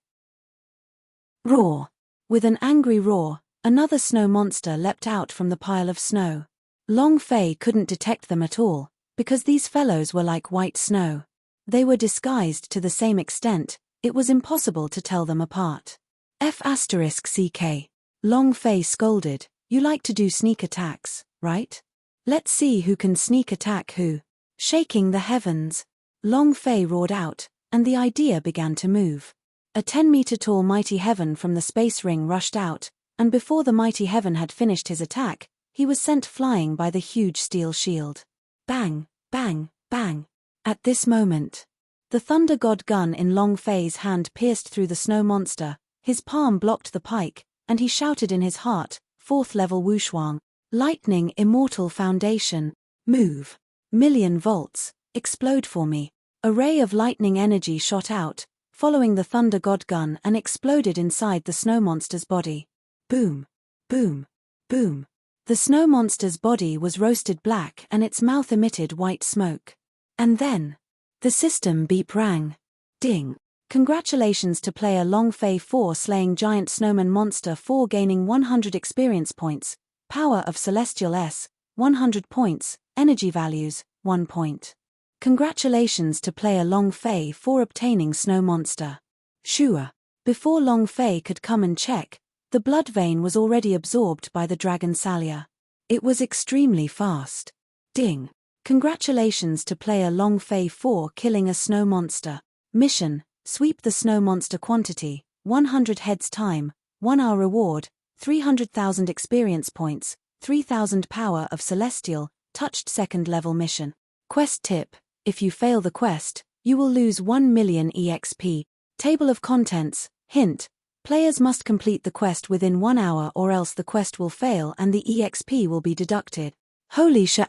roar! With an angry roar, another snow monster leapt out from the pile of snow. Long Fei couldn't detect them at all, because these fellows were like white snow. They were disguised to the same extent, it was impossible to tell them apart. F***CK. Long Fei scolded, "You like to do sneak attacks, right? Let's see who can sneak attack who." Shaking the heavens, Long Fei roared out, and the idea began to move. A 10-meter-tall mighty heaven from the space ring rushed out, and before the mighty heaven had finished his attack, he was sent flying by the huge steel shield. Bang, bang, bang. At this moment, the Thunder God gun in Long Fei's hand pierced through the snow monster, his palm blocked the pike, and he shouted in his heart, 4th level Wushuang. Lightning Immortal Foundation. Move. Million volts, explode for me. A ray of lightning energy shot out, following the Thunder God gun and exploded inside the snow monster's body. Boom. Boom. Boom. The snow monster's body was roasted black and its mouth emitted white smoke. And then, the system beep rang. Ding. Congratulations to player Long Fei for slaying giant snowman monster 4, gaining 100 experience points, power of celestial S, 100 points, energy values, 1 point. Congratulations to player Long Fei for obtaining snow monster. Shua. Before Long Fei could come and check, the blood vein was already absorbed by the dragon Salia. It was extremely fast. Ding. Congratulations to player Long Fei for killing a snow monster. Mission: sweep the snow monster quantity, 100 heads time, 1 hour reward, 300,000 experience points, 3,000 power of celestial, touched second level mission. Quest tip: if you fail the quest, you will lose 1 million EXP. Table of contents: hint, players must complete the quest within 1 hour or else the quest will fail and the EXP will be deducted. Holy sh**.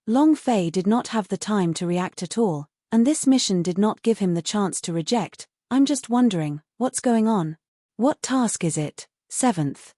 Long Fei did not have the time to react at all, and this mission did not give him the chance to reject. I'm just wondering, what's going on? What task is it? 7th.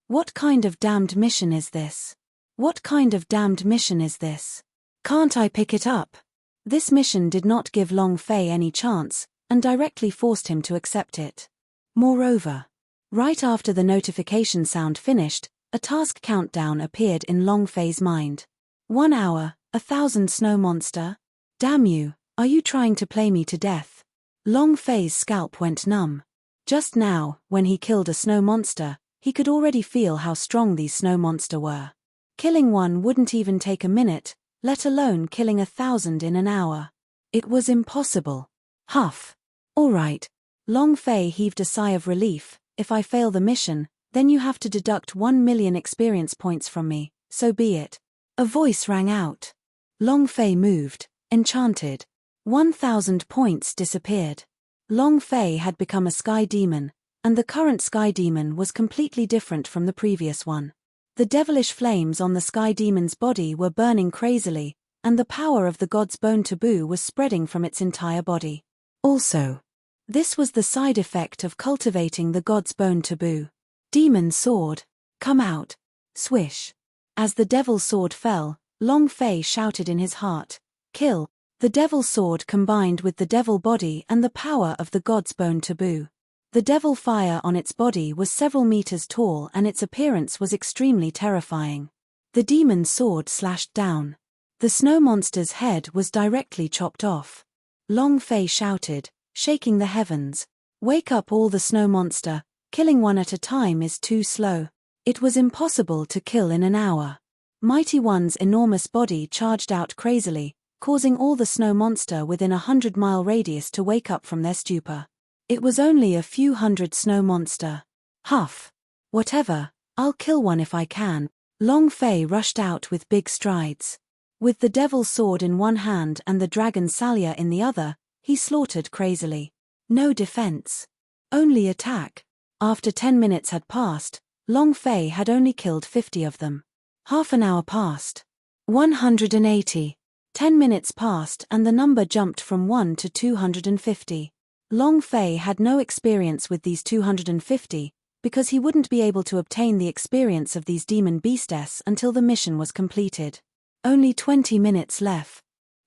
What kind of damned mission is this? What kind of damned mission is this? Can't I pick it up? This mission did not give Long Fei any chance, and directly forced him to accept it. Moreover, right after the notification sound finished, a task countdown appeared in Long Fei's mind. 1 hour, 1,000 snow monster? Damn you, are you trying to play me to death? Long Fei's scalp went numb. Just now, when he killed a snow monster, he could already feel how strong these snow monster were. Killing one wouldn't even take a minute, let alone killing 1,000 in an hour. It was impossible. Huff. All right. Long Fei heaved a sigh of relief. If I fail the mission, then you have to deduct 1 million experience points from me, so be it. A voice rang out. Long Fei moved, enchanted. 1,000 points disappeared. Long Fei had become a sky demon, and the current sky demon was completely different from the previous one. The devilish flames on the sky demon's body were burning crazily, and the power of the god's bone taboo was spreading from its entire body. Also, this was the side effect of cultivating the god's bone taboo. Demon sword, come out. Swish. As the devil's sword fell, Long Fei shouted in his heart, kill. The devil's sword combined with the devil body and the power of the god's bone taboo. The devil fire on its body was several meters tall and its appearance was extremely terrifying. The demon's sword slashed down. The snow monster's head was directly chopped off. Long Fei shouted, shaking the heavens, wake up all the snow monster, killing one at a time is too slow. It was impossible to kill in an hour. Mighty One's enormous body charged out crazily, causing all the snow monster within a 100-mile radius to wake up from their stupor. It was only a few hundred snow monster. Huff. Whatever, I'll kill one if I can. Long Fei rushed out with big strides. With the devil's sword in one hand and the dragon Salya in the other, he slaughtered crazily. No defense. Only attack. After 10 minutes had passed, Long Fei had only killed 50 of them. Half an hour passed. 180. 10 minutes passed and the number jumped from 1 to 250. Long Fei had no experience with these 250, because he wouldn't be able to obtain the experience of these demon beastess until the mission was completed. Only 20 minutes left.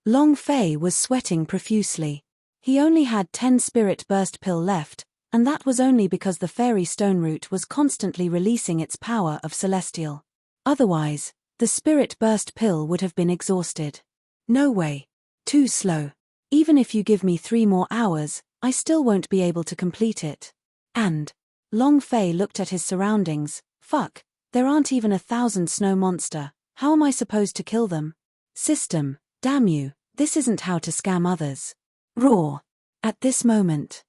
Long Fei was sweating profusely. He only had 10 spirit burst pill left, and that was only because the fairy stone root was constantly releasing its power of celestial. Otherwise, the spirit burst pill would have been exhausted. No way. Too slow. Even if you give me 3 more hours, I still won't be able to complete it. And Long Fei looked at his surroundings. Fuck, there aren't even 1,000 snow monster. How am I supposed to kill them? System, damn you, this isn't how to scam others. Roar. At this moment,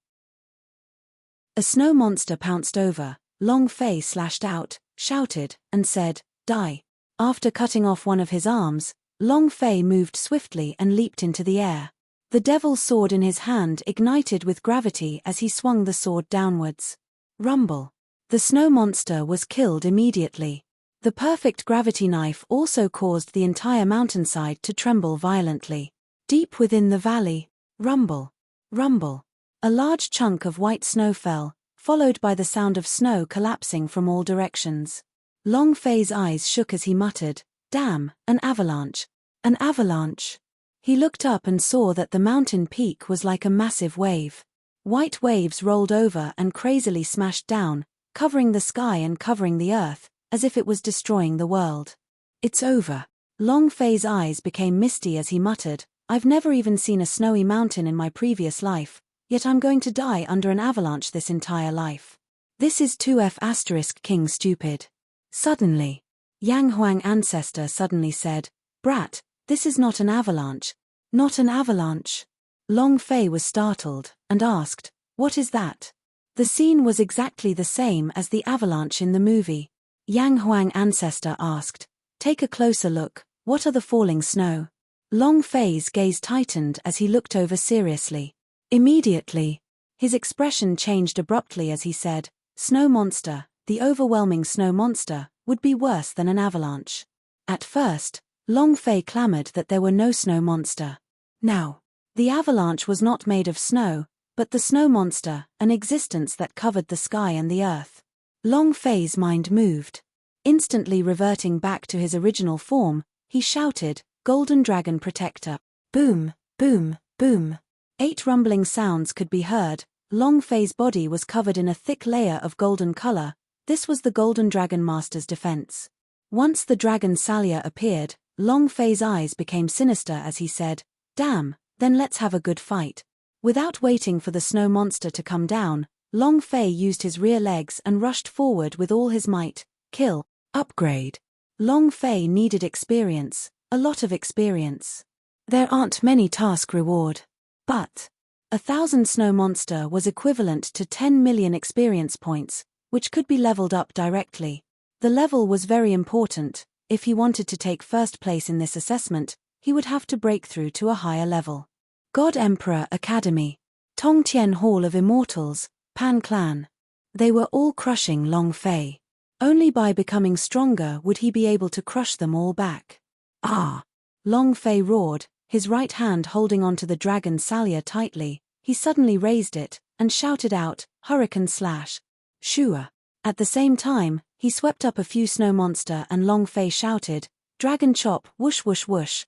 a snow monster pounced over. Long Fei slashed out, shouted, and said, die. After cutting off one of his arms, Long Fei moved swiftly and leaped into the air. The devil's sword in his hand ignited with gravity as he swung the sword downwards. Rumble. The snow monster was killed immediately. The perfect gravity knife also caused the entire mountainside to tremble violently. Deep within the valley, rumble. Rumble. A large chunk of white snow fell, followed by the sound of snow collapsing from all directions. Long Fei's eyes shook as he muttered, damn, an avalanche. An avalanche. He looked up and saw that the mountain peak was like a massive wave. White waves rolled over and crazily smashed down, covering the sky and covering the earth, as if it was destroying the world. It's over. Long Fei's eyes became misty as he muttered, I've never even seen a snowy mountain in my previous life, yet I'm going to die under an avalanche this entire life. This is 2F** king stupid. Suddenly, Yang Huang ancestor suddenly said, brat, this is not an avalanche. Not an avalanche. Long Fei was startled, and asked, what is that? The scene was exactly the same as the avalanche in the movie. Yang Huang ancestor asked, "Take a closer look, what are the falling snow?" Long Fei's gaze tightened as he looked over seriously. Immediately, his expression changed abruptly as he said, "Snow monster, the overwhelming snow monster, would be worse than an avalanche." At first, Long Fei clamored that there were no snow monster. Now, the avalanche was not made of snow, but the snow monster, an existence that covered the sky and the earth. Long Fei's mind moved. Instantly reverting back to his original form, he shouted, "Golden Dragon Protector." Boom, boom, boom. 8 rumbling sounds could be heard. Long Fei's body was covered in a thick layer of golden color. This was the Golden Dragon Master's defense. Once the dragon Salia appeared, Long Fei's eyes became sinister as he said, "Damn, then let's have a good fight." Without waiting for the snow monster to come down, Long Fei used his rear legs and rushed forward with all his might. Kill. Upgrade. Long Fei needed experience, a lot of experience. There aren't many task reward. But 1,000 snow monster was equivalent to 10 million experience points, which could be leveled up directly. The level was very important. If he wanted to take first place in this assessment, he would have to break through to a higher level. God Emperor Academy. Tongtian Hall of Immortals, Pan Clan. They were all crushing Long Fei. Only by becoming stronger would he be able to crush them all back. Ah! Long Fei roared, his right hand holding onto the dragon Salia tightly. He suddenly raised it, and shouted out, "Hurricane Slash." Shua. At the same time, he swept up a few snow monster and Long Fei shouted, "Dragon Chop, whoosh whoosh whoosh."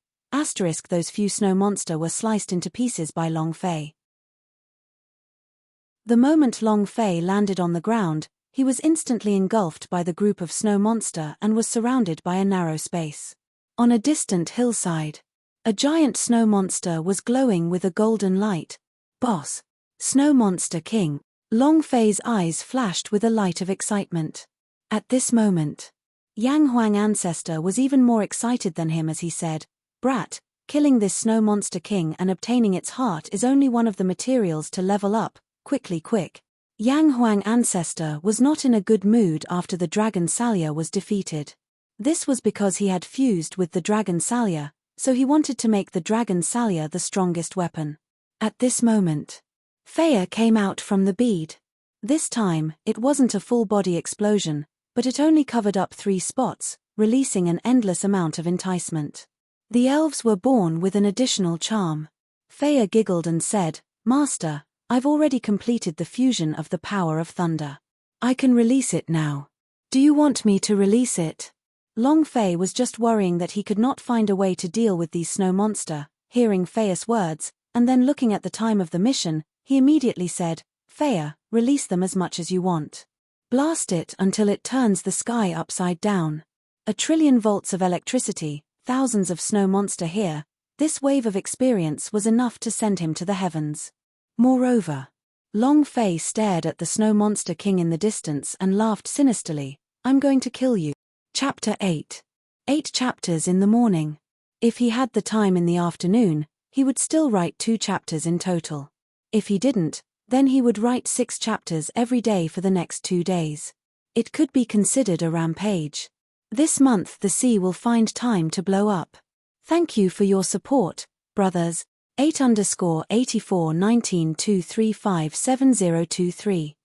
Those few snow monster were sliced into pieces by Long Fei. The moment Long Fei landed on the ground, he was instantly engulfed by the group of snow monster and was surrounded by a narrow space. On a distant hillside, a giant snow monster was glowing with a golden light. "Boss! Snow Monster King!" Long Fei's eyes flashed with a light of excitement. At this moment, Yang Huang ancestor was even more excited than him as he said, "Brat, killing this Snow Monster King and obtaining its heart is only one of the materials to level up, quick." Yang Huang ancestor was not in a good mood after the Dragon Salia was defeated. This was because he had fused with the Dragon Salia, so he wanted to make the Dragon Salia the strongest weapon. At this moment, Feiya came out from the bead. This time, it wasn't a full-body explosion, but it only covered up 3 spots, releasing an endless amount of enticement. The elves were born with an additional charm. Feiya giggled and said, "Master, I've already completed the fusion of the power of thunder. I can release it now. Do you want me to release it?" Long Fei was just worrying that he could not find a way to deal with these snow monster. Hearing Feiya's words, and then looking at the time of the mission, he immediately said, "Feiya, release them as much as you want. Blast it until it turns the sky upside down. 1,000,000,000,000 volts of electricity, thousands of snow monster here." This wave of experience was enough to send him to the heavens. Moreover, Long Fei stared at the Snow Monster King in the distance and laughed sinisterly. "I'm going to kill you." Chapter 8. 8 chapters in the morning. If he had the time in the afternoon, he would still write 2 chapters in total. If he didn't, then he would write 6 chapters every day for the next 2 days. It could be considered a rampage. This month the sea will find time to blow up. Thank you for your support, brothers. 8_841923570023.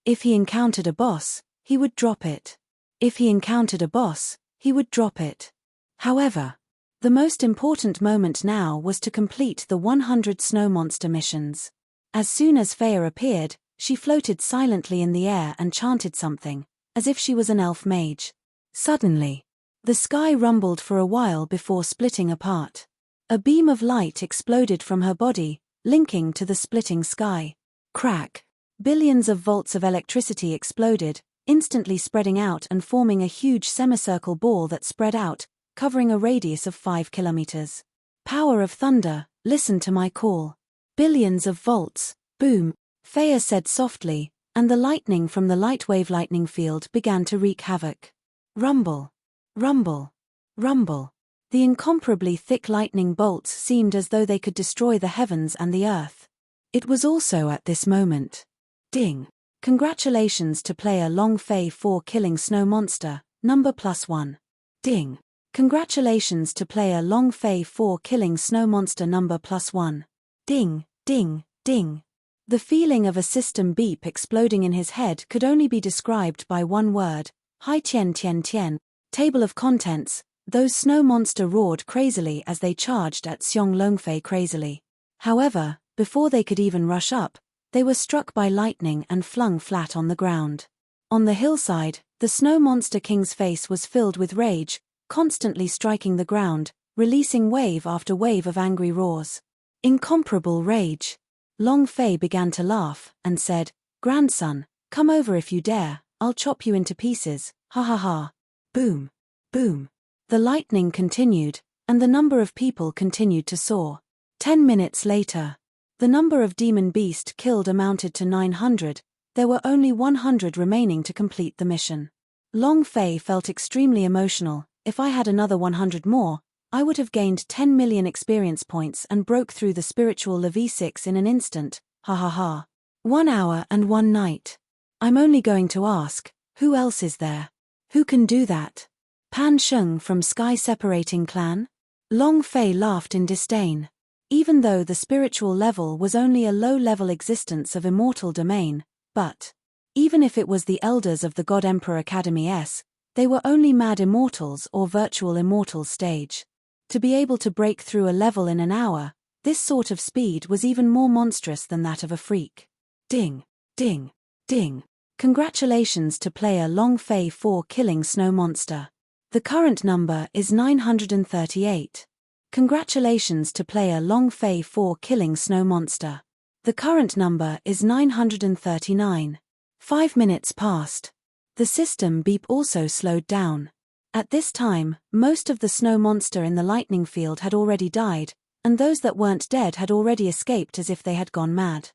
If he encountered a boss, he would drop it. If he encountered a boss, he would drop it. However, the most important moment now was to complete the 100 snow monster missions. As soon as Feiya appeared, she floated silently in the air and chanted something, as if she was an elf mage. Suddenly, the sky rumbled for a while before splitting apart. A beam of light exploded from her body, linking to the splitting sky. Crack! Billions of volts of electricity exploded, instantly spreading out and forming a huge semicircle ball that spread out, covering a radius of 5 kilometers. Power of thunder, listen to my call. Billions of volts, boom, Feiya said softly, and the lightning from the lightwave lightning field began to wreak havoc. Rumble. Rumble. Rumble. The incomparably thick lightning bolts seemed as though they could destroy the heavens and the earth. It was also at this moment. Ding. Congratulations to player Long Fei for killing Snow Monster, number +1. Ding. Congratulations to player Long Fei for killing Snow Monster number +1. Ding, ding, ding. The feeling of a system beep exploding in his head could only be described by one word: Hai Tian Tian Tian. Table of contents. Those snow monster roared crazily as they charged at Xiong Longfei crazily. However, before they could even rush up, they were struck by lightning and flung flat on the ground. On the hillside, the snow monster king's face was filled with rage, constantly striking the ground, releasing wave after wave of angry roars. Incomparable rage. Long Fei began to laugh, and said, "Grandson, come over if you dare, I'll chop you into pieces, ha ha ha." Boom. Boom. The lightning continued, and the number of people continued to soar. 10 minutes later, the number of demon beast killed amounted to 900, there were only 100 remaining to complete the mission. Long Fei felt extremely emotional. If I had another 100 more, I would have gained 10 million experience points and broke through the spiritual level 6 in an instant, ha ha ha. 1 hour and 1 night. I'm only going to ask, who else is there? Who can do that? Pan Sheng from Sky Separating Clan? Long Fei laughed in disdain. Even though the spiritual level was only a low-level existence of immortal domain, but even if it was the elders of the God Emperor Academy S, they were only mad immortals or virtual immortals stage. To be able to break through a level in an hour, this sort of speed was even more monstrous than that of a freak. Ding, ding, ding. Congratulations to player Long Fei for killing Snow Monster. The current number is 938. Congratulations to player Long Fei for killing Snow Monster. The current number is 939. 5 minutes passed. The system beep also slowed down. At this time, most of the snow monster in the lightning field had already died, and those that weren't dead had already escaped as if they had gone mad.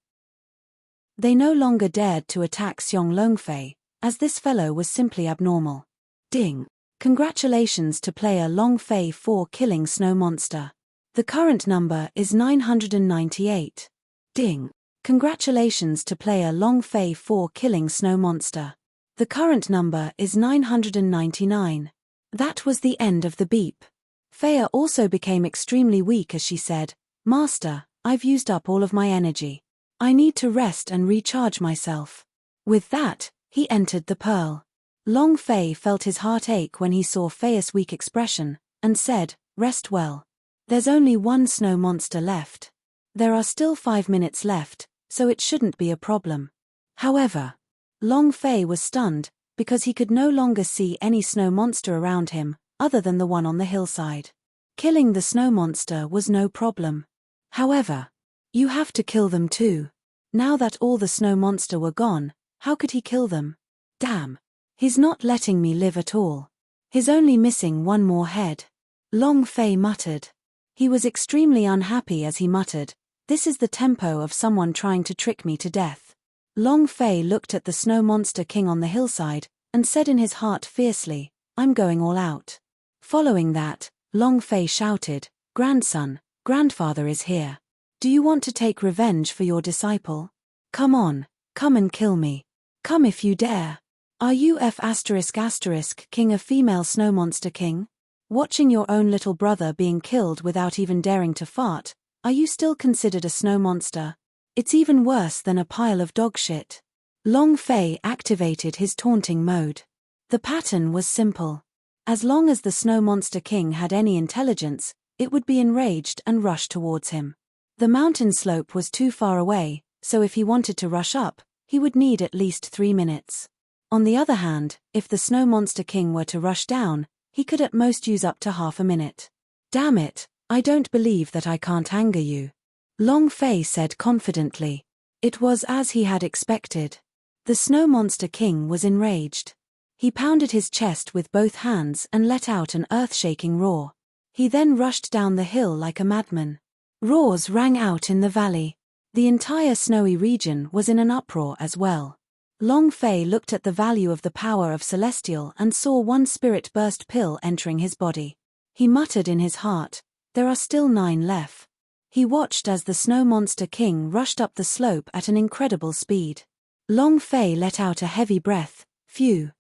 They no longer dared to attack Xiong Longfei, as this fellow was simply abnormal. Ding. Congratulations to player Long Fei for killing Snow Monster. The current number is 998. Ding. Congratulations to player Long Fei for killing Snow Monster. The current number is 999. That was the end of the beep. Fei also became extremely weak as she said, "Master, I've used up all of my energy. I need to rest and recharge myself." With that, he entered the pearl. Long Fei felt his heart ache when he saw Fei's weak expression, and said, "Rest well. There's only one snow monster left. There are still 5 minutes left, so it shouldn't be a problem." However, Long Fei was stunned, because he could no longer see any snow monster around him, other than the one on the hillside. Killing the snow monster was no problem. However, you have to kill them too. Now that all the snow monster were gone, how could he kill them? Damn. He's not letting me live at all. He's only missing one more head. Long Fei muttered. He was extremely unhappy as he muttered, "This is the tempo of someone trying to trick me to death." Long Fei looked at the snow monster king on the hillside, and said in his heart fiercely, "I'm going all out." Following that, Long Fei shouted, "Grandson, grandfather is here. Do you want to take revenge for your disciple? Come on, come and kill me. Come if you dare. Are you king a female snow monster king? Watching your own little brother being killed without even daring to fart, are you still considered a snow monster? It's even worse than a pile of dog shit." Long Fei activated his taunting mode. The pattern was simple. As long as the Snow Monster King had any intelligence, it would be enraged and rush towards him. The mountain slope was too far away, so if he wanted to rush up, he would need at least 3 minutes. On the other hand, if the Snow Monster King were to rush down, he could at most use up to half a minute. "Damn it, I don't believe that I can't anger you," Long Fei said confidently. It was as he had expected. The Snow Monster King was enraged. He pounded his chest with both hands and let out an earth-shaking roar. He then rushed down the hill like a madman. Roars rang out in the valley. The entire snowy region was in an uproar as well. Long Fei looked at the value of the power of Celestial and saw one spirit burst pill entering his body. He muttered in his heart, "There are still 9 left. He watched as the Snow Monster King rushed up the slope at an incredible speed. Long Fei let out a heavy breath. Phew.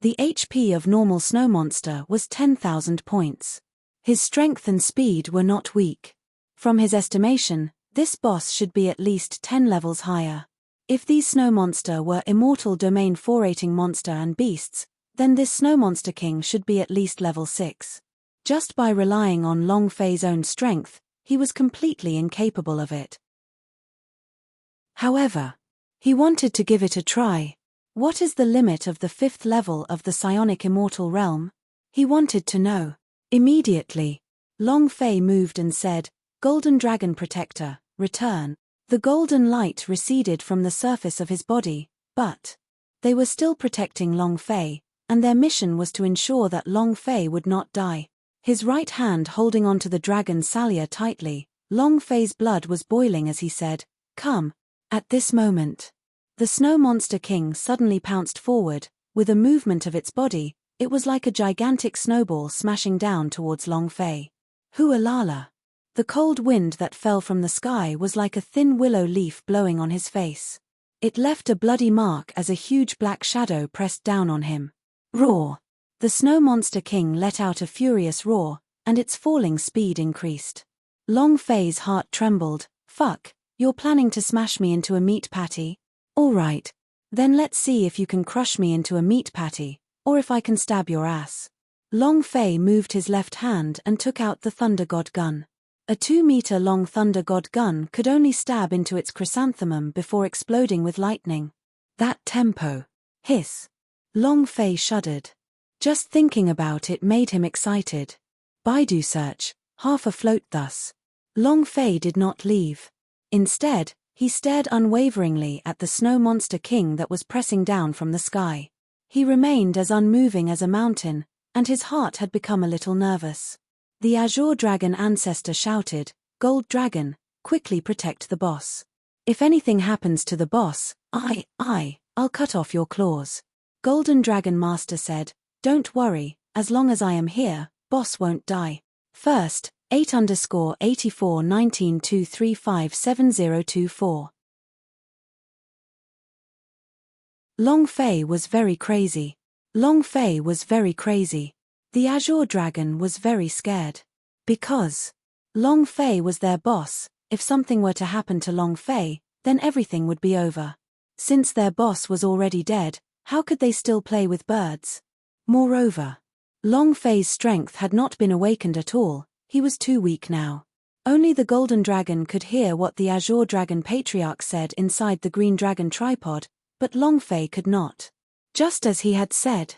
The HP of normal snow monster was 10,000 points. His strength and speed were not weak. From his estimation, this boss should be at least 10 levels higher. If these snow monster were immortal domain 4-rating monster and beasts, then this Snow Monster King should be at least level 6. Just by relying on Long Fei's own strength, he was completely incapable of it. However, he wanted to give it a try. What is the limit of the 5th level of the psionic immortal realm? He wanted to know. Immediately, Long Fei moved and said, "Golden Dragon Protector, return." The golden light receded from the surface of his body, but they were still protecting Long Fei, and their mission was to ensure that Long Fei would not die. His right hand holding onto the dragon's sallier tightly, Long Fei's blood was boiling as he said, "Come." At this moment, the Snow Monster King suddenly pounced forward. With a movement of its body, it was like a gigantic snowball smashing down towards Long Fei. Hualala. The cold wind that fell from the sky was like a thin willow leaf blowing on his face. It left a bloody mark as a huge black shadow pressed down on him. Roar! The Snow Monster King let out a furious roar, and its falling speed increased. Long Fei's heart trembled. "Fuck, you're planning to smash me into a meat patty? Alright. Then let's see if you can crush me into a meat patty, or if I can stab your ass." Long Fei moved his left hand and took out the Thunder God gun. A 2-meter-long Thunder God gun could only stab into its chrysanthemum before exploding with lightning. That tempo. Hiss. Long Fei shuddered. Just thinking about it made him excited. Baidu search, half afloat thus. Long Fei did not leave. Instead, he stared unwaveringly at the Snow Monster King that was pressing down from the sky. He remained as unmoving as a mountain, and his heart had become a little nervous. The Azure Dragon ancestor shouted, "Gold Dragon, quickly protect the boss. If anything happens to the boss, I'll cut off your claws." Golden Dragon Master said, "Don't worry, as long as I am here, boss won't die. First, 8_841923577024. Long Fei was very crazy. Long Fei was very crazy. The Azure Dragon was very scared. Because Long Fei was their boss, if something were to happen to Long Fei, then everything would be over. Since their boss was already dead, how could they still play with birds? Moreover, Long Fei's strength had not been awakened at all, he was too weak now. Only the Golden Dragon could hear what the Azure Dragon Patriarch said inside the Green Dragon tripod, but Long Fei could not. Just as he had said.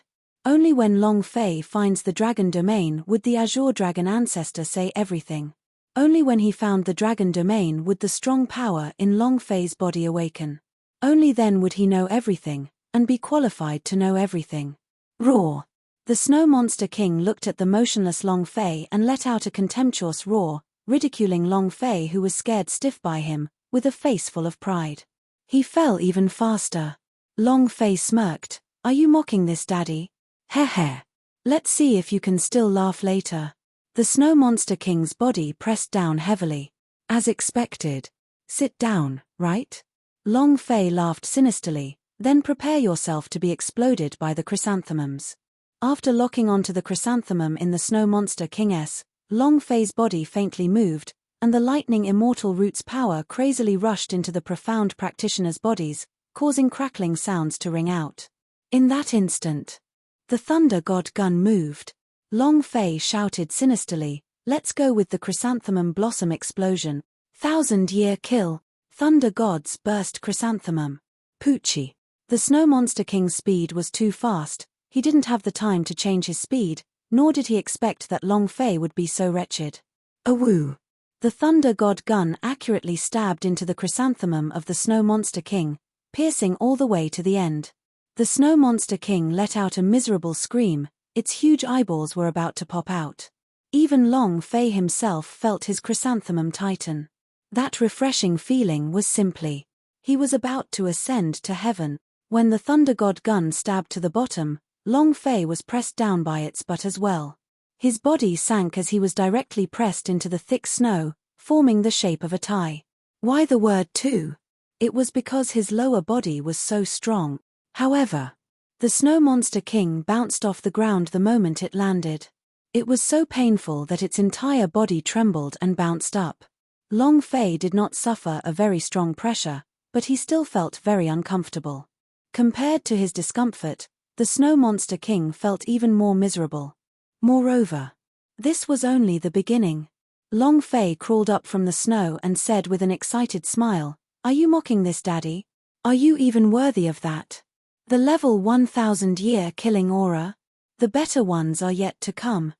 Only when Long Fei finds the Dragon Domain would the Azure Dragon ancestor say everything. Only when he found the Dragon Domain would the strong power in Long Fei's body awaken. Only then would he know everything, and be qualified to know everything. Roar! The Snow Monster King looked at the motionless Long Fei and let out a contemptuous roar, ridiculing Long Fei who was scared stiff by him, with a face full of pride. He fell even faster. Long Fei smirked. "Are you mocking this, Daddy? Heh. Let's see if you can still laugh later." The Snow Monster King's body pressed down heavily. As expected. "Sit down, right?" Long Fei laughed sinisterly. "Then prepare yourself to be exploded by the chrysanthemums." After locking onto the chrysanthemum in the Snow Monster King's, Long Fei's body faintly moved, and the lightning immortal root's power crazily rushed into the profound practitioners' bodies, causing crackling sounds to ring out. In that instant, the Thunder God gun moved. Long Fei shouted sinisterly, "Let's go with the chrysanthemum blossom explosion. 1,000-year kill. Thunder Gods burst chrysanthemum." Poochie. The Snow Monster King's speed was too fast. He didn't have the time to change his speed, nor did he expect that Long Fei would be so wretched. Awoo! The Thunder God gun accurately stabbed into the chrysanthemum of the Snow Monster King, piercing all the way to the end. The Snow Monster King let out a miserable scream, its huge eyeballs were about to pop out. Even Long Fei himself felt his chrysanthemum tighten. That refreshing feeling was simply, he was about to ascend to heaven. When the Thunder God gun stabbed to the bottom, Long Fei was pressed down by its butt as well. His body sank as he was directly pressed into the thick snow, forming the shape of a tie. Why the word two? It was because his lower body was so strong. However, the Snow Monster King bounced off the ground the moment it landed. It was so painful that its entire body trembled and bounced up. Long Fei did not suffer a very strong pressure, but he still felt very uncomfortable. Compared to his discomfort, the Snow Monster King felt even more miserable. Moreover, this was only the beginning. Long Fei crawled up from the snow and said with an excited smile, "Are you mocking this, Daddy? Are you even worthy of that? The level 1000-year killing aura? The better ones are yet to come."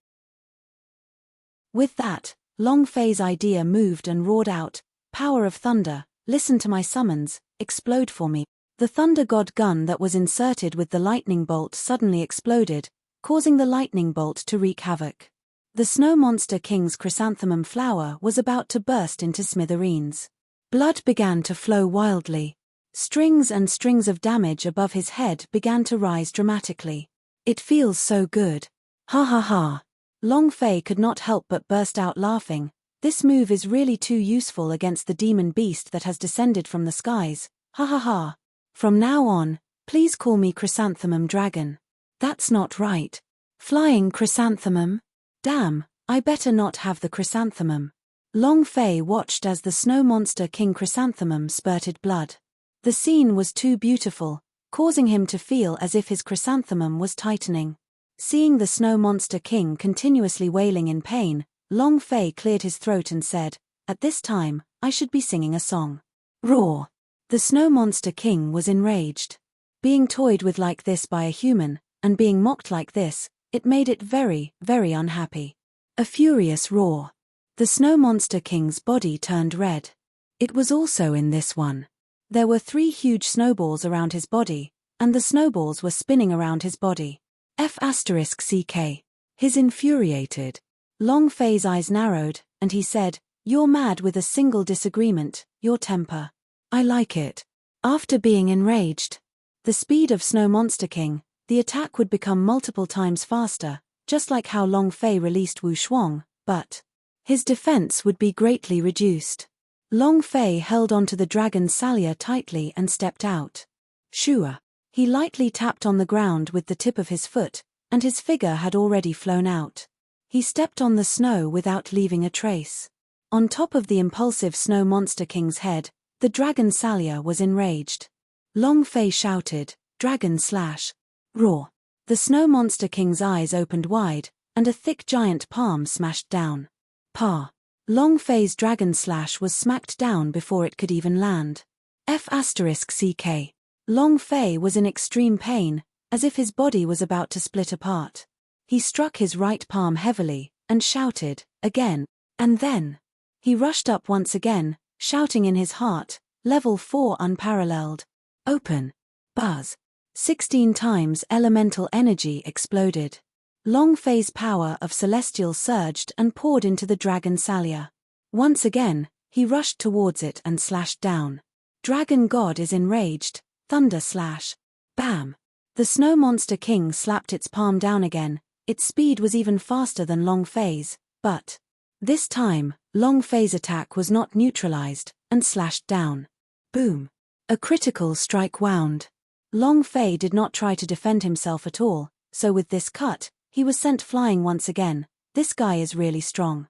With that, Long Fei's idea moved and roared out, "Power of thunder, listen to my summons, explode for me." The Thunder God gun that was inserted with the lightning bolt suddenly exploded, causing the lightning bolt to wreak havoc. The Snow Monster King's chrysanthemum flower was about to burst into smithereens. Blood began to flow wildly. Strings and strings of damage above his head began to rise dramatically. "It feels so good. Ha ha ha." Long Fei could not help but burst out laughing. This move is really too useful against the demon beast that has descended from the skies. Ha ha ha. From now on, please call me Chrysanthemum Dragon. That's not right. Flying chrysanthemum? Damn, I better not have the chrysanthemum. Long Fei watched as the Snow Monster King Chrysanthemum spurted blood. The scene was too beautiful, causing him to feel as if his chrysanthemum was tightening. Seeing the Snow Monster King continuously wailing in pain, Long Fei cleared his throat and said, "At this time, I should be singing a song." Roar! The Snow Monster King was enraged. Being toyed with like this by a human, and being mocked like this, it made it very, very unhappy. A furious roar. The Snow Monster King's body turned red. It was also in this one. There were 3 huge snowballs around his body, and the snowballs were spinning around his body. F***CK. His infuriated. Long Fei's eyes narrowed, and he said, "You're mad with a single disagreement, your temper. I like it." After being enraged, the speed of Snow Monster King, the attack would become multiple times faster, just like how Long Fei released Wu Shuang, but his defense would be greatly reduced. Long Fei held onto the dragon's salya tightly and stepped out. Shua. He lightly tapped on the ground with the tip of his foot, and his figure had already flown out. He stepped on the snow without leaving a trace. On top of the impulsive Snow Monster King's head, the dragon salya was enraged. Long Fei shouted, "Dragon slash!" Roar! The Snow Monster King's eyes opened wide, and a thick giant palm smashed down. Pa! Long Fei's dragon slash was smacked down before it could even land. F***CK. Long Fei was in extreme pain, as if his body was about to split apart. He struck his right palm heavily, and shouted, again, and then. He rushed up once again, shouting in his heart, "Level 4 unparalleled. Open." Buzz. 16 times elemental energy exploded. Long Fei's power of celestial surged and poured into the dragon salya. Once again, he rushed towards it and slashed down. Dragon God is enraged. Thunder slash. Bam! The Snow Monster King slapped its palm down again. Its speed was even faster than Long Fei's, but this time, Long Fei's attack was not neutralized, and slashed down. Boom! A critical strike wound. Long Fei did not try to defend himself at all, so with this cut, he was sent flying once again. This guy is really strong.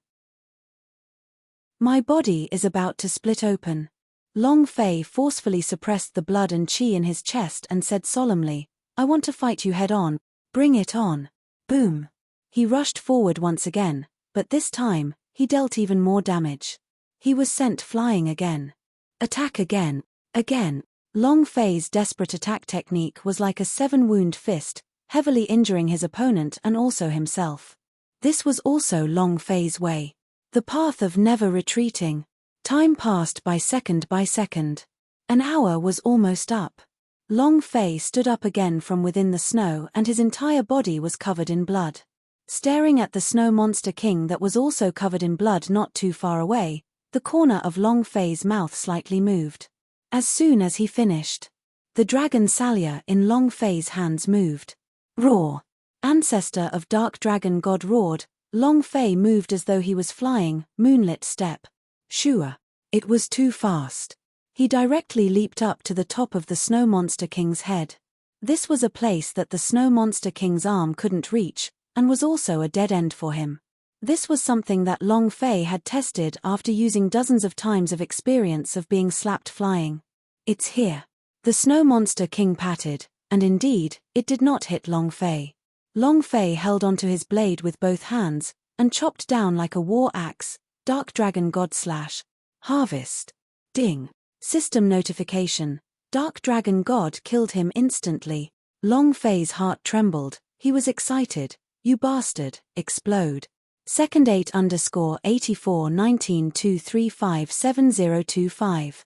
My body is about to split open. Long Fei forcefully suppressed the blood and qi in his chest and said solemnly, "I want to fight you head on. Bring it on." Boom! He rushed forward once again, but this time, he dealt even more damage. He was sent flying again. Attack again. Again. Long Fei's desperate attack technique was like a 7-wound fist, heavily injuring his opponent and also himself. This was also Long Fei's way. The path of never retreating. Time passed by second by second. An hour was almost up. Long Fei stood up again from within the snow and his entire body was covered in blood. Staring at the Snow Monster King that was also covered in blood not too far away, the corner of Long Fei's mouth slightly moved. As soon as he finished, the dragon salya in Long Fei's hands moved. Roar! Ancestor of Dark Dragon God roared. Long Fei moved as though he was flying, moonlit step. Shua. It was too fast. He directly leaped up to the top of the Snow Monster King's head. This was a place that the Snow Monster King's arm couldn't reach, and was also a dead end for him. This was something that Long Fei had tested after using dozens of times of experience of being slapped flying. It's here. The Snow Monster King patted, and indeed, it did not hit Long Fei. Long Fei held onto his blade with both hands, and chopped down like a war axe. Dark Dragon God / Harvest. Ding. System notification. Dark Dragon God killed him instantly. Long Fei's heart trembled. He was excited. You bastard, explode. Second 8_841923577025.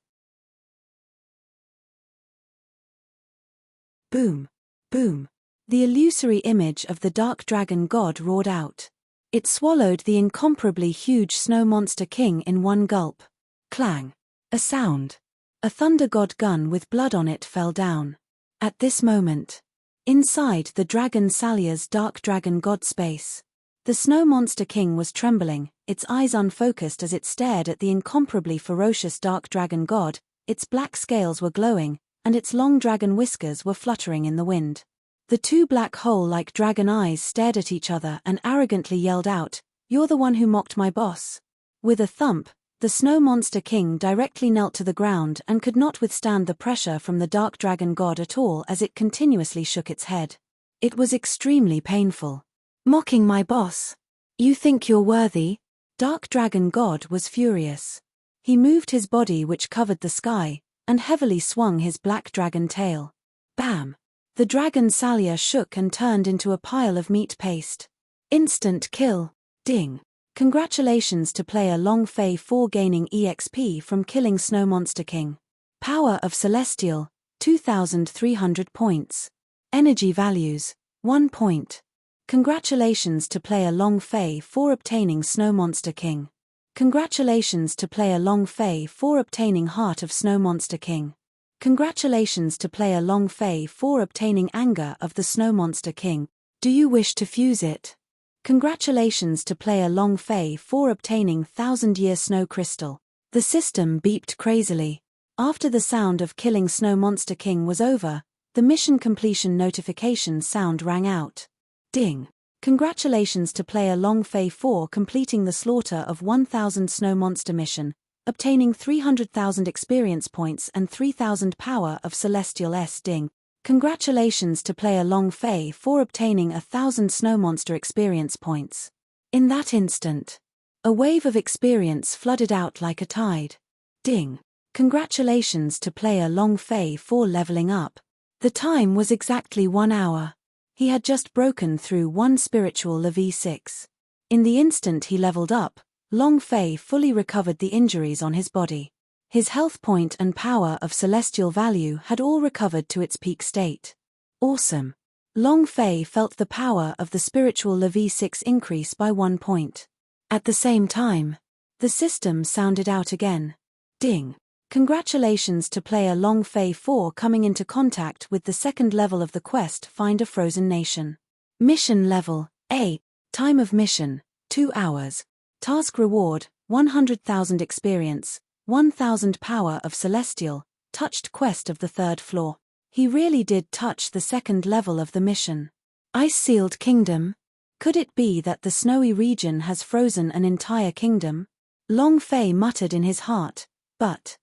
Boom. Boom. The illusory image of the Dark Dragon God roared out. It swallowed the incomparably huge Snow Monster King in one gulp. Clang. A sound. A Thunder God gun with blood on it fell down. At this moment, inside the Dragon Salier's Dark Dragon God space, the Snow Monster King was trembling, its eyes unfocused as it stared at the incomparably ferocious Dark Dragon God. Its black scales were glowing, and its long dragon whiskers were fluttering in the wind. The two black hole-like dragon eyes stared at each other and arrogantly yelled out, "You're the one who mocked my boss." With a thump, the Snow Monster King directly knelt to the ground and could not withstand the pressure from the Dark Dragon God at all as it continuously shook its head. It was extremely painful. Mocking my boss? You think you're worthy? Dark Dragon God was furious. He moved his body which covered the sky, and heavily swung his black dragon tail. Bam! The Dragon Salier shook and turned into a pile of meat paste. Instant kill. Ding. Congratulations to player Long Fei for gaining EXP from killing Snow Monster King. Power of Celestial, 2,300 points. Energy values, 1 point. Congratulations to player Long Fei for obtaining Snow Monster King. Congratulations to player Long Fei for obtaining Heart of Snow Monster King. Congratulations to player Long Fei for obtaining Anger of the Snow Monster King. Do you wish to fuse it? Congratulations to player Long Fei for obtaining 1000-year Snow Crystal. The system beeped crazily. After the sound of killing Snow Monster King was over, the mission completion notification sound rang out. Ding. Congratulations to player Long Fei for completing the slaughter of 1000 Snow Monster mission, obtaining 300,000 experience points and 3,000 power of Celestial S. Ding. Congratulations to player Long Fei for obtaining 1,000 Snow Monster experience points. In that instant, a wave of experience flooded out like a tide. Ding. Congratulations to player Long Fei for leveling up. The time was exactly 1 hour. He had just broken through one spiritual level 6. In the instant he leveled up, Long Fei fully recovered the injuries on his body. His health point and power of celestial value had all recovered to its peak state. Awesome. Long Fei felt the power of the spiritual level 6 increase by 1 point. At the same time, the system sounded out again. Ding. Congratulations to player Long Fei for coming into contact with the second level of the quest Find a Frozen Nation. Mission level A. Time of mission, 2 hours. Task reward, 100,000 experience, 1,000 power of celestial, touched quest of the 3rd floor. He really did touch the second level of the mission. Ice-sealed kingdom? Could it be that the snowy region has frozen an entire kingdom? Long Fei muttered in his heart, but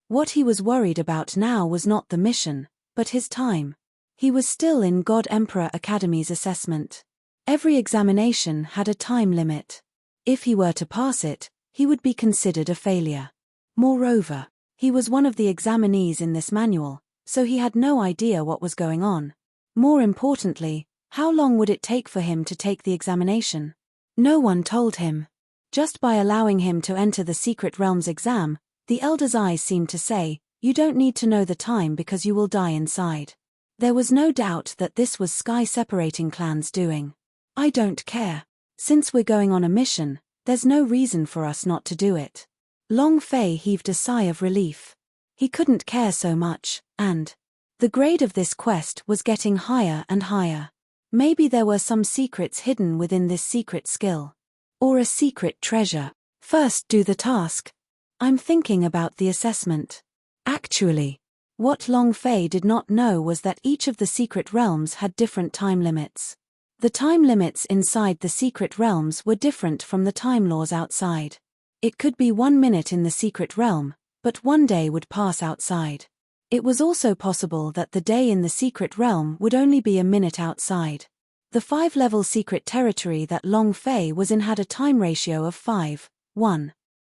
what he was worried about now was not the mission, but his time. He was still in God Emperor Academy's assessment. Every examination had a time limit. If he were to pass it, he would be considered a failure. Moreover, he was one of the examinees in this manual, so he had no idea what was going on. More importantly, how long would it take for him to take the examination? No one told him. Just by allowing him to enter the Secret Realms exam, the Elder's eyes seemed to say, "You don't need to know the time because you will die inside." There was no doubt that this was Sky Separating Clan's doing. I don't care. Since we're going on a mission, there's no reason for us not to do it. Long Fei heaved a sigh of relief. He couldn't care so much, and the grade of this quest was getting higher and higher. Maybe there were some secrets hidden within this secret skill. Or a secret treasure. First do the task. I'm thinking about the assessment. Actually, what Long Fei did not know was that each of the secret realms had different time limits. The time limits inside the secret realms were different from the time laws outside. It could be 1 minute in the secret realm, but 1 day would pass outside. It was also possible that the day in the secret realm would only be a minute outside. The 5-level secret territory that Long Fei was in had a time ratio of 5:1.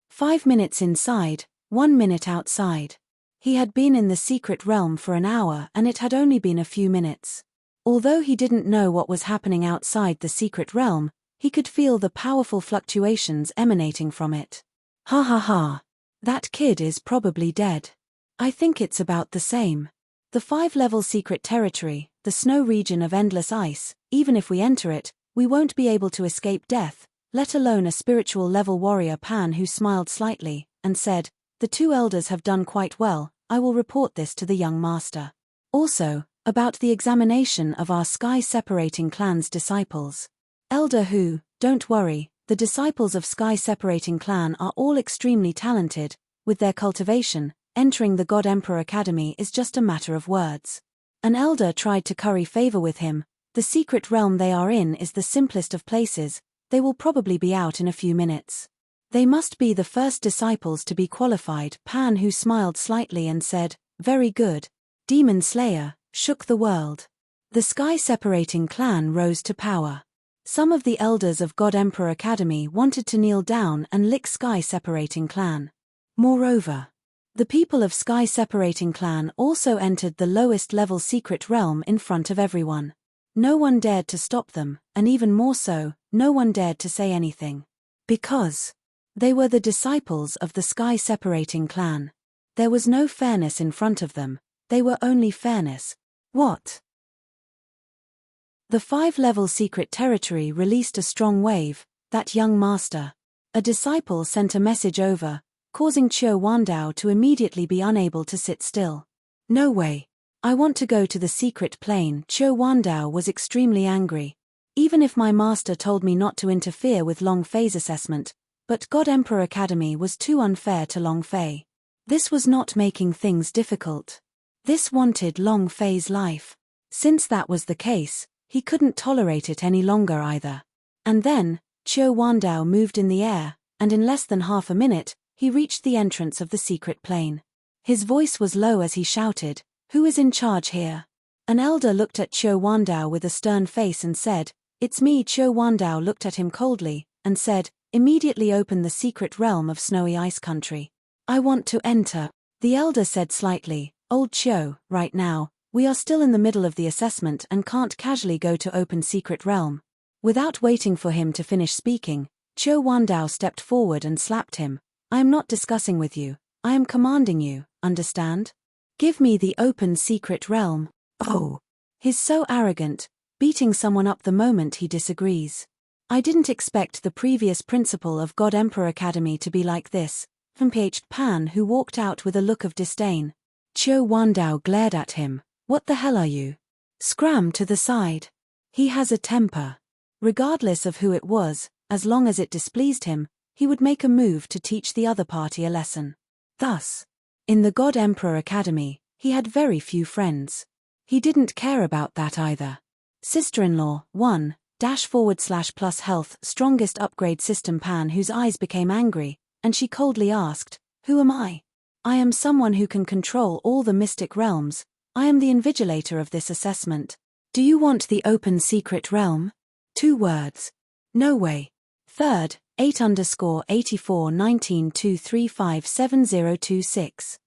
5 minutes inside, 1 minute outside. He had been in the secret realm for an hour and it had only been a few minutes. Although he didn't know what was happening outside the secret realm, he could feel the powerful fluctuations emanating from it. Ha ha ha. That kid is probably dead. I think it's about the same. The 5-level secret territory, the snow region of endless ice, even if we enter it, we won't be able to escape death, let alone a spiritual level warrior Pan who smiled slightly, and said, "The 2 elders have done quite well, I will report this to the young master. Also, about the examination of our sky-separating clan's disciples. Elder Hu, don't worry, the disciples of sky-separating clan are all extremely talented, with their cultivation. Entering the God Emperor Academy is just a matter of words." An elder tried to curry favor with him. The secret realm they are in is the simplest of places, they will probably be out in a few minutes. They must be the first disciples to be qualified. Pan, who smiled slightly and said, "Very good." Demon Slayer shook the world. The sky-separating clan rose to power. Some of the elders of God Emperor Academy wanted to kneel down and lick sky-separating clan. Moreover, the people of sky-separating clan also entered the lowest level secret realm in front of everyone. No one dared to stop them, and even more so, no one dared to say anything. Because they were the disciples of the sky-separating clan. There was no fairness in front of them, they were only fairness. What? The 5-level secret territory released a strong wave, that young master. A disciple sent a message over, causing Qiu Wandao to immediately be unable to sit still. No way. I want to go to the secret plane. Qiu Wandao was extremely angry. Even if my master told me not to interfere with Long Fei's assessment, but God Emperor Academy was too unfair to Long Fei. This was not making things difficult. This wanted Long Fei's life. Since that was the case, he couldn't tolerate it any longer either. And then, Qiu Wandao moved in the air, and in less than half a minute, he reached the entrance of the secret plane. His voice was low as he shouted, "Who is in charge here?" An elder looked at Qiu Wandao with a stern face and said, "It's me." Qiu Wandao looked at him coldly, and said, "Immediately open the secret realm of snowy ice country. I want to enter." The elder said slightly, "Old Qiu, right now, we are still in the middle of the assessment and can't casually go to open secret realm." Without waiting for him to finish speaking, Qiu Wandao stepped forward and slapped him. "I am not discussing with you, I am commanding you, understand? Give me the open secret realm." Oh. He's so arrogant, beating someone up the moment he disagrees. I didn't expect the previous principal of God Emperor Academy to be like this. Pan, who walked out with a look of disdain. Qiu Wandao glared at him. "What the hell are you?" "Scram to the side." He has a temper. Regardless of who it was, as long as it displeased him, he would make a move to teach the other party a lesson. Thus, in the God Emperor Academy, he had very few friends. He didn't care about that either. Sister-in-law, 1-/+ health strongest upgrade system. Pan, whose eyes became angry, and she coldly asked, "Who am I?" "I am someone who can control all the mystic realms. I am the invigilator of this assessment. Do you want the open secret realm?" 2 words. No way. Third, 8_841923570026.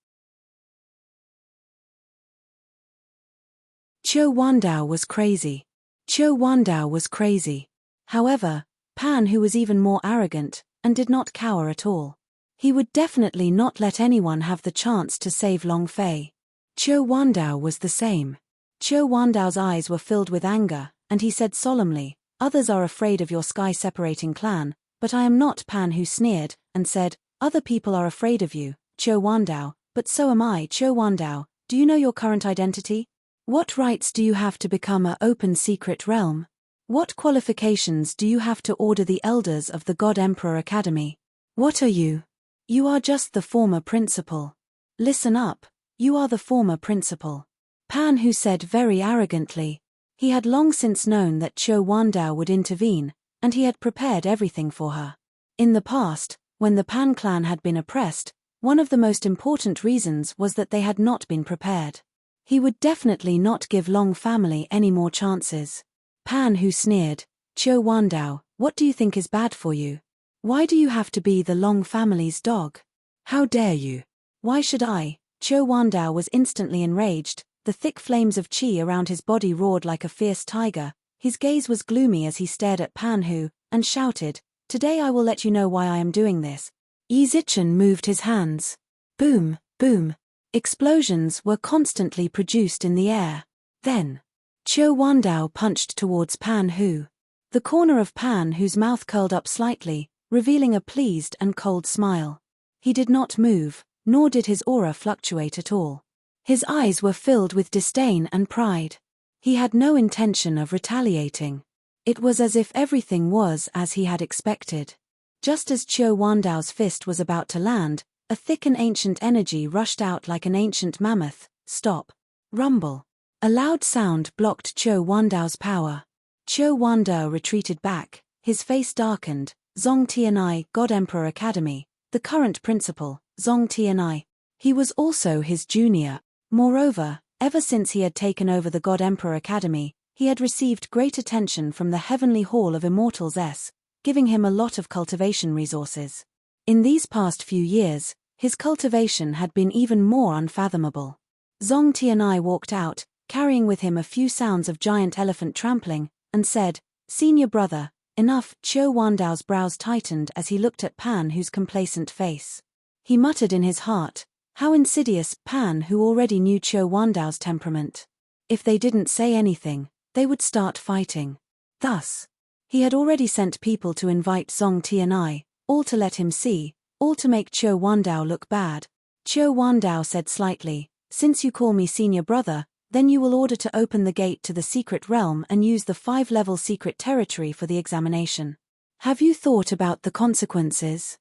Qiu Wandao was crazy. Qiu Wandao was crazy. However, Pan, who was even more arrogant, and did not cower at all. He would definitely not let anyone have the chance to save Long Fei. Qiu Wandao was the same. Qiu Wandao's eyes were filled with anger, and he said solemnly, "Others are afraid of your sky-separating clan, but I am not." Pan, who sneered, and said, "Other people are afraid of you, Qiu Wandao, but so am I." "Qiu Wandao, do you know your current identity? What rights do you have to become an open secret realm? What qualifications do you have to order the elders of the God Emperor Academy? What are you? You are just the former principal. Listen up, you are the former principal. Pan Hu said very arrogantly. He had long since known that Cho Wandao would intervene, and he had prepared everything for her. In the past, when the Pan clan had been oppressed, one of the most important reasons was that they had not been prepared. He would definitely not give Long family any more chances. Pan Hu sneered, Cho Wandao, what do you think is bad for you? Why do you have to be the Long family's dog? How dare you? Why should I? Cho Wandao was instantly enraged, the thick flames of qi around his body roared like a fierce tiger, his gaze was gloomy as he stared at Pan Hu, and shouted, Today I will let you know why I am doing this. Yi Zichen moved his hands. Boom, boom. Explosions were constantly produced in the air. Then, Cho Wandao punched towards Pan Hu. The corner of Pan Hu's mouth curled up slightly, revealing a pleased and cold smile. He did not move, nor did his aura fluctuate at all. His eyes were filled with disdain and pride. He had no intention of retaliating. It was as if everything was as he had expected. Just as Cho Wandao's fist was about to land, a thick and ancient energy rushed out like an ancient mammoth. Stop. Rumble. A loud sound blocked Cho Wandao's power. Cho Wandao retreated back, his face darkened. Zong Tianai, God Emperor Academy, the current principal, Zong Tianai. He was also his junior. Moreover, ever since he had taken over the God Emperor Academy, he had received great attention from the Heavenly Hall of Immortals S, giving him a lot of cultivation resources. In these past few years, his cultivation had been even more unfathomable. Zong Tianai walked out, carrying with him a few sounds of giant elephant trampling, and said, Senior brother, enough. Cho Wandao's brows tightened as he looked at Pan Hu's complacent face. He muttered in his heart, how insidious. Pan Hu already knew Cho Wandao's temperament. If they didn't say anything, they would start fighting. Thus, he had already sent people to invite Zong Tianai, all to let him see, all to make Cho Wandao look bad. Cho Wandao said slightly, Since you call me senior brother, then you will order to open the gate to the secret realm and use the 5-level secret territory for the examination. Have you thought about the consequences?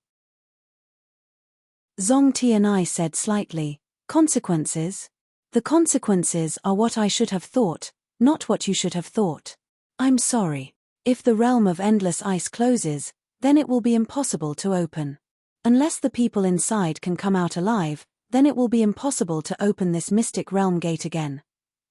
Zong Tianai said slightly, Consequences? The consequences are what I should have thought, not what you should have thought. I'm sorry. If the realm of endless ice closes, then it will be impossible to open. Unless the people inside can come out alive, then it will be impossible to open this mystic realm gate again.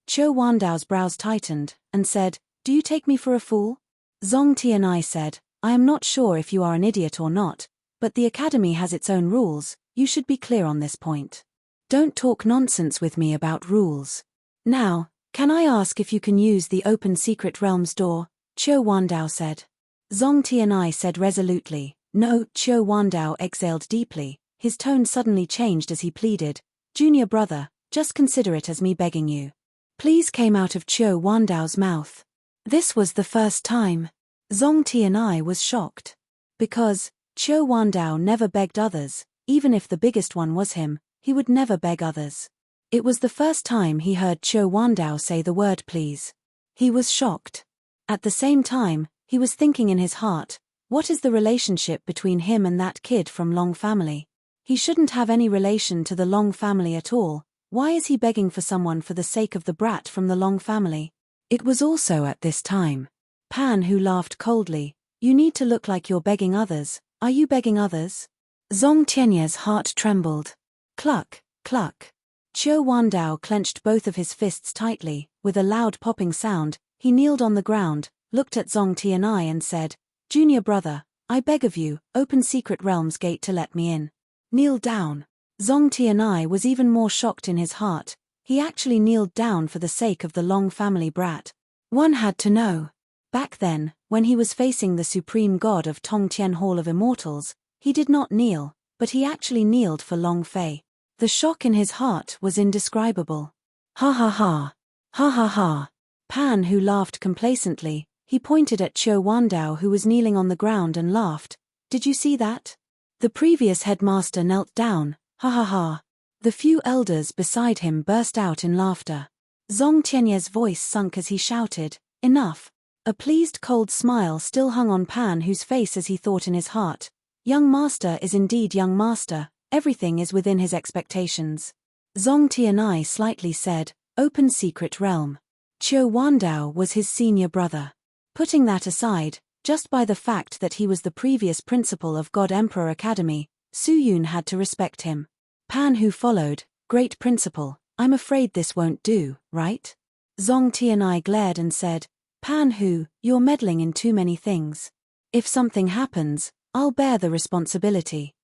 Cho Wandao's brows tightened, and said, Do you take me for a fool? Zong Tianai said, I am not sure if you are an idiot or not, but the academy has its own rules, you should be clear on this point. Don't talk nonsense with me about rules. Now, can I ask if you can use the open secret realms door? Cho Wandao said. Zong Tianai said resolutely, No. Cho Wandao exhaled deeply, his tone suddenly changed as he pleaded, Junior brother, just consider it as me begging you. Please came out of Cho Wandao's mouth. This was the first time. Zong Tianai was shocked. Because, Cho Wandao never begged others, even if the biggest one was him, he would never beg others. It was the first time he heard Cho Wandao say the word please. He was shocked. At the same time, he was thinking in his heart, what is the relationship between him and that kid from Long family? He shouldn't have any relation to the Long family at all. Why is he begging for someone for the sake of the brat from the Long family? It was also at this time. Pan Hu laughed coldly, You need to look like you're begging others. Are you begging others? Zong Tianye's heart trembled. Cluck, cluck. Cho Wandao clenched both of his fists tightly, with a loud popping sound. He kneeled on the ground, looked at Zong Tianai and said, Junior brother, I beg of you, open secret realms gate to let me in. Kneel down. Zong Tianai was even more shocked in his heart. He actually kneeled down for the sake of the Long family brat. One had to know. Back then, when he was facing the supreme god of Tongtian Hall of Immortals, he did not kneel, but he actually kneeled for Long Fei. The shock in his heart was indescribable. Ha ha ha. Ha ha ha. Pan Hu laughed complacently. He pointed at Cho Wandao who was kneeling on the ground and laughed. Did you see that? The previous headmaster knelt down. Ha ha ha. The few elders beside him burst out in laughter. Zong Tianye's voice sunk as he shouted, Enough. A pleased cold smile still hung on Pan Hu's face as he thought in his heart, Young master is indeed young master, everything is within his expectations. Zong Tianai slightly said, open secret realm. Qiu Wandao was his senior brother. Putting that aside, just by the fact that he was the previous principal of God Emperor Academy, Su Yun had to respect him. Pan Hu followed, great principal, I'm afraid this won't do, right? Zong Tianai glared and said, Pan Hu, you're meddling in too many things. If something happens, I'll bear the responsibility.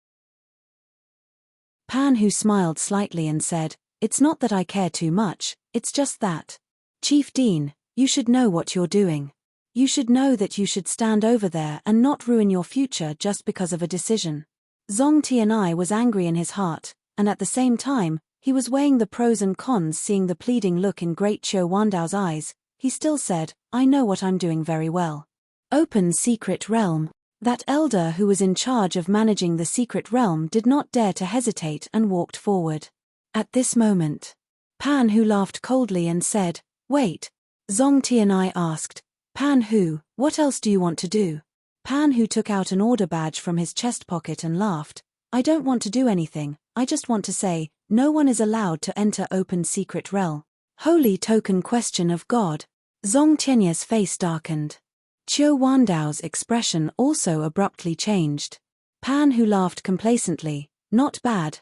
Pan Hu smiled slightly and said, it's not that I care too much, it's just that. Chief Dean, you should know what you're doing. You should know that you should stand over there and not ruin your future just because of a decision. Zong Tianai was angry in his heart, and at the same time, he was weighing the pros and cons. Seeing the pleading look in Great Qiu Wandao's eyes, he still said, I know what I'm doing very well. Open secret realm. That elder who was in charge of managing the secret realm did not dare to hesitate and walked forward. At this moment, Pan Hu laughed coldly and said, wait. Zong Tianai asked, Pan Hu, what else do you want to do? Pan Hu took out an order badge from his chest pocket and laughed, I don't want to do anything, I just want to say, no one is allowed to enter open secret realm. Holy token question of God. Zong Tianya's face darkened. Qiu Wandao's expression also abruptly changed. Pan Hu laughed complacently, not bad,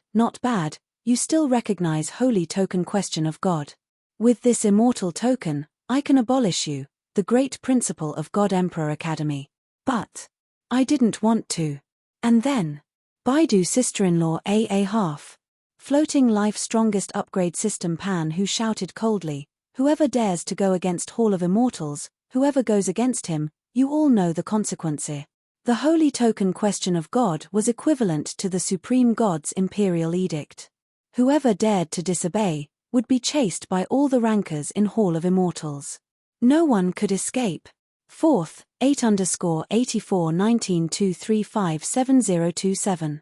you still recognize holy token question of God. With this immortal token, I can abolish you, the great principal of God Emperor Academy. But I didn't want to. And then Baidu sister-in-law a half. Floating life strongest upgrade system. Pan Hu shouted coldly, whoever dares to go against Hall of Immortals, whoever goes against him, you all know the consequence. The holy token question of God was equivalent to the supreme God's imperial edict. Whoever dared to disobey would be chased by all the rankers in Hall of Immortals. No one could escape. 4th, 8_84 19235 7027.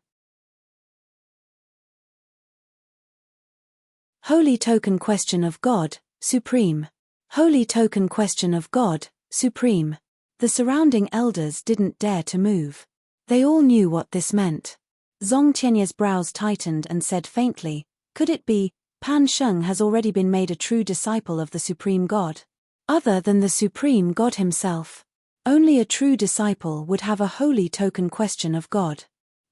Holy token question of God, supreme. Holy token question of God, supreme. The surrounding elders didn't dare to move. They all knew what this meant. Zong Tianya's brows tightened and said faintly, could it be, Pan Sheng has already been made a true disciple of the supreme God? Other than the supreme God himself. Only a true disciple would have a holy token question of God.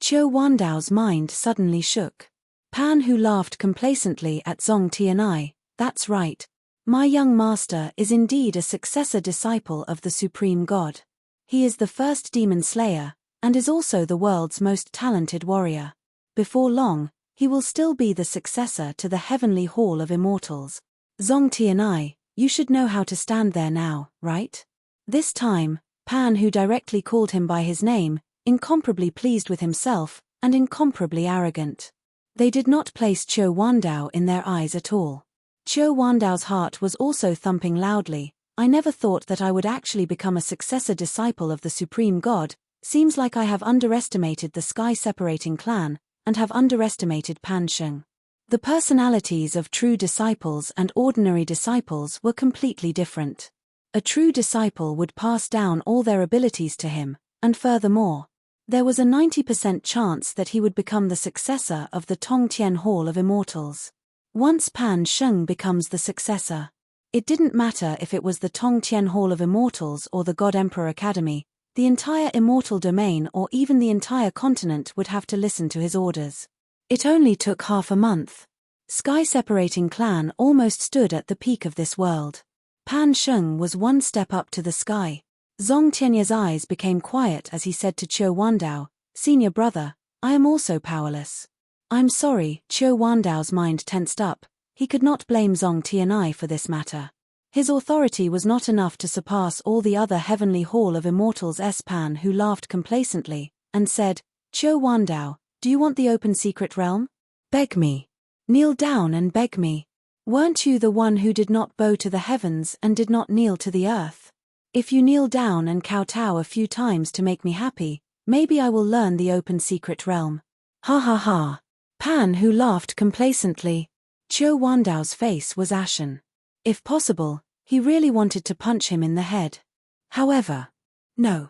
Qiu Wandao's mind suddenly shook. Pan Hu laughed complacently at Zong Tianai, that's right. My young master is indeed a successor disciple of the supreme God. He is the first demon slayer, and is also the world's most talented warrior. Before long, he will still be the successor to the heavenly Hall of Immortals. Zong Tianai, you should know how to stand there now, right? This time, Pan Hu directly called him by his name, incomparably pleased with himself, and incomparably arrogant. They did not place Qiu Wandao in their eyes at all. Qiu Wandao's heart was also thumping loudly. I never thought that I would actually become a successor disciple of the Supreme God. Seems like I have underestimated the sky-separating clan, and have underestimated Pan Sheng. The personalities of true disciples and ordinary disciples were completely different. A true disciple would pass down all their abilities to him, and furthermore, there was a 90% chance that he would become the successor of the Tongtian Hall of Immortals. Once Pan Sheng becomes the successor, it didn't matter if it was the Tongtian Hall of Immortals or the God Emperor Academy, the entire immortal domain or even the entire continent would have to listen to his orders. It only took half a month. Sky-separating clan almost stood at the peak of this world. Pan Sheng was one step up to the sky. Zong Tianya's eyes became quiet as he said to Qiu Wandao, senior brother, I am also powerless. I'm sorry. Qiu Wandao's mind tensed up. He could not blame Zong Tianai for this matter. His authority was not enough to surpass all the other heavenly Hall of Immortals. Pan Hu laughed complacently, and said, Qiu Wandao, do you want the open secret realm? Beg me. Kneel down and beg me. Weren't you the one who did not bow to the heavens and did not kneel to the earth? If you kneel down and kowtow a few times to make me happy, maybe I will learn the open secret realm. Ha ha ha. Pan Hu laughed complacently. Qiu Wandao's face was ashen. If possible, he really wanted to punch him in the head. However, no.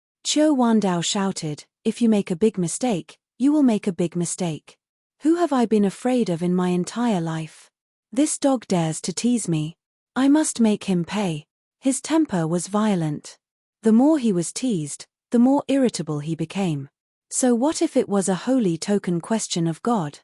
Qiu Wandao shouted, "If you make a big mistake, you will make a big mistake. Who have I been afraid of in my entire life? This dog dares to tease me. I must make him pay." His temper was violent. The more he was teased, the more irritable he became. So what if it was a holy token question of God?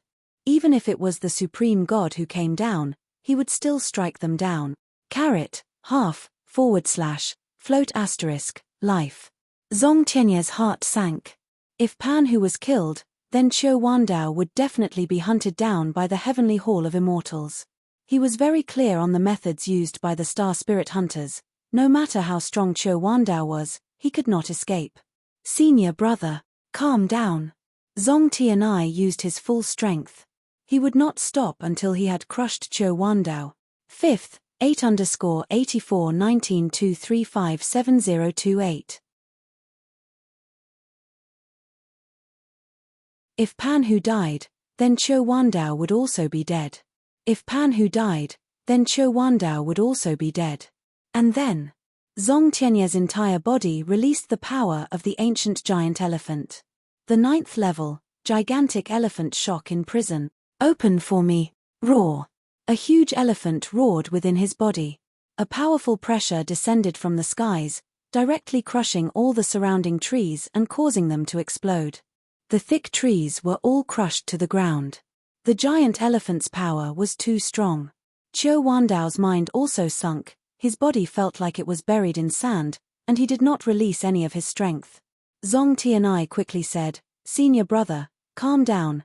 Even if it was the supreme God who came down, he would still strike them down. Caret, half, /, float *, life. Zong Tianye's heart sank. If Pan Hu was killed, then Qiu Wandao would definitely be hunted down by the Heavenly Hall of Immortals. He was very clear on the methods used by the Star Spirit Hunters. No matter how strong Qiu Wandao was, he could not escape. "Senior brother, calm down." Zong Tianyi used his full strength. He would not stop until he had crushed Qiu Wandao. 5th, 8_84-19-2357028. If Pan Hu died, then Qiu Wandao would also be dead. If Pan Hu died, then Qiu Wandao would also be dead. And then, Zong Tianye's entire body released the power of the ancient giant elephant. The 9th level, gigantic elephant shock in prison. "Open for me, roar." A huge elephant roared within his body. A powerful pressure descended from the skies, directly crushing all the surrounding trees and causing them to explode. The thick trees were all crushed to the ground. The giant elephant's power was too strong. Qiu Wandao's mind also sunk, his body felt like it was buried in sand, and he did not release any of his strength. Zong Tianyi quickly said, "Senior brother, calm down,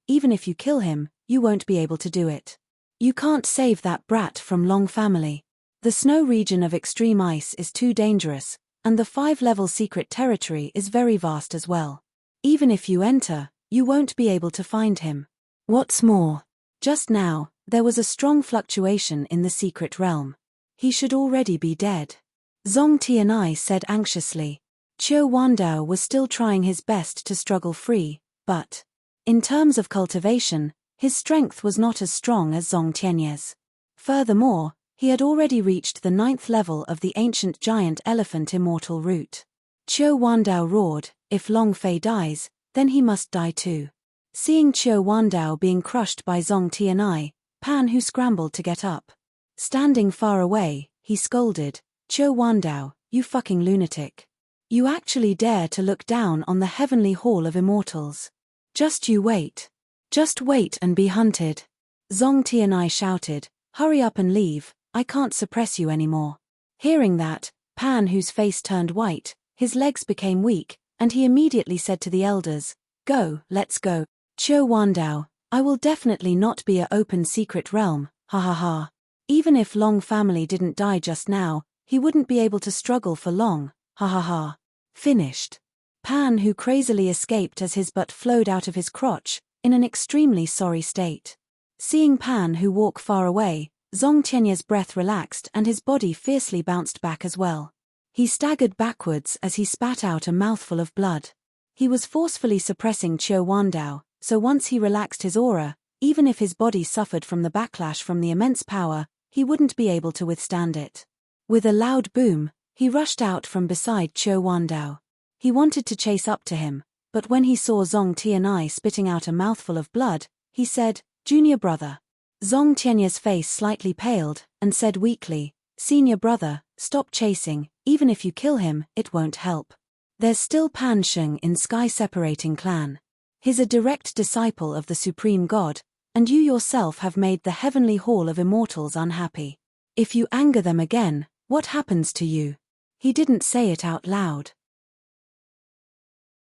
even if you kill him, you won't be able to do it. You can't save that brat from Long family. The snow region of extreme ice is too dangerous, and the 5-level secret territory is very vast as well. Even if you enter, you won't be able to find him. What's more, just now, there was a strong fluctuation in the secret realm. He should already be dead." Zong Tianyi said anxiously. Qiu Wandao was still trying his best to struggle free, but in terms of cultivation, his strength was not as strong as Zong Tianye's. Furthermore, he had already reached the 9th level of the ancient giant elephant immortal root. Qiu Wandao roared, "If Long Fei dies, then he must die too." Seeing Qiu Wandao being crushed by Zong Tianyi, Pan Hu scrambled to get up. Standing far away, he scolded, "Qiu Wandao, you fucking lunatic. You actually dare to look down on the Heavenly Hall of Immortals. Just you wait. Just wait and be hunted." Zong Tianyi shouted, "Hurry up and leave, I can't suppress you anymore." Hearing that, Pan Hu's face turned white, his legs became weak, and he immediately said to the elders, "Go, let's go. Qiu Wandao, I will definitely not be a open secret realm, ha ha ha. Even if Long family didn't die just now, he wouldn't be able to struggle for long, ha ha ha." Finished. Pan Hu crazily escaped as his butt flowed out of his crotch, in an extremely sorry state. Seeing Pan Hu walk far away, Zong Tianye's breath relaxed and his body fiercely bounced back as well. He staggered backwards as he spat out a mouthful of blood. He was forcefully suppressing Qiu Wandao, so once he relaxed his aura, even if his body suffered from the backlash from the immense power, he wouldn't be able to withstand it. With a loud boom, he rushed out from beside Qiu Wandao. He wanted to chase up to him, but when he saw Zong Tianyi spitting out a mouthful of blood, he said, "Junior brother." Zong Tianye's face slightly paled, and said weakly, "Senior brother, stop chasing, even if you kill him, it won't help. There's still Pan Sheng in Sky Separating Clan. He's a direct disciple of the Supreme God, and you yourself have made the Heavenly Hall of Immortals unhappy. If you anger them again, what happens to you?" He didn't say it out loud.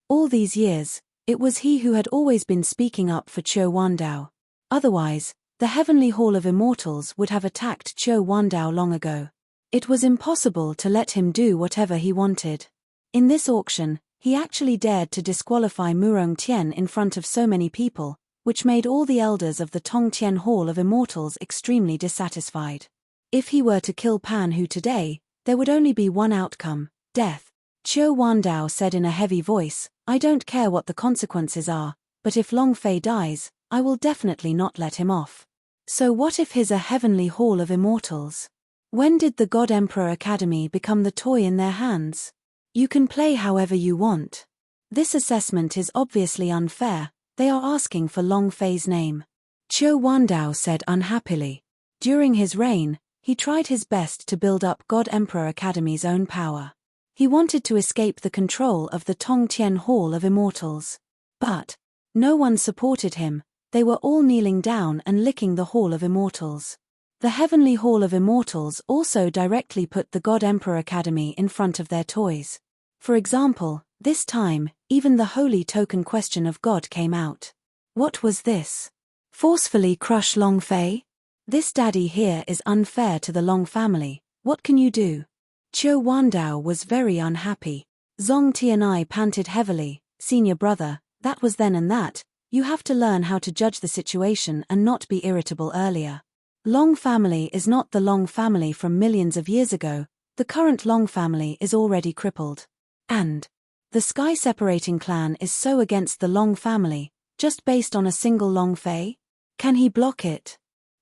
All these years, it was he who had always been speaking up for Qiu Wandao. Otherwise, the Heavenly Hall of Immortals would have attacked Qiu Wandao long ago. It was impossible to let him do whatever he wanted. In this auction, he actually dared to disqualify Murong Tian in front of so many people, which made all the elders of the Tongtian Hall of Immortals extremely dissatisfied. If he were to kill Pan Hu today, there would only be one outcome, death. Qiu Wandao said in a heavy voice, "I don't care what the consequences are, but if Long Fei dies, I will definitely not let him off." So what if his a Heavenly Hall of Immortals? When did the God Emperor Academy become the toy in their hands? You can play however you want. This assessment is obviously unfair, they are asking for Long Fei's name. Qiu Wandao said unhappily. During his reign, he tried his best to build up God Emperor Academy's own power. He wanted to escape the control of the Tongtian Hall of Immortals. But no one supported him, they were all kneeling down and licking the Hall of Immortals. The Heavenly Hall of Immortals also directly put the God Emperor Academy in front of their toys. For example, this time, even the holy token question of God came out. What was this? Forcefully crush Long Fei? This daddy here is unfair to the Long family, what can you do? Qiu Wandao was very unhappy. Zong Tianai panted heavily, senior brother, that was then and that, you have to learn how to judge the situation and not be irritable earlier. Long family is not the Long family from millions of years ago, the current Long family is already crippled. And the Sky Separating Clan is so against the Long family, just based on a single Long Fei? Can he block it?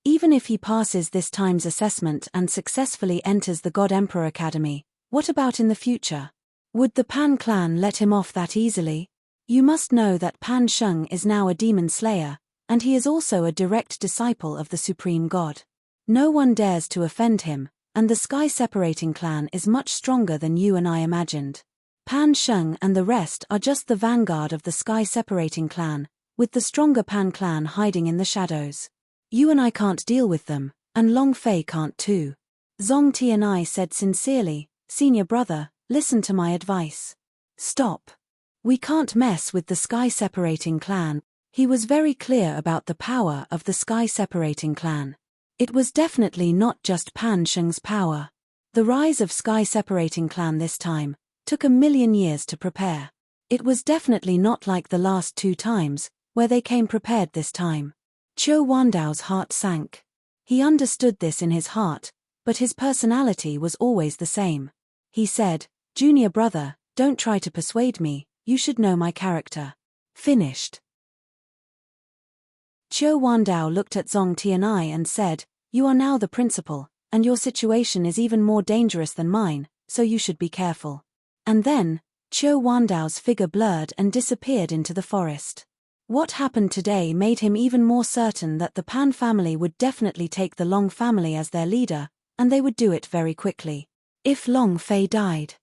Even if he passes this time's assessment and successfully enters the God Emperor Academy, what about in the future? Would the Pan clan let him off that easily? You must know that Pan Sheng is now a demon slayer, and he is also a direct disciple of the Supreme God. No one dares to offend him, and the Sky Separating Clan is much stronger than you and I imagined. Pan Sheng and the rest are just the vanguard of the Sky Separating Clan, with the stronger Pan clan hiding in the shadows. You and I can't deal with them, and Long Fei can't too. Zong Tianai said sincerely, senior brother, listen to my advice. Stop. We can't mess with the Sky Separating Clan. He was very clear about the power of the Sky Separating Clan. It was definitely not just Pan Sheng's power. The rise of Sky Separating Clan this time took 1,000,000 years to prepare. It was definitely not like the last 2 times, where they came prepared this time. Qiu Wandao's heart sank. He understood this in his heart, but his personality was always the same. He said, Junior brother, don't try to persuade me, you should know my character. Finished. Qiu Wandao looked at Zong Tianai and said, you are now the principal, and your situation is even more dangerous than mine, so you should be careful. And then, Qiu Wandao's figure blurred and disappeared into the forest. What happened today made him even more certain that the Pan family would definitely take the Long family as their leader, and they would do it very quickly. If Long Fei died,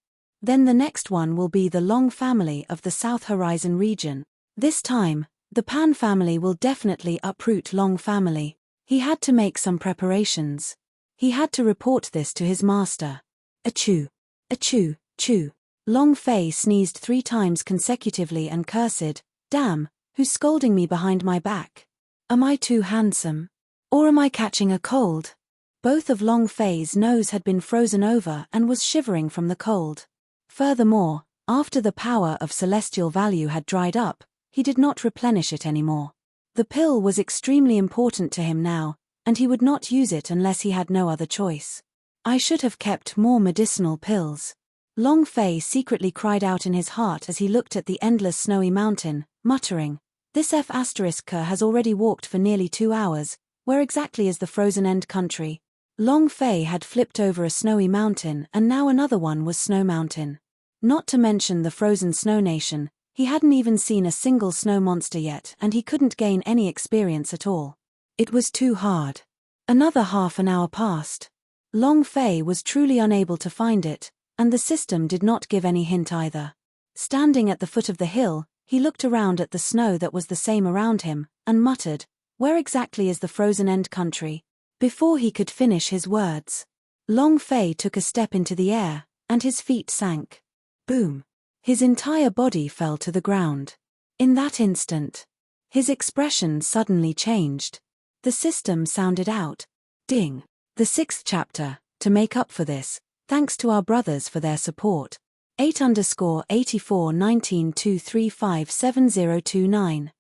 then the next one will be the Long family of the South Horizon region. This time, the Pan family will definitely uproot Long family. He had to make some preparations. He had to report this to his master. Achoo! Achoo! Choo! Long Fei sneezed 3 times consecutively and cursed, damn, who's scolding me behind my back? Am I too handsome? Or am I catching a cold? Both of Long Fei's nose had been frozen over and was shivering from the cold. Furthermore, after the power of celestial value had dried up, he did not replenish it anymore. The pill was extremely important to him now, and he would not use it unless he had no other choice. I should have kept more medicinal pills. Long Fei secretly cried out in his heart as he looked at the endless snowy mountain, muttering, this F** has already walked for nearly 2 hours, where exactly is the frozen end country? Long Fei had flipped over a snowy mountain and now another one was Snow Mountain. Not to mention the frozen snow nation, he hadn't even seen a single snow monster yet and he couldn't gain any experience at all. It was too hard. Another half an hour passed. Long Fei was truly unable to find it, and the system did not give any hint either. Standing at the foot of the hill, he looked around at the snow that was the same around him, and muttered, where exactly is the frozen end country? Before he could finish his words, Long Fei took a step into the air, and his feet sank. Boom! His entire body fell to the ground. In that instant, his expression suddenly changed. The system sounded out. Ding! The 6th chapter, to make up for this, thanks to our brothers for their support. 8_841923570029.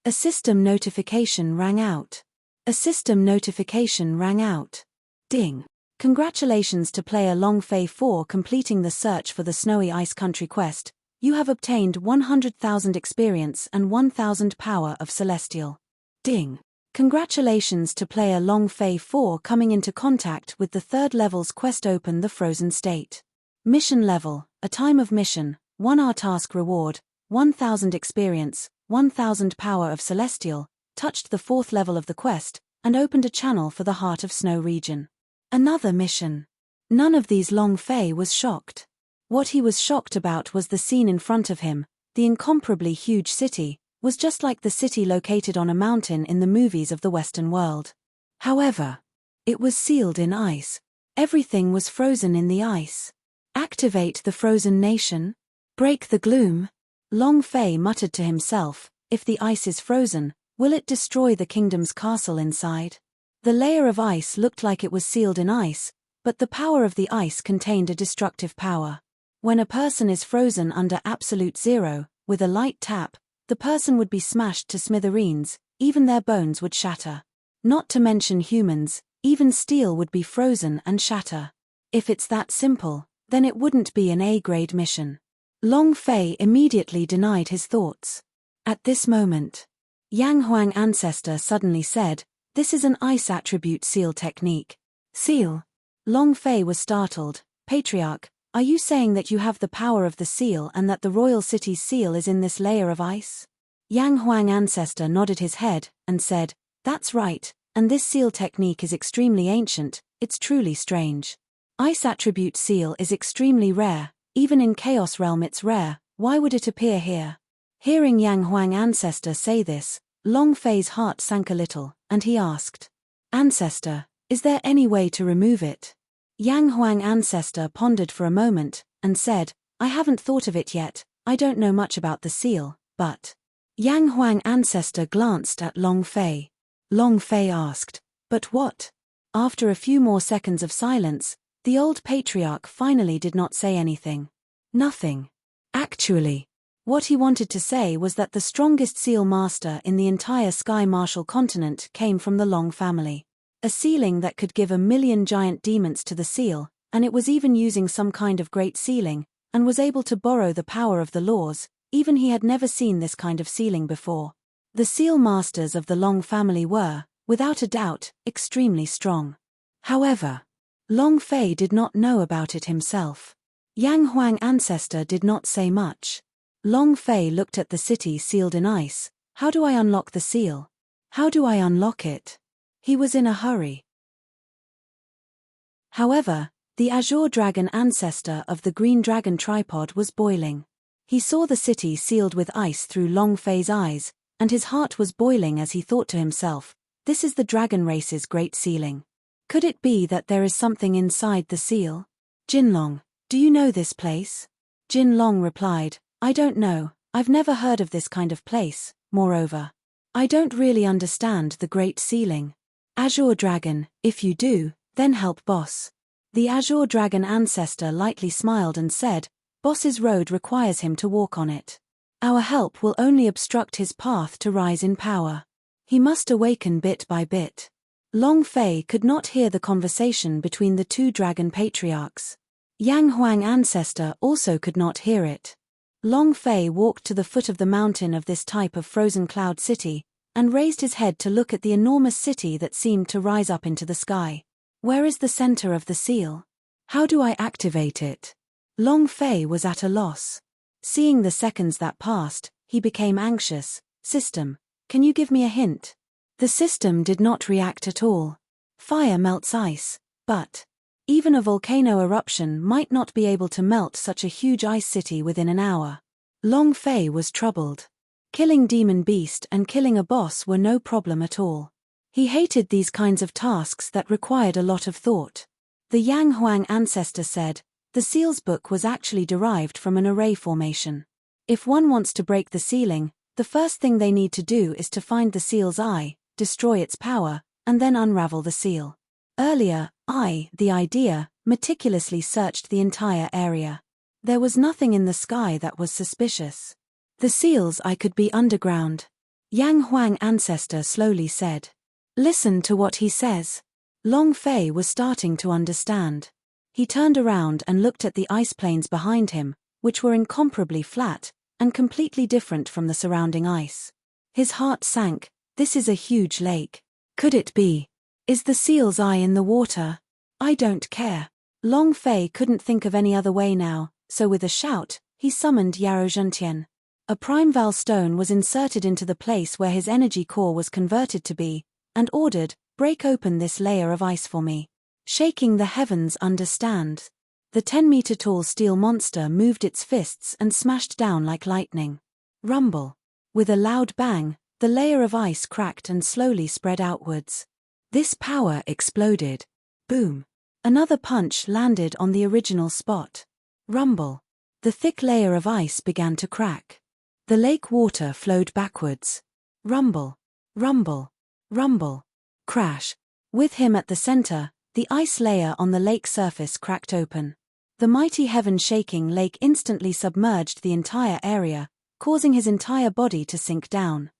A system notification rang out. A system notification rang out. Ding! Congratulations to player Long Fei for completing the search for the Snowy Ice Country quest. You have obtained 100,000 experience and 1,000 power of Celestial. Ding! Congratulations to player Long Fei 4 coming into contact with the 3rd level's quest. Open the frozen state. Mission level, a time of mission, 1 hour task reward, 1000 experience, 1000 power of celestial, touched the 4th level of the quest, and opened a channel for the Heart of Snow region. Another mission. None of these Long Fei was shocked. What he was shocked about was the scene in front of him. The incomparably huge city was just like the city located on a mountain in the movies of the Western world. However, it was sealed in ice. Everything was frozen in the ice. Activate the frozen nation? Break the gloom? Long Fei muttered to himself, if the ice is frozen, will it destroy the kingdom's castle inside? The layer of ice looked like it was sealed in ice, but the power of the ice contained a destructive power. When a person is frozen under absolute zero, with a light tap, the person would be smashed to smithereens, even their bones would shatter. Not to mention humans, even steel would be frozen and shatter. If it's that simple, then it wouldn't be an A-grade mission. Long Fei immediately denied his thoughts. At this moment, Yang Huang Ancestor suddenly said, "This is an ice attribute seal technique." Seal? Long Fei was startled. "Patriarch, are you saying that you have the power of the seal and that the royal city's seal is in this layer of ice?" Yang Huang Ancestor nodded his head and said, "That's right, and this seal technique is extremely ancient, it's truly strange. Ice attribute seal is extremely rare, even in Chaos Realm it's rare, why would it appear here?" Hearing Yang Huang Ancestor say this, Long Fei's heart sank a little, and he asked, "Ancestor, is there any way to remove it?" Yang Huang Ancestor pondered for a moment, and said, "I haven't thought of it yet, I don't know much about the seal, but..." Yang Huang Ancestor glanced at Long Fei. Long Fei asked, "But what?" After a few more seconds of silence, the old patriarch finally did not say anything. Nothing. Actually, what he wanted to say was that the strongest seal master in the entire Sky Martial continent came from the Long family. A sealing that could give 1,000,000 giant demons to the seal, and it was even using some kind of great sealing, and was able to borrow the power of the laws, even he had never seen this kind of sealing before. The seal masters of the Long family were, without a doubt, extremely strong. However, Long Fei did not know about it himself. Yang Huang Ancestor did not say much. Long Fei looked at the city sealed in ice. How do I unlock the seal? How do I unlock it? He was in a hurry. However, the Azure Dragon ancestor of the Green Dragon tripod was boiling. He saw the city sealed with ice through Long Fei's eyes, and his heart was boiling as he thought to himself, "This is the dragon race's great sealing. Could it be that there is something inside the seal?" "Jinlong, do you know this place?" Jinlong replied, "I don't know, I've never heard of this kind of place, moreover, I don't really understand the great sealing." "Azure Dragon, if you do, then help boss." The Azure Dragon ancestor lightly smiled and said, "Boss's road requires him to walk on it. Our help will only obstruct his path to rise in power. He must awaken bit by bit." Long Fei could not hear the conversation between the two dragon patriarchs. Yang Huang ancestor also could not hear it. Long Fei walked to the foot of the mountain of this type of frozen cloud city, and raised his head to look at the enormous city that seemed to rise up into the sky. Where is the center of the seal? How do I activate it? Long Fei was at a loss. Seeing the seconds that passed, he became anxious. "System, can you give me a hint?" The system did not react at all. Fire melts ice, but even a volcano eruption might not be able to melt such a huge ice city within an hour. Long Fei was troubled. Killing Demon Beast and killing a boss were no problem at all. He hated these kinds of tasks that required a lot of thought. The Yang Huang ancestor said, "The seal's book was actually derived from an array formation. If one wants to break the sealing, the first thing they need to do is to find the seal's eye, destroy its power, and then unravel the seal." Earlier, the idea, meticulously searched the entire area. There was nothing in the sky that was suspicious. "The seal's eye could be underground," Yang Huang ancestor slowly said. "Listen to what he says." Long Fei was starting to understand. He turned around and looked at the ice plains behind him, which were incomparably flat, and completely different from the surrounding ice. His heart sank. This is a huge lake. Could it be? Is the seal's eye in the water? I don't care. Long Fei couldn't think of any other way now, so with a shout, he summoned Yarou Zhentian. A primeval stone was inserted into the place where his energy core was converted to be, and ordered, break open this layer of ice for me. Shaking the heavens understand. The 10-meter-tall steel monster moved its fists and smashed down like lightning. Rumble. With a loud bang, the layer of ice cracked and slowly spread outwards. This power exploded. Boom. Another punch landed on the original spot. Rumble. The thick layer of ice began to crack. The lake water flowed backwards. Rumble. Rumble. Rumble. Crash. With him at the center, the ice layer on the lake surface cracked open. The mighty heaven-shaking lake instantly submerged the entire area, causing his entire body to sink down.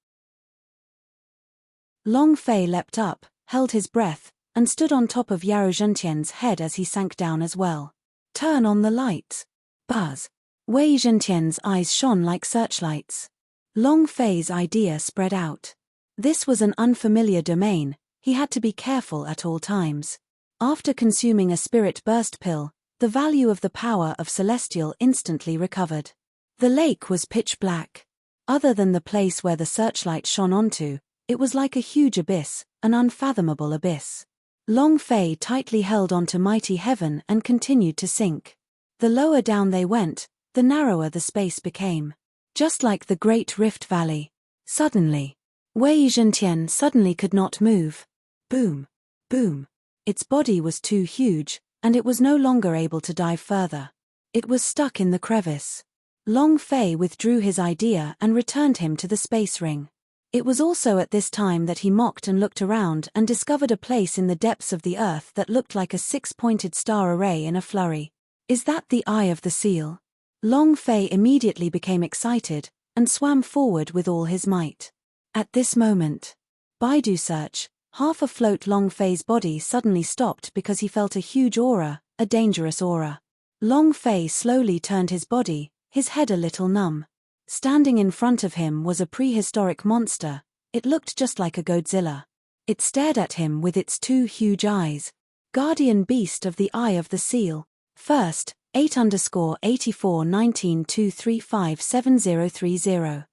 Long Fei leapt up, held his breath, and stood on top of Yarou Zhentian's head as he sank down as well. Turn on the lights. Buzz. Wei Zhentian's eyes shone like searchlights. Long Fei's idea spread out. This was an unfamiliar domain, he had to be careful at all times. After consuming a spirit burst pill, the value of the power of Celestial instantly recovered. The lake was pitch black. Other than the place where the searchlight shone onto, it was like a huge abyss, an unfathomable abyss. Long Fei tightly held onto mighty heaven and continued to sink. The lower down they went, the narrower the space became. Just like the Great Rift Valley. Suddenly, Wei Zhentian suddenly could not move. Boom. Boom. Its body was too huge, and it was no longer able to dive further. It was stuck in the crevice. Long Fei withdrew his idea and returned him to the space ring. It was also at this time that he mocked and looked around and discovered a place in the depths of the earth that looked like a six-pointed star array in a flurry. Is that the eye of the seal? Long Fei immediately became excited, and swam forward with all his might. At this moment, Baidu search, half afloat Long Fei's body suddenly stopped because he felt a huge aura, a dangerous aura. Long Fei slowly turned his body, his head a little numb. Standing in front of him was a prehistoric monster. It looked just like a Godzilla. It stared at him with its two huge eyes. Guardian beast of the Eye of the Seal. First, 8_841923573030.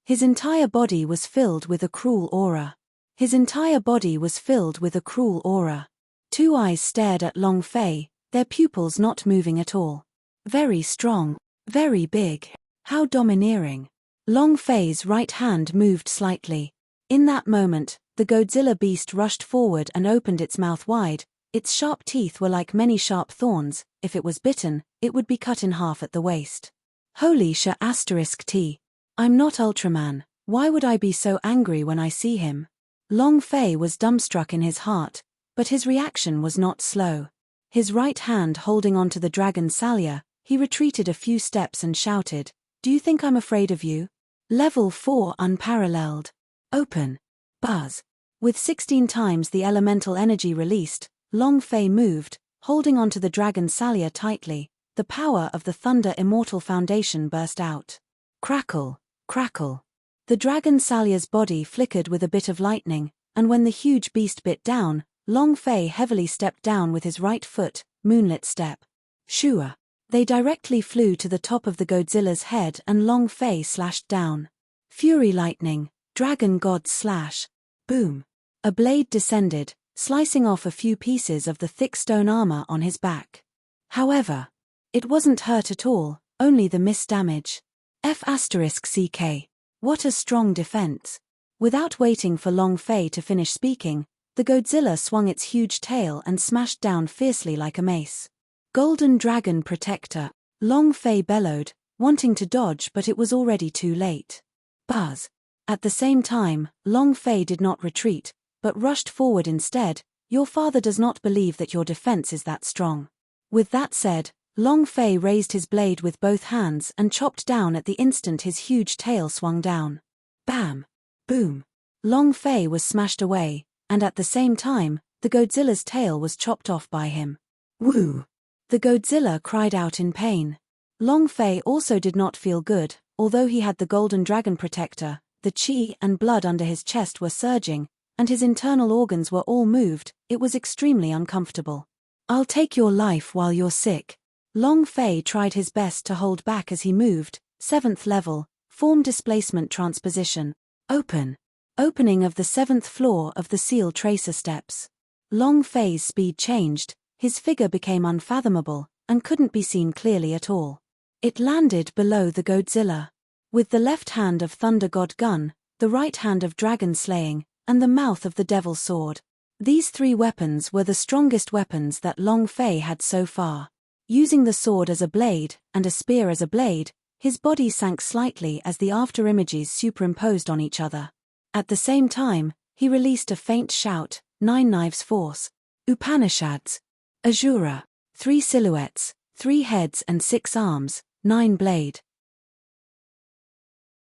His entire body was filled with a cruel aura. His entire body was filled with a cruel aura. Two eyes stared at Long Fei, their pupils not moving at all. Very strong, very big. How domineering. Long Fei's right hand moved slightly. In that moment, the Godzilla beast rushed forward and opened its mouth wide. Its sharp teeth were like many sharp thorns. If it was bitten, it would be cut in half at the waist. Holy sh**t. I'm not Ultraman, why would I be so angry when I see him? Long Fei was dumbstruck in his heart, but his reaction was not slow. His right hand holding onto the dragon Salia, he retreated a few steps and shouted, "Do you think I'm afraid of you? Level 4 unparalleled. Open." Buzz. With 16 times the elemental energy released, Long Fei moved, holding onto the dragon Salia tightly. The power of the Thunder Immortal Foundation burst out. Crackle, crackle. The dragon Salia's body flickered with a bit of lightning, and when the huge beast bit down, Long Fei heavily stepped down with his right foot, moonlit step. Shua. They directly flew to the top of the Godzilla's head and Long Fei slashed down. Fury lightning, dragon god slash. Boom. A blade descended, slicing off a few pieces of the thick stone armor on his back. However, it wasn't hurt at all, only the miss damage. F***CK. What a strong defense. Without waiting for Long Fei to finish speaking, the Godzilla swung its huge tail and smashed down fiercely like a mace. Golden Dragon Protector. Long Fei bellowed, wanting to dodge but it was already too late. Buzz. At the same time, Long Fei did not retreat, but rushed forward instead. Your father does not believe that your defense is that strong. With that said, Long Fei raised his blade with both hands and chopped down at the instant his huge tail swung down. Bam! Boom! Long Fei was smashed away, and at the same time, the Godzilla's tail was chopped off by him. Woo! The Godzilla cried out in pain. Long Fei also did not feel good, Although he had the golden dragon protector, the chi and blood under his chest were surging, and his internal organs were all moved. It was extremely uncomfortable. "I'll take your life while you're sick." Long Fei tried his best to hold back as he moved. 7th level, form displacement transposition. Opening of the 7th floor of the seal tracer steps. Long Fei's speed changed, his figure became unfathomable, and couldn't be seen clearly at all. It landed below the Godzilla. With the left hand of Thunder God gun, the right hand of dragon slaying, and the mouth of the devil sword. These 3 weapons were the strongest weapons that Long Fei had so far. Using the sword as a blade, and a spear as a blade, his body sank slightly as the after-images superimposed on each other. At the same time, he released a faint shout, 9 knives force. Upanishads. Azura. 3 silhouettes, 3 heads and 6 arms, 9 blade.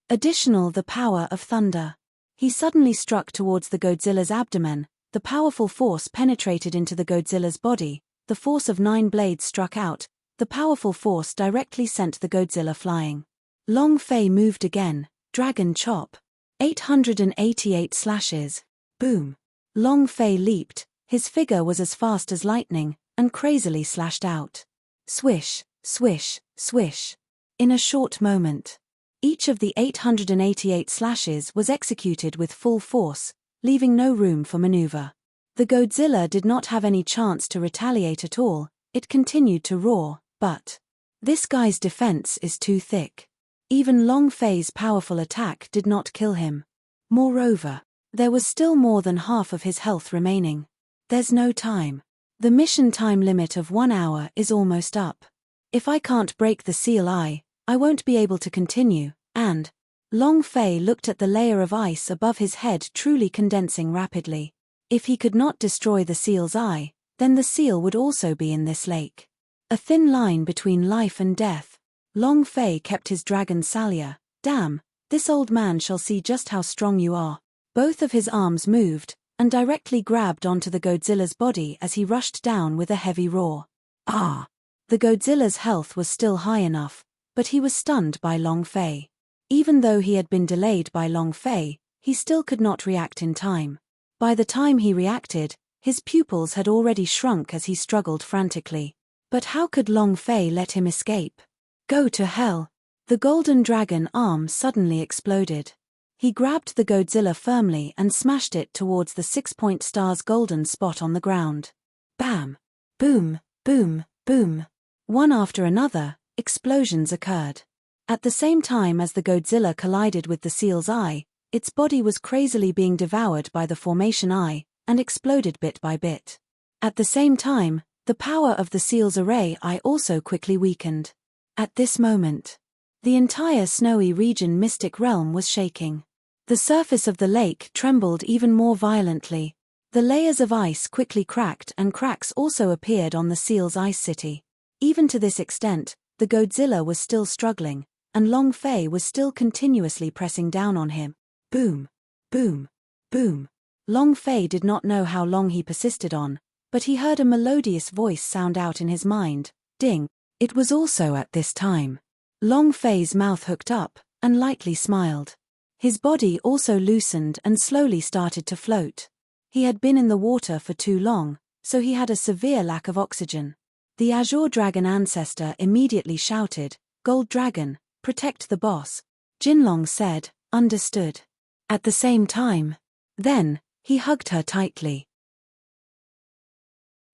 Additional the power of thunder. He suddenly struck towards the Godzilla's abdomen. The powerful force penetrated into the Godzilla's body. The force of 9 blades struck out. The powerful force directly sent the Godzilla flying. Long Fei moved again. Dragon chop. 888 slashes. Boom. Long Fei leaped. His figure was as fast as lightning, and crazily slashed out. Swish, swish, swish. In a short moment. Each of the 888 slashes was executed with full force, leaving no room for maneuver. The Godzilla did not have any chance to retaliate at all. It continued to roar, but this guy's defense is too thick. Even Long Fei's powerful attack did not kill him. Moreover, there was still more than half of his health remaining. There's no time. The mission time limit of 1 hour is almost up. If I can't break the seal eye, I won't be able to continue, and Long Fei looked at the layer of ice above his head truly condensing rapidly. If he could not destroy the seal's eye, then the seal would also be in this lake. A thin line between life and death. Long Fei kept his dragon salya. Damn, this old man shall see just how strong you are. Both of his arms moved, and directly grabbed onto the Godzilla's body as he rushed down with a heavy roar. Ah! The Godzilla's health was still high enough, but he was stunned by Long Fei. Even though he had been delayed by Long Fei, he still could not react in time. By the time he reacted, his pupils had already shrunk as he struggled frantically. But how could Long Fei let him escape? Go to hell! The golden dragon arm suddenly exploded. He grabbed the Godzilla firmly and smashed it towards the 6-point star's golden spot on the ground. Bam! Boom! Boom! Boom! One after another, explosions occurred. At the same time as the Godzilla collided with the seal's eye, its body was crazily being devoured by the formation eye, and exploded bit by bit. At the same time, the power of the seal's array eye also quickly weakened. At this moment, the entire snowy region mystic realm was shaking. The surface of the lake trembled even more violently. The layers of ice quickly cracked and cracks also appeared on the seal's ice city. Even to this extent, the Godzilla was still struggling, and Long Fei was still continuously pressing down on him. Boom! Boom! Boom! Long Fei did not know how long he persisted on, but he heard a melodious voice sound out in his mind. Ding! It was also at this time. Long Fei's mouth hooked up, and lightly smiled. His body also loosened and slowly started to float. He had been in the water for too long, so he had a severe lack of oxygen. The Azure Dragon ancestor immediately shouted, "Gold Dragon, protect the boss." Jinlong said, "Understood." At the same time. Then, he hugged her tightly.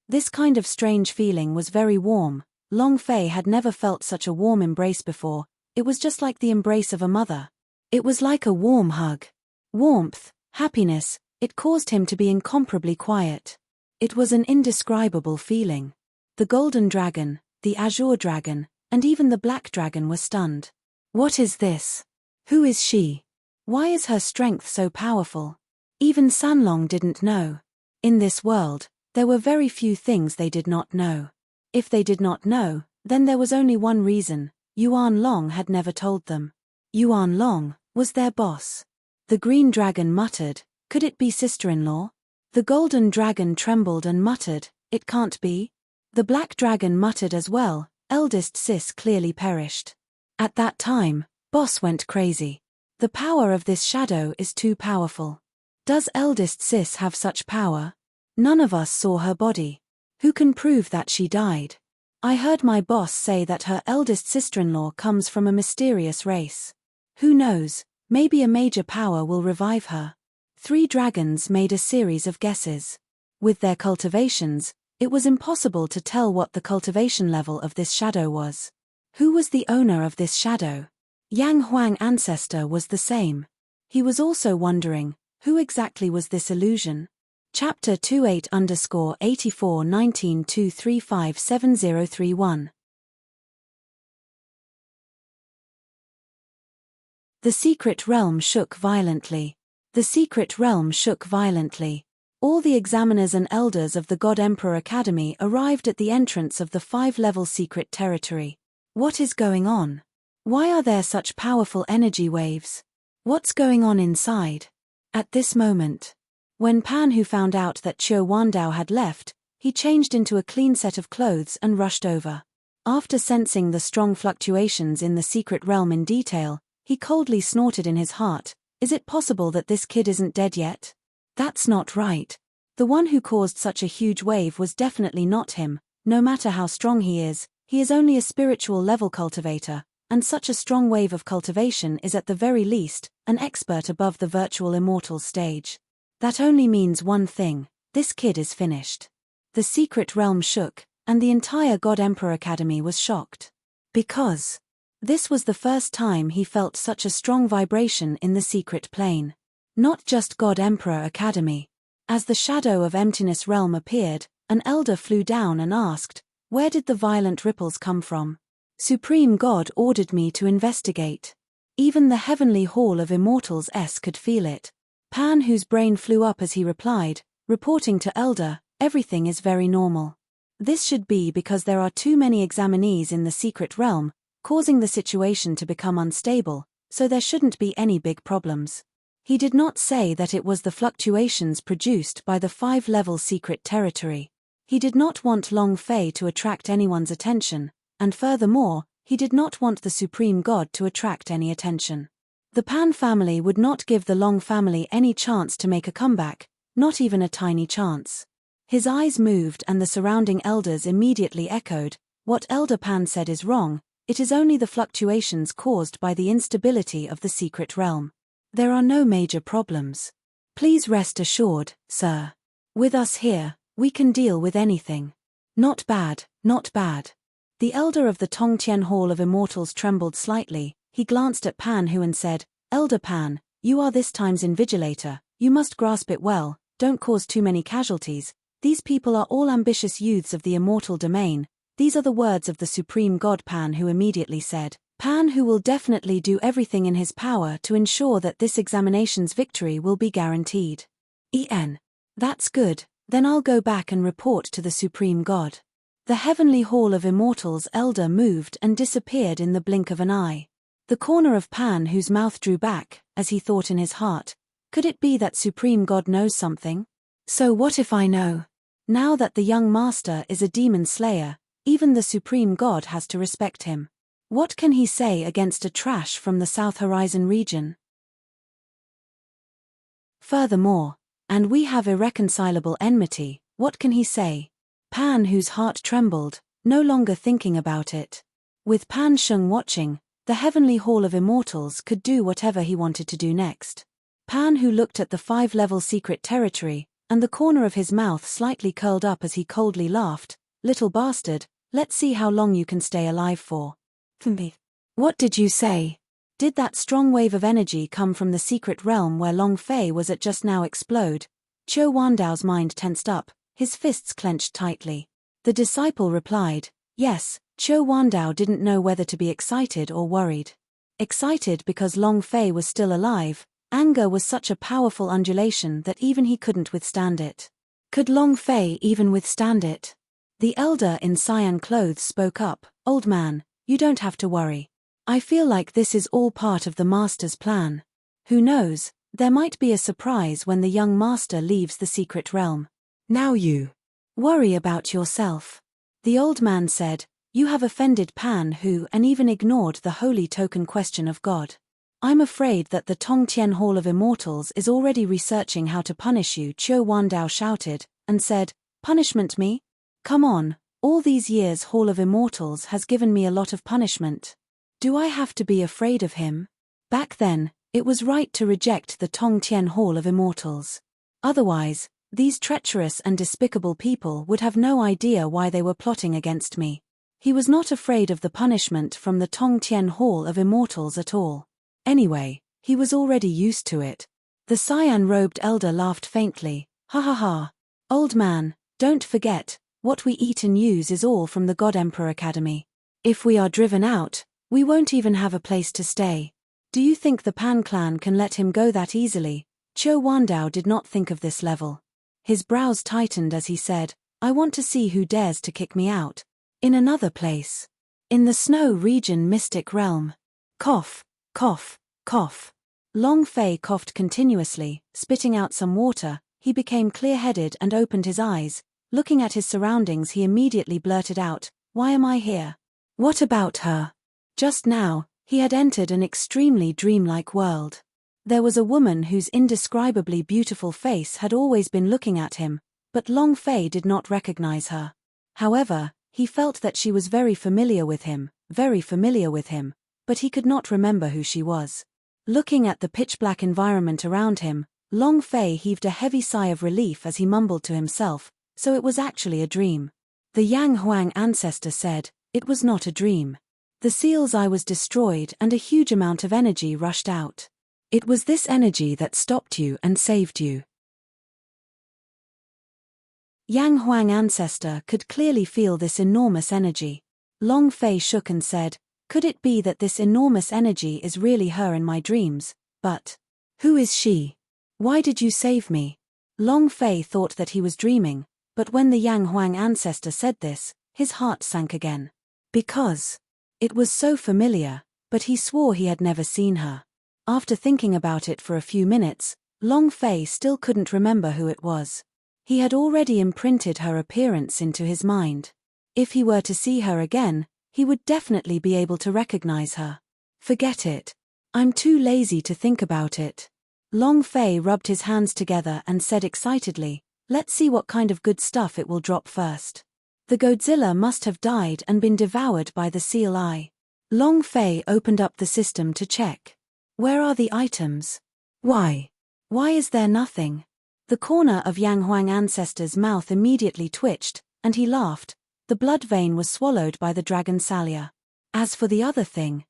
This kind of strange feeling was very warm. Long Fei had never felt such a warm embrace before. It was just like the embrace of a mother. It was like a warm hug. Warmth, happiness, it caused him to be incomparably quiet. It was an indescribable feeling. The golden dragon, the azure dragon, and even the black dragon were stunned. What is this? Who is she? Why is her strength so powerful? Even Sanlong didn't know. In this world, there were very few things they did not know. If they did not know, then there was only one reason: Yuan Long had never told them. Yuan Long was their boss. The green dragon muttered, "Could it be sister-in-law?" The golden dragon trembled and muttered, "It can't be." The black dragon muttered as well, "Eldest sis clearly perished." At that time, Boss went crazy. The power of this shadow is too powerful. Does eldest sis have such power? None of us saw her body. Who can prove that she died? I heard my boss say that her eldest sister-in-law comes from a mysterious race. Who knows, maybe a major power will revive her. 3 dragons made a series of guesses. With their cultivations, it was impossible to tell what the cultivation level of this shadow was. Who was the owner of this shadow? Yang Huang ancestor was the same. He was also wondering, who exactly was this illusion? Chapter 28_841923570031. The secret realm shook violently. The secret realm shook violently. All the examiners and elders of the God Emperor Academy arrived at the entrance of the 5-level secret territory. What is going on? Why are there such powerful energy waves? What's going on inside? At this moment, when Pan Hu found out that Qiu Wandao had left, he changed into a clean set of clothes and rushed over. After sensing the strong fluctuations in the secret realm in detail, he coldly snorted in his heart, "Is it possible that this kid isn't dead yet? That's not right. The one who caused such a huge wave was definitely not him. No matter how strong he is only a spiritual level cultivator, and such a strong wave of cultivation is at the very least an expert above the virtual immortal stage. That only means one thing: this kid is finished." The secret realm shook, and the entire God Emperor Academy was shocked. Because this was the first time he felt such a strong vibration in the secret plane. Not just God Emperor Academy. As the shadow of emptiness realm appeared, an elder flew down and asked, "Where did the violent ripples come from?" "Supreme God ordered me to investigate." Even the heavenly hall of immortals could feel it. Pan Hu's brain flew up as he replied, reporting to Elder, "Everything is very normal. This should be because there are too many examinees in the secret realm, causing the situation to become unstable, so there shouldn't be any big problems." He did not say that it was the fluctuations produced by the 5-level secret territory. He did not want Long Fei to attract anyone's attention, and furthermore, he did not want the Supreme God to attract any attention. The Pan family would not give the Long family any chance to make a comeback, not even a tiny chance. His eyes moved and the surrounding elders immediately echoed, "What Elder Pan said is wrong, it is only the fluctuations caused by the instability of the secret realm. There are no major problems. Please rest assured, sir. With us here, we can deal with anything." "Not bad, not bad." The elder of the Tongtian Hall of Immortals trembled slightly. He glanced at Pan Hu and said, "Elder Pan, you are this time's invigilator, you must grasp it well, don't cause too many casualties. These people are all ambitious youths of the immortal domain." These are the words of the Supreme God. Pan Hu immediately said, "Pan Hu will definitely do everything in his power to ensure that this examination's victory will be guaranteed." That's good, then I'll go back and report to the Supreme God." The Heavenly Hall of Immortals elder moved and disappeared in the blink of an eye. The corner of Pan Hu's mouth drew back, as he thought in his heart, could it be that Supreme God knows something? So what if I know? Now that the young master is a demon slayer, even the Supreme God has to respect him. What can he say against a trash from the South Horizon region? Furthermore, and we have irreconcilable enmity, what can he say? Pan Hu's heart trembled, no longer thinking about it. With Pan Sheng watching, the Heavenly Hall of Immortals could do whatever he wanted to do next. Pan Hu looked at the 5-level secret territory, and the corner of his mouth slightly curled up as he coldly laughed, "Little bastard, let's see how long you can stay alive for." "What did you say?" Did that strong wave of energy come from the secret realm where Long Fei was at just now explode? Qiu Wandao's mind tensed up, his fists clenched tightly. The disciple replied, "Yes." Qiu Wandao didn't know whether to be excited or worried. Excited because Long Fei was still alive, anger was such a powerful undulation that even he couldn't withstand it. Could Long Fei even withstand it? The elder in cyan clothes spoke up, "Old man, you don't have to worry. I feel like this is all part of the master's plan. Who knows, there might be a surprise when the young master leaves the secret realm. Now you worry about yourself." The old man said, You have offended Pan Hu and even ignored the holy token question of God. I'm afraid that the Tongtian Hall of Immortals is already researching how to punish you, Qiu Wandao shouted, and said, punishment me? Come on, all these years Hall of Immortals has given me a lot of punishment. Do I have to be afraid of him? Back then, it was right to reject the Tongtian Hall of Immortals. Otherwise, these treacherous and despicable people would have no idea why they were plotting against me. He was not afraid of the punishment from the Tongtian Hall of Immortals at all. Anyway, he was already used to it. The cyan-robed elder laughed faintly. Ha ha ha. Old man, don't forget, what we eat and use is all from the God Emperor Academy. If we are driven out, we won't even have a place to stay. Do you think the Pan clan can let him go that easily? Qiu Wandao did not think of this level. His brows tightened as he said, I want to see who dares to kick me out. In another place. In the snow region mystic realm. Cough, cough, cough. Long Fei coughed continuously, spitting out some water. He became clear-headed and opened his eyes. Looking at his surroundings, he immediately blurted out, why am I here? What about her? Just now, he had entered an extremely dreamlike world. There was a woman whose indescribably beautiful face had always been looking at him, but Long Fei did not recognize her. However, he felt that she was very familiar with him, but he could not remember who she was. Looking at the pitch-black environment around him, Long Fei heaved a heavy sigh of relief as he mumbled to himself, so it was actually a dream. The Yang Huang ancestor said, it was not a dream. The seal's eye was destroyed and a huge amount of energy rushed out. It was this energy that stopped you and saved you. Yang Huang ancestor could clearly feel this enormous energy. Long Fei shook and said, could it be that this enormous energy is really her in my dreams? But who is she? Why did you save me? Long Fei thought that he was dreaming, but when the Yang Huang ancestor said this, his heart sank again. Because it was so familiar, but he swore he had never seen her. After thinking about it for a few minutes, Long Fei still couldn't remember who it was. He had already imprinted her appearance into his mind. If he were to see her again, he would definitely be able to recognize her. Forget it. I'm too lazy to think about it. Long Fei rubbed his hands together and said excitedly, let's see what kind of good stuff it will drop first. The Godzilla must have died and been devoured by the seal eye. Long Fei opened up the system to check. Where are the items? Why is there nothing? The corner of Yang Huang ancestor's mouth immediately twitched, and he laughed. The blood vein was swallowed by the dragon Salia. As for the other thing,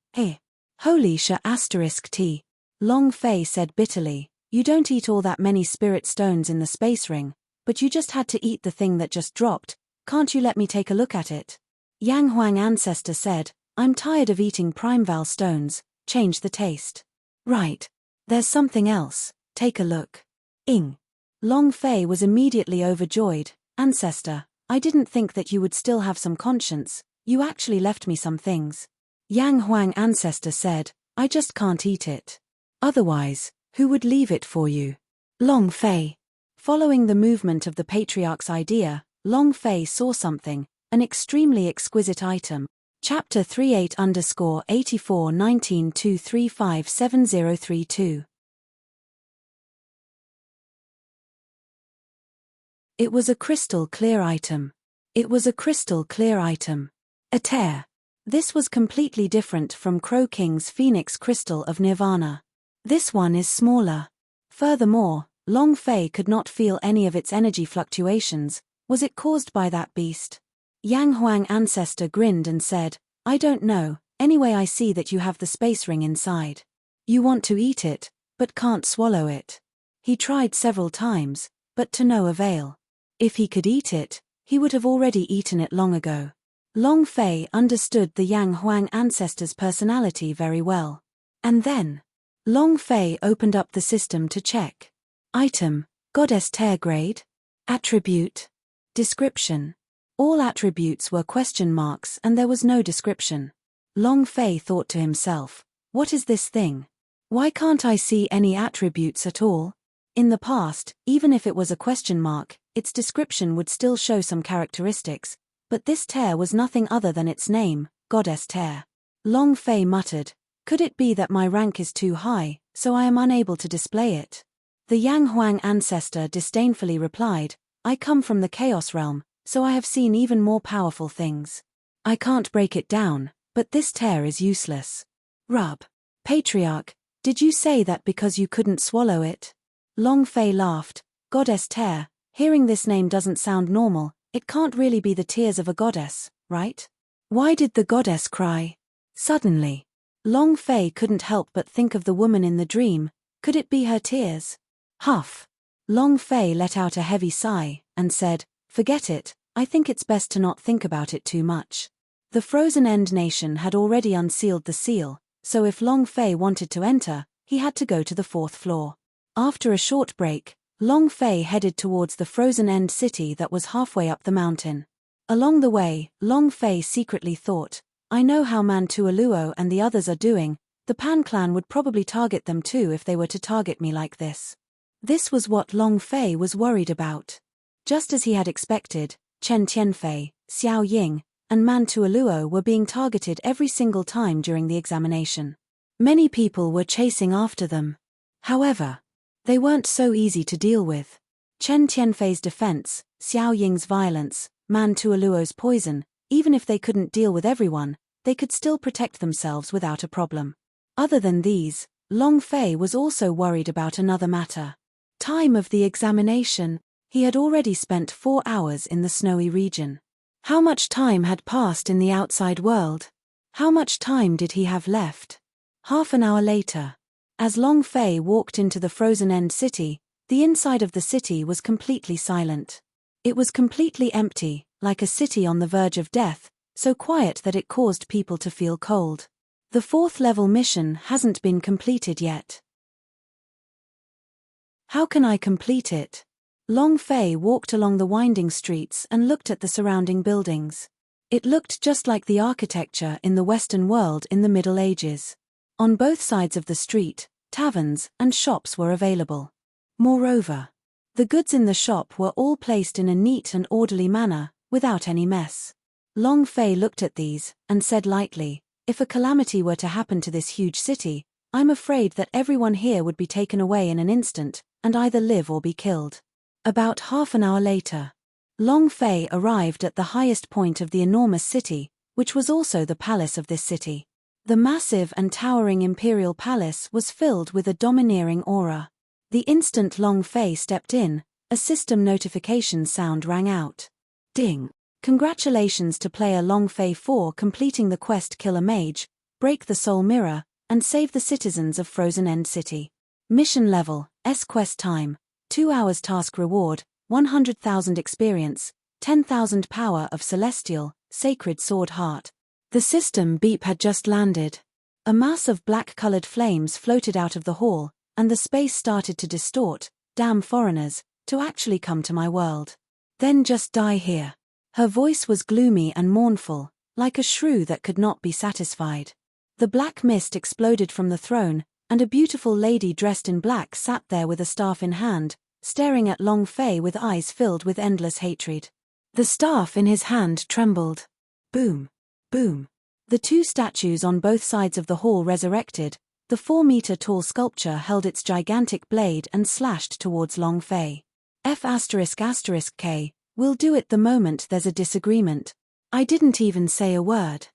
holy *T. Long Fei said bitterly, you don't eat all that many spirit stones in the space ring, but you just had to eat the thing that just dropped. Can't you let me take a look at it? Yang Huang ancestor said, I'm tired of eating primeval stones, change the taste. Right. There's something else, take a look. Long Fei was immediately overjoyed. Ancestor, I didn't think that you would still have some conscience, you actually left me some things. Yang Huang ancestor said, I just can't eat it. Otherwise, who would leave it for you? Long Fei. Following the movement of the patriarch's idea, Long Fei saw something, an extremely exquisite item. Chapter 38_841923570032. It was a crystal clear item. A tear. This was completely different from Crow King's Phoenix Crystal of Nirvana. This one is smaller. Furthermore, Long Fei could not feel any of its energy fluctuations. Was it caused by that beast? Yang Huang ancestor grinned and said, I don't know, anyway I see that you have the space ring inside. You want to eat it, but can't swallow it. He tried several times, but to no avail. If he could eat it, he would have already eaten it long ago. Long Fei understood the Yang Huang ancestor's personality very well. And then, Long Fei opened up the system to check. Item, Goddess Tear Grade. Attribute. Description. All attributes were question marks and there was no description. Long Fei thought to himself, what is this thing? Why can't I see any attributes at all? In the past, even if it was a question mark, its description would still show some characteristics, But this tear was nothing other than its name, Goddess Tear. Long Fei muttered, "Could it be that my rank is too high, so I am unable to display it?" The Yang Huang ancestor disdainfully replied, "I come from the Chaos Realm, so I have seen even more powerful things. I can't break it down, but this tear is useless." Rub. Patriarch, did you say that because you couldn't swallow it? Long Fei laughed. Goddess Tear, hearing this name doesn't sound normal, it can't really be the tears of a goddess, right? Why did the goddess cry? Suddenly, Long Fei couldn't help but think of the woman in the dream. Could it be her tears? Huff. Long Fei let out a heavy sigh, and said, "Forget it, I think it's best to not think about it too much." The Frozen End Nation had already unsealed the seal, so if Long Fei wanted to enter, he had to go to the 4th floor. After a short break, Long Fei headed towards the Frozen End city that was halfway up the mountain. Along the way, Long Fei secretly thought, "I know how Mantualuo and the others are doing, the Pan clan would probably target them too if they were to target me like this." This was what Long Fei was worried about. Just as he had expected, Chen Tianfei, Xiao Ying, and Mantualuo were being targeted every single time during the examination. Many people were chasing after them. However, they weren't so easy to deal with. Chen Tianfei's defense, Xiao Ying's violence, Mantualuo's poison, even if they couldn't deal with everyone, they could still protect themselves without a problem. Other than these, Long Fei was also worried about another matter. Time of the examination. He had already spent 4 hours in the snowy region. How much time had passed in the outside world? How much time did he have left? Half an hour later. As Long Fei walked into the Frozen End city, the inside of the city was completely silent. It was completely empty, like a city on the verge of death, so quiet that it caused people to feel cold. The 4th level mission hasn't been completed yet. How can I complete it? Long Fei walked along the winding streets and looked at the surrounding buildings. It looked just like the architecture in the Western world in the Middle Ages. On both sides of the street, taverns and shops were available. Moreover, the goods in the shop were all placed in a neat and orderly manner, without any mess. Long Fei looked at these, and said lightly, "If a calamity were to happen to this huge city, I'm afraid that everyone here would be taken away in an instant, and either live or be killed." About half an hour later, Long Fei arrived at the highest point of the enormous city, which was also the palace of this city. The massive and towering imperial palace was filled with a domineering aura. The instant Long Fei stepped in, a system notification sound rang out. Ding! Congratulations to player Long Fei for completing the quest Kill a Mage, Break the Soul Mirror, and Save the Citizens of Frozen End City. Mission level, quest time, 2 hours task reward, 100,000 experience, 10,000 power of Celestial, Sacred Sword Heart. The system beep had just landed. A mass of black-colored flames floated out of the hall, and the space started to distort. Damn foreigners, to actually come to my world. Then just die here. Her voice was gloomy and mournful, like a shrew that could not be satisfied. The black mist exploded from the throne, and a beautiful lady dressed in black sat there with a staff in hand, staring at Long Fei with eyes filled with endless hatred. The staff in his hand trembled. Boom! Boom! The 2 statues on both sides of the hall resurrected. The 4-meter-tall sculpture held its gigantic blade and slashed towards Long Fei. F***K, we'll do it the moment there's a disagreement. I didn't even say a word.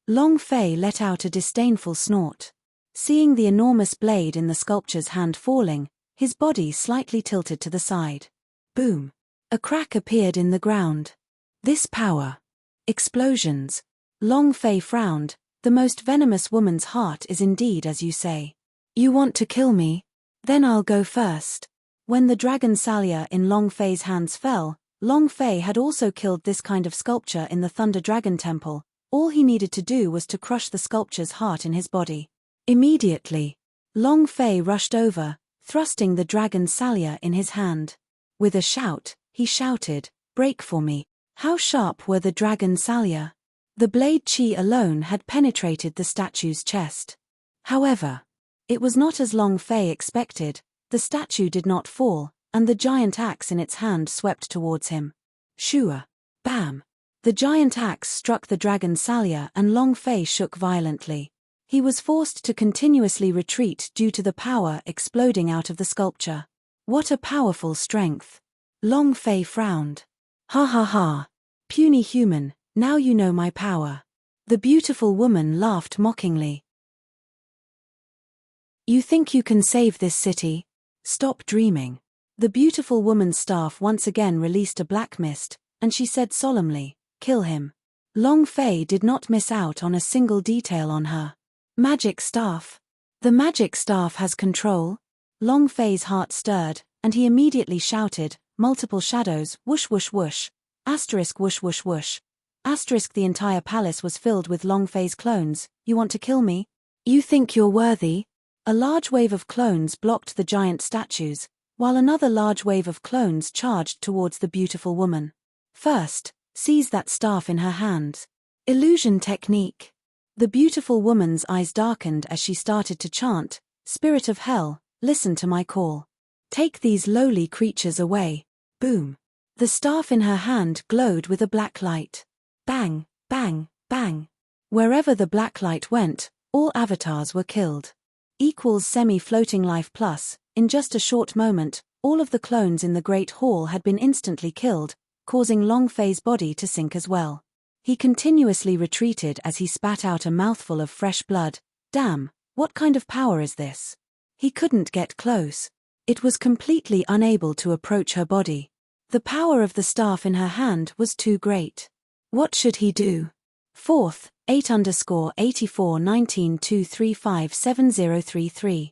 Long Fei let out a disdainful snort. Seeing the enormous blade in the sculpture's hand falling, his body slightly tilted to the side. Boom! A crack appeared in the ground. This power. Explosions. Long Fei frowned. The most venomous woman's heart is indeed as you say. You want to kill me? Then I'll go first. When the dragon Salia in Long Fei's hands fell, Long Fei had also killed this kind of sculpture in the Thunder Dragon Temple. All he needed to do was to crush the sculpture's heart in his body. Immediately, Long Fei rushed over, thrusting the dragon Salia in his hand. With a shout, he shouted, "Break for me." How sharp were the dragon Salia? The blade chi alone had penetrated the statue's chest. However, it was not as Long Fei expected. The statue did not fall, and the giant axe in its hand swept towards him. Shua! Bam! The giant axe struck the dragon Salya and Long Fei shook violently. He was forced to continuously retreat due to the power exploding out of the sculpture. What a powerful strength! Long Fei frowned. Ha ha ha! Puny human, now you know my power. The beautiful woman laughed mockingly. You think you can save this city? Stop dreaming. The beautiful woman's staff once again released a black mist, and she said solemnly, kill him. Long Fei did not miss out on a single detail on her. Magic staff. The magic staff has control. Long Fei's heart stirred, and he immediately shouted, multiple shadows, whoosh whoosh whoosh, asterisk whoosh whoosh whoosh, asterisk. The entire palace was filled with Long Fei's clones. You want to kill me? You think you're worthy? A large wave of clones blocked the giant statues, while another large wave of clones charged towards the beautiful woman. First, seize that staff in her hands. Illusion technique. The beautiful woman's eyes darkened as she started to chant, Spirit of Hell, listen to my call. Take these lowly creatures away. Boom. The staff in her hand glowed with a black light. Bang, bang, bang. Wherever the black light went, all avatars were killed. Equals semi-floating life plus, in just a short moment, all of the clones in the Great Hall had been instantly killed, causing Long Fei's body to sink as well. He continuously retreated as he spat out a mouthful of fresh blood. Damn, what kind of power is this? He couldn't get close. It was completely unable to approach her body. The power of the staff in her hand was too great. What should he do? 4th, 8_8419235733.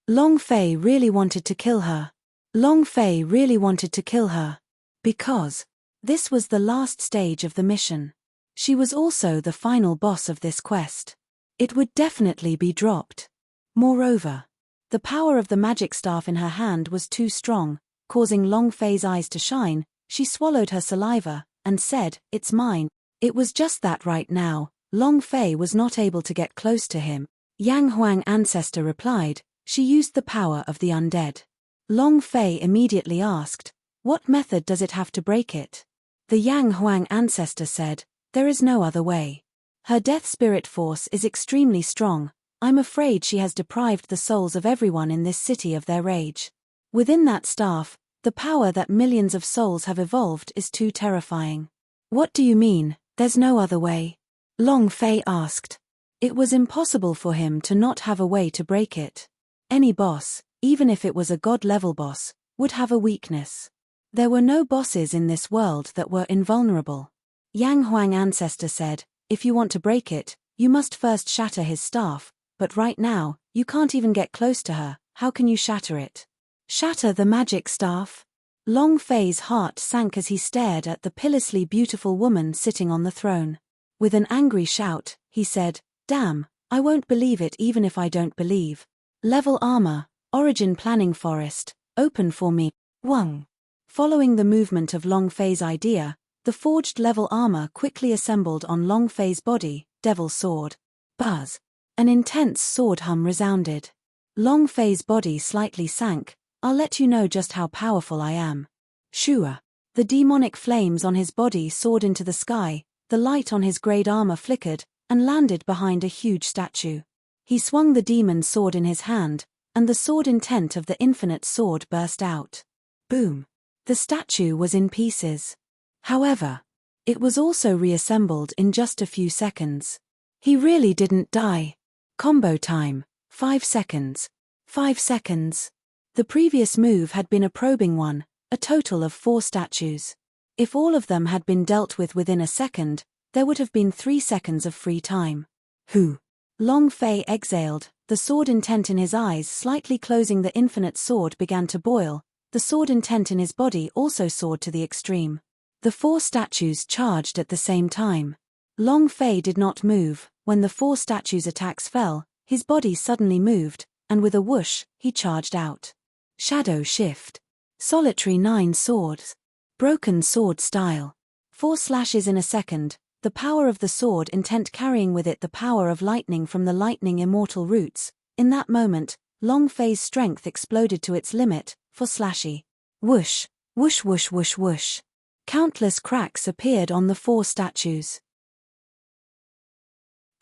Long Fei really wanted to kill her. Long Fei really wanted to kill her. Because this was the last stage of the mission. She was also the final boss of this quest. It would definitely be dropped. Moreover, the power of the magic staff in her hand was too strong, causing Long Fei's eyes to shine. She swallowed her saliva and said, it's mine. It was just that right now, Long Fei was not able to get close to him. Yang Huang ancestor replied, she used the power of the undead. Long Fei immediately asked, what method does it have to break it? The Yang Huang ancestor said, there is no other way. Her death spirit force is extremely strong. I'm afraid she has deprived the souls of everyone in this city of their rage. Within that staff, the power that millions of souls have evolved is too terrifying. What do you mean, there's no other way? Long Fei asked. It was impossible for him to not have a way to break it. Any boss, even if it was a god-level boss, would have a weakness. There were no bosses in this world that were invulnerable. Yang Huang ancestor said, if you want to break it, you must first shatter his staff, but right now, you can't even get close to her. How can you shatter it? Shatter the magic staff? Long Fei's heart sank as he stared at the pitilessly beautiful woman sitting on the throne. With an angry shout, he said, damn, I won't believe it even if I don't believe. Level armor, origin planning forest, open for me. Wang. Following the movement of Long Fei's idea, the forged level armor quickly assembled on Long Fei's body, Devil Sword. Buzz. An intense sword hum resounded. Long Fei's body slightly sank. I'll let you know just how powerful I am. Shua. The demonic flames on his body soared into the sky, the light on his grade armor flickered, and landed behind a huge statue. He swung the demon sword in his hand, and the sword intent of the infinite sword burst out. Boom. The statue was in pieces. However, it was also reassembled in just a few seconds. He really didn't die. Combo time, 5 seconds. 5 seconds. The previous move had been a probing one, a total of 4 statues. If all of them had been dealt with within a second, there would have been 3 seconds of free time. Who? Long Fei exhaled, the sword intent in his eyes slightly closing. The infinite sword began to boil, the sword intent in his body also soared to the extreme. The 4 statues charged at the same time. Long Fei did not move. When the 4 statues' attacks fell, his body suddenly moved, and with a whoosh, he charged out. Shadow shift. Solitary 9 swords. Broken sword style. 4 slashes in a second. The power of the sword intent carrying with it the power of lightning from the lightning immortal roots. In that moment, Long Fei's strength exploded to its limit, for slashy. Whoosh, whoosh whoosh whoosh whoosh. Countless cracks appeared on the 4 statues.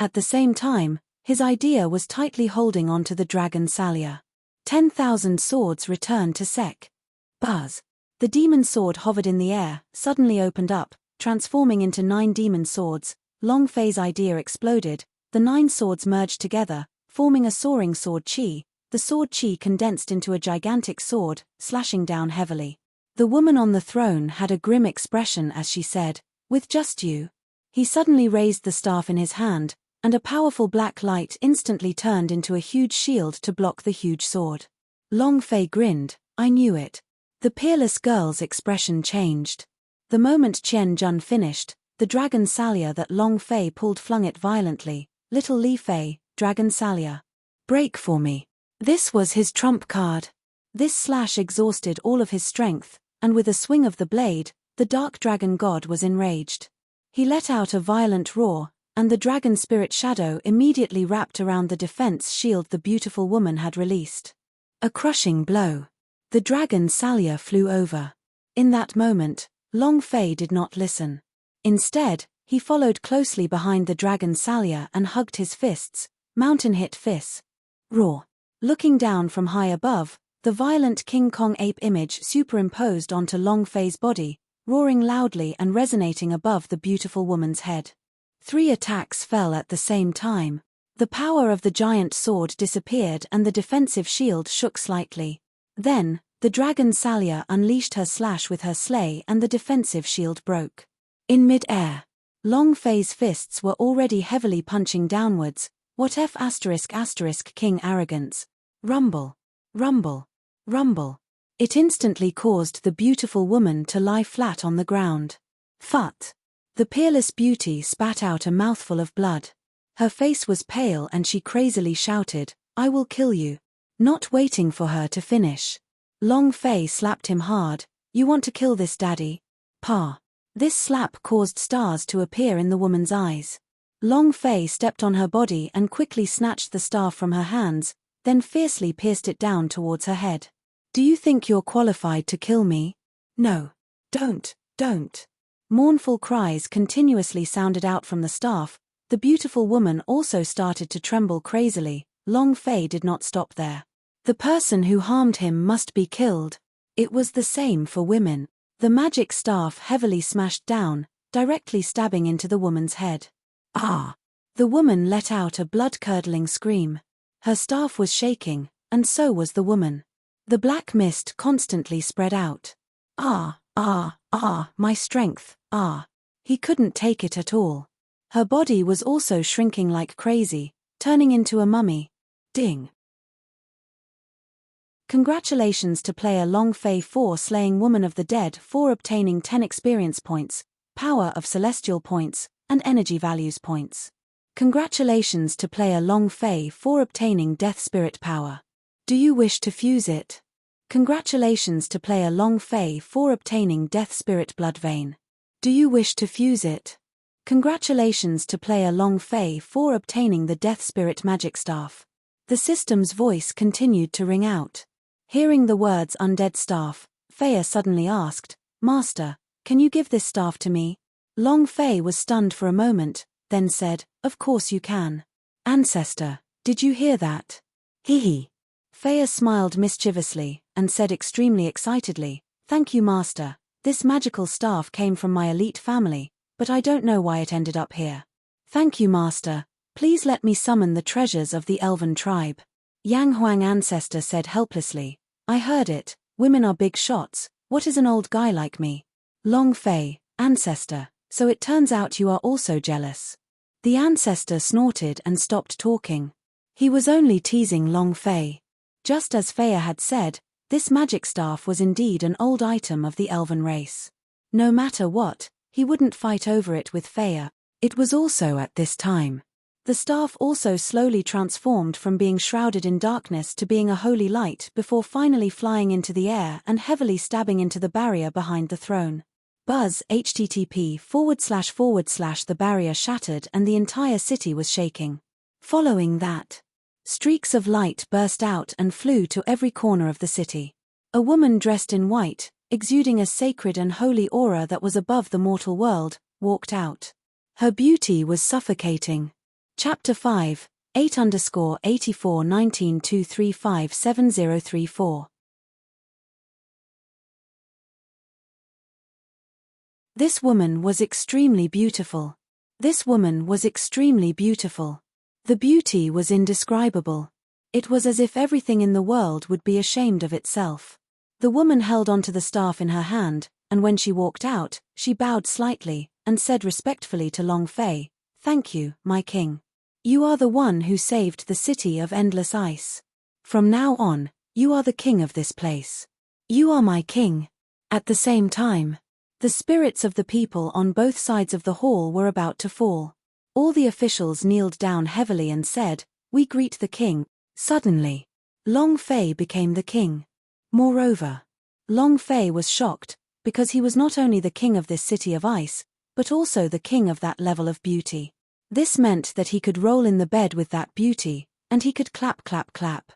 At the same time, his idea was tightly holding onto the dragon Salia. 10,000 swords returned to Sek. Buzz. The demon sword hovered in the air, suddenly opened up, transforming into 9 demon swords. Long Fei's idea exploded, the 9 swords merged together, forming a soaring sword chi. The sword chi condensed into a gigantic sword, slashing down heavily. The woman on the throne had a grim expression as she said, "With just you." He suddenly raised the staff in his hand, and a powerful black light instantly turned into a huge shield to block the huge sword. Long Fei grinned. "I knew it." The peerless girl's expression changed. The moment Qian Jun finished, the dragon Salia that Long Fei pulled flung it violently. "Little Li Fei, dragon Salia. Break for me." This was his trump card. This slash exhausted all of his strength, and with a swing of the blade, the dark dragon god was enraged. He let out a violent roar, and the dragon spirit shadow immediately wrapped around the defense shield the beautiful woman had released. A crushing blow. The dragon Salia flew over. In that moment, Long Fei did not listen. Instead, he followed closely behind the dragon Salia and hugged his fists, mountain hit fists. Roar. Looking down from high above, the violent King Kong ape image superimposed onto Long Fei's body, roaring loudly and resonating above the beautiful woman's head. 3 attacks fell at the same time. The power of the giant sword disappeared and the defensive shield shook slightly. Then, the dragon Salia unleashed her slash with her sleigh and the defensive shield broke. In mid-air, Long Fei's fists were already heavily punching downwards. What F*** King arrogance. Rumble. Rumble. Rumble. It instantly caused the beautiful woman to lie flat on the ground. Phut. The peerless beauty spat out a mouthful of blood. Her face was pale and she crazily shouted, "I will kill you." Not waiting for her to finish, Long Fei slapped him hard. "You want to kill this daddy? Pa." This slap caused stars to appear in the woman's eyes. Long Fei stepped on her body and quickly snatched the staff from her hands, then fiercely pierced it down towards her head. "Do you think you're qualified to kill me? No. Don't. Mournful cries continuously sounded out from the staff. The beautiful woman also started to tremble crazily. Long Fei did not stop there. The person who harmed him must be killed. It was the same for women. The magic staff heavily smashed down, directly stabbing into the woman's head. Ah! The woman let out a blood-curdling scream. Her staff was shaking, and so was the woman. The black mist constantly spread out. Ah, my strength, ah. He couldn't take it at all. Her body was also shrinking like crazy, turning into a mummy. Ding. Congratulations to player Long Fei 4 slaying Woman of the Dead 4 obtaining 10 experience points, power of celestial points, and energy values points. Congratulations to player Long Fei 4 obtaining Death Spirit power. Do you wish to fuse it? Congratulations to player Long Fei 4 obtaining Death Spirit Blood Vein. Do you wish to fuse it? Congratulations to player Long Fei 4 obtaining the Death Spirit Magic Staff. The system's voice continued to ring out. Hearing the words Undead Staff, Feiya suddenly asked, "Master, can you give this staff to me?" Long Fei was stunned for a moment, then said, "Of course you can. Ancestor, did you hear that?" Hee. Feiya smiled mischievously, and said extremely excitedly, "Thank you, Master. This magical staff came from my elite family, but I don't know why it ended up here. Thank you, Master. Please let me summon the treasures of the elven tribe." Yang Huang Ancestor said helplessly, "I heard it, women are big shots, what is an old guy like me?" Long Fei, Ancestor, so it turns out you are also jealous. The Ancestor snorted and stopped talking. He was only teasing Long Fei. Just as Feiya had said, this magic staff was indeed an old item of the elven race. No matter what, he wouldn't fight over it with Feiya. It was also at this time. The staff also slowly transformed from being shrouded in darkness to being a holy light before finally flying into the air and heavily stabbing into the barrier behind the throne. Buzz http:// the barrier shattered and the entire city was shaking. Following that, streaks of light burst out and flew to every corner of the city. A woman dressed in white, exuding a sacred and holy aura that was above the mortal world, walked out. Her beauty was suffocating. Chapter 5, 8_841923570034. This woman was extremely beautiful. This woman was extremely beautiful. The beauty was indescribable. It was as if everything in the world would be ashamed of itself. The woman held onto the staff in her hand, and when she walked out, she bowed slightly, and said respectfully to Long Fei, "Thank you, my king. You are the one who saved the city of endless ice. From now on, you are the king of this place. You are my king." At the same time, the spirits of the people on both sides of the hall were about to fall. All the officials kneeled down heavily and said, "We greet the king." Suddenly, Long Fei became the king. Moreover, Long Fei was shocked, because he was not only the king of this city of ice, but also the king of that level of beauty. This meant that he could roll in the bed with that beauty, and he could clap clap clap.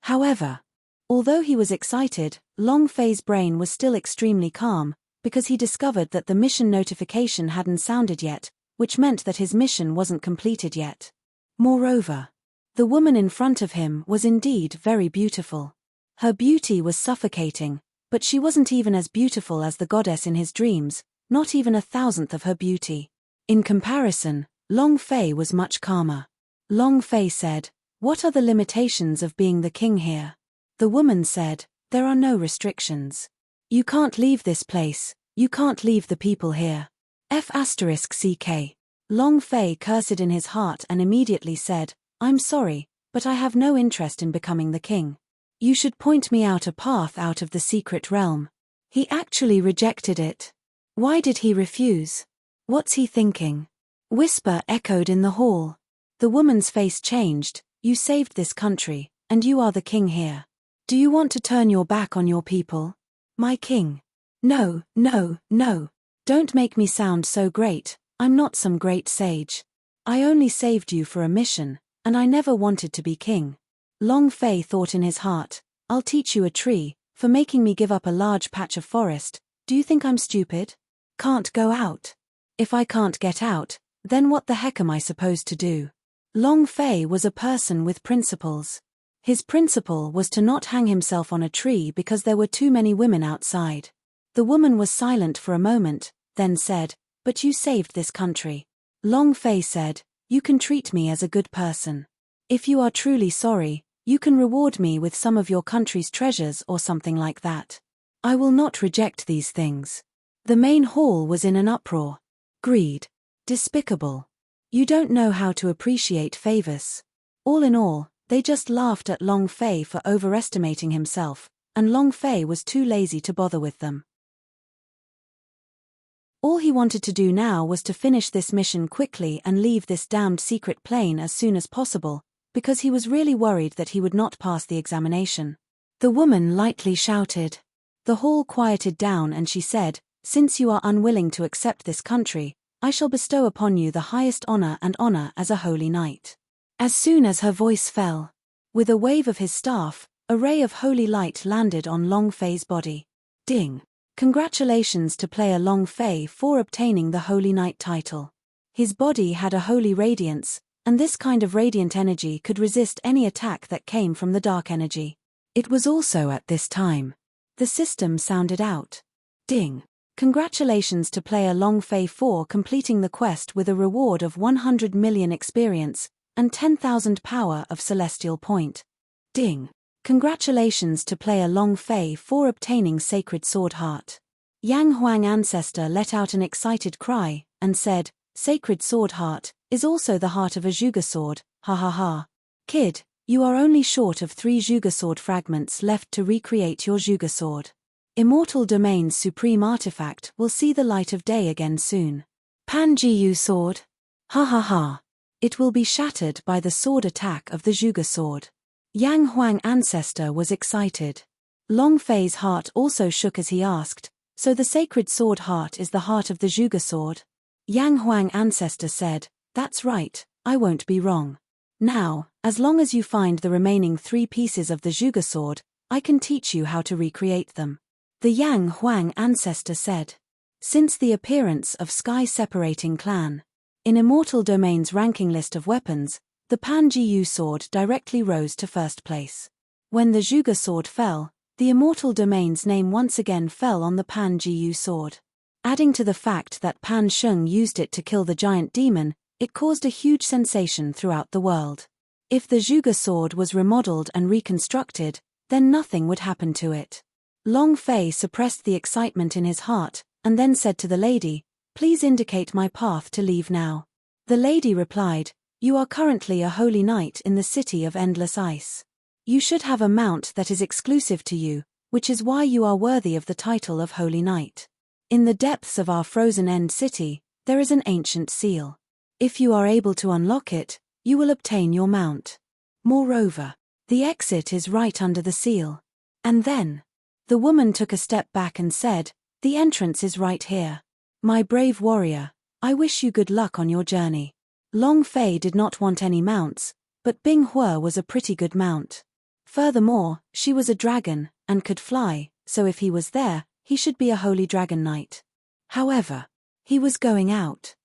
However, although he was excited, Long Fei's brain was still extremely calm, because he discovered that the mission notification hadn't sounded yet, which meant that his mission wasn't completed yet. Moreover, the woman in front of him was indeed very beautiful. Her beauty was suffocating, but she wasn't even as beautiful as the goddess in his dreams, not even 1,000th of her beauty. In comparison, Long Fei was much calmer. Long Fei said, "What are the limitations of being the king here?" The woman said, "There are no restrictions. You can't leave this place, you can't leave the people here. F***ck. Long Fei cursed in his heart and immediately said, "I'm sorry, but I have no interest in becoming the king. You should point me out a path out of the secret realm." He actually rejected it. Why did he refuse? What's he thinking? Whisper echoed in the hall. The woman's face changed. "You saved this country, and you are the king here. Do you want to turn your back on your people? My king? No, no, no. Don't make me sound so great. I'm not some great sage. I only saved you for a mission, and I never wanted to be king." Long Fei thought in his heart, "I'll teach you a tree, for making me give up a large patch of forest. Do you think I'm stupid? Can't go out. If I can't get out, then what the heck am I supposed to do?" Long Fei was a person with principles. His principle was to not hang himself on a tree because there were too many women outside. The woman was silent for a moment, then said, "But you saved this country." Long Fei said, "You can treat me as a good person. If you are truly sorry, you can reward me with some of your country's treasures or something like that. I will not reject these things." The main hall was in an uproar. Greed. Despicable. You don't know how to appreciate favors. All in all, they just laughed at Long Fei for overestimating himself, and Long Fei was too lazy to bother with them. All he wanted to do now was to finish this mission quickly and leave this damned secret plane as soon as possible, because he was really worried that he would not pass the examination. The woman lightly shouted. The hall quieted down and she said, "Since you are unwilling to accept this country, I shall bestow upon you the highest honor and honor as a holy knight." As soon as her voice fell, with a wave of his staff, a ray of holy light landed on Long Fei's body. Ding! Congratulations to player Long Fei for obtaining the Holy Knight title. His body had a holy radiance, and this kind of radiant energy could resist any attack that came from the dark energy. It was also at this time. The system sounded out. Ding! Congratulations to player Long Fei for completing the quest with a reward of 100 million experience and 10,000 power of celestial point. Ding! Congratulations to player Long Fei for obtaining Sacred Sword Heart. Yang Huang Ancestor let out an excited cry, and said, "Sacred Sword Heart is also the heart of a Zhuge sword, ha ha ha. Kid, you are only short of 3 Zhuge sword fragments left to recreate your Zhuge sword. Immortal Domain's supreme artifact will see the light of day again soon. Pan Jiyu sword? Ha ha ha. It will be shattered by the sword attack of the Zhuge sword." Yang Huang Ancestor was excited. Long Fei's heart also shook as he asked, "So the Sacred Sword Heart is the heart of the Zhuge sword?" Yang Huang Ancestor said, "That's right, I won't be wrong. Now, as long as you find the remaining 3 pieces of the Zhuge sword, I can teach you how to recreate them. The Yang Huang ancestor said. Since the appearance of sky-separating clan in Immortal Domain's ranking list of weapons, the Pan Jiyu sword directly rose to first place. When the Zhuge sword fell, the Immortal Domain's name once again fell on the Pan Jiyu sword. Adding to the fact that Pan Sheng used it to kill the giant demon, it caused a huge sensation throughout the world. If the Zhuge sword was remodeled and reconstructed, then nothing would happen to it. Long Fei suppressed the excitement in his heart, and then said to the lady, "Please indicate my path to leave now." The lady replied, "You are currently a holy knight in the city of endless ice. You should have a mount that is exclusive to you, which is why you are worthy of the title of holy knight. In the depths of our frozen end city, there is an ancient seal. If you are able to unlock it, you will obtain your mount. Moreover, the exit is right under the seal." And then, the woman took a step back and said, "The entrance is right here. My brave warrior, I wish you good luck on your journey." Long Fei did not want any mounts, but Bing Hua was a pretty good mount. Furthermore, she was a dragon, and could fly, so if he was there, he should be a holy dragon knight. However, he was going out.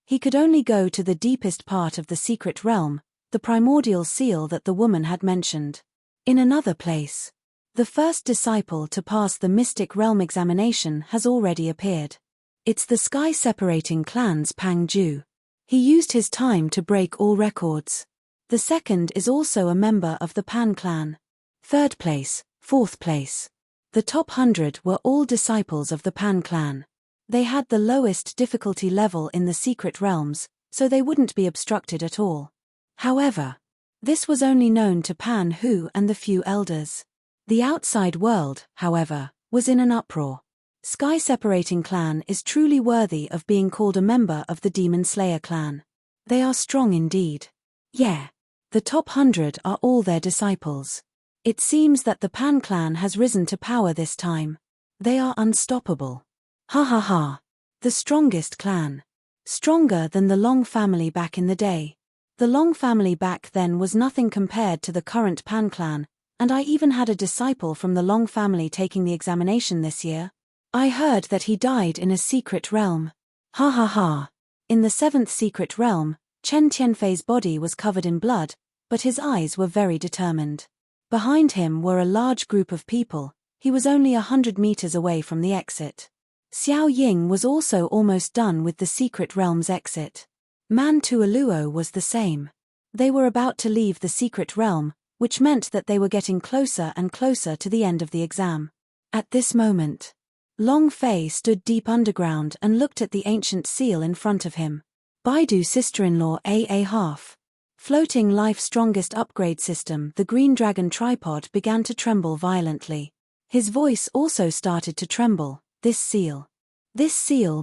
He could only go to the deepest part of the secret realm, the primordial seal that the woman had mentioned. In another place, the first disciple to pass the mystic realm examination has already appeared. It's the sky-separating clan's Pang Ju. He used his time to break all records. The second is also a member of the Pan clan. Third place, fourth place. The top 100 were all disciples of the Pan clan. They had the lowest difficulty level in the secret realms, so they wouldn't be obstructed at all. However, this was only known to Pan Hu and the few elders. The outside world, however, was in an uproar. Sky-separating clan is truly worthy of being called a member of the Demon Slayer clan. They are strong indeed. Yeah. The top 100 are all their disciples. It seems that the Pan clan has risen to power this time. They are unstoppable. Ha ha ha. The strongest clan. Stronger than the Long family back in the day. The Long family back then was nothing compared to the current Pan clan, and I even had a disciple from the Long family taking the examination this year. I heard that he died in a secret realm. Ha ha ha. In the 7th secret realm, Chen Tianfei's body was covered in blood, but his eyes were very determined. Behind him were a large group of people. He was only 100 meters away from the exit. Xiao Ying was also almost done with the secret realm's exit. Man Tuoluo was the same. They were about to leave the secret realm, which meant that they were getting closer and closer to the end of the exam. At this moment, Long Fei stood deep underground and looked at the ancient seal in front of him. Baidu sister-in-law AA half. Floating life strongest upgrade system. The green dragon tripod began to tremble violently. His voice also started to tremble. This seal,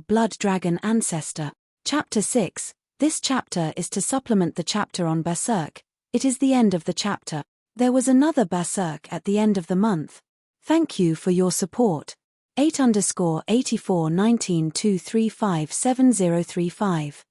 Blood Dragon Ancestor. Chapter 6. This chapter is to supplement the chapter on Berserk. It is the end of the chapter. There was another Berserk at the end of the month. Thank you for your support. 8_8419235735.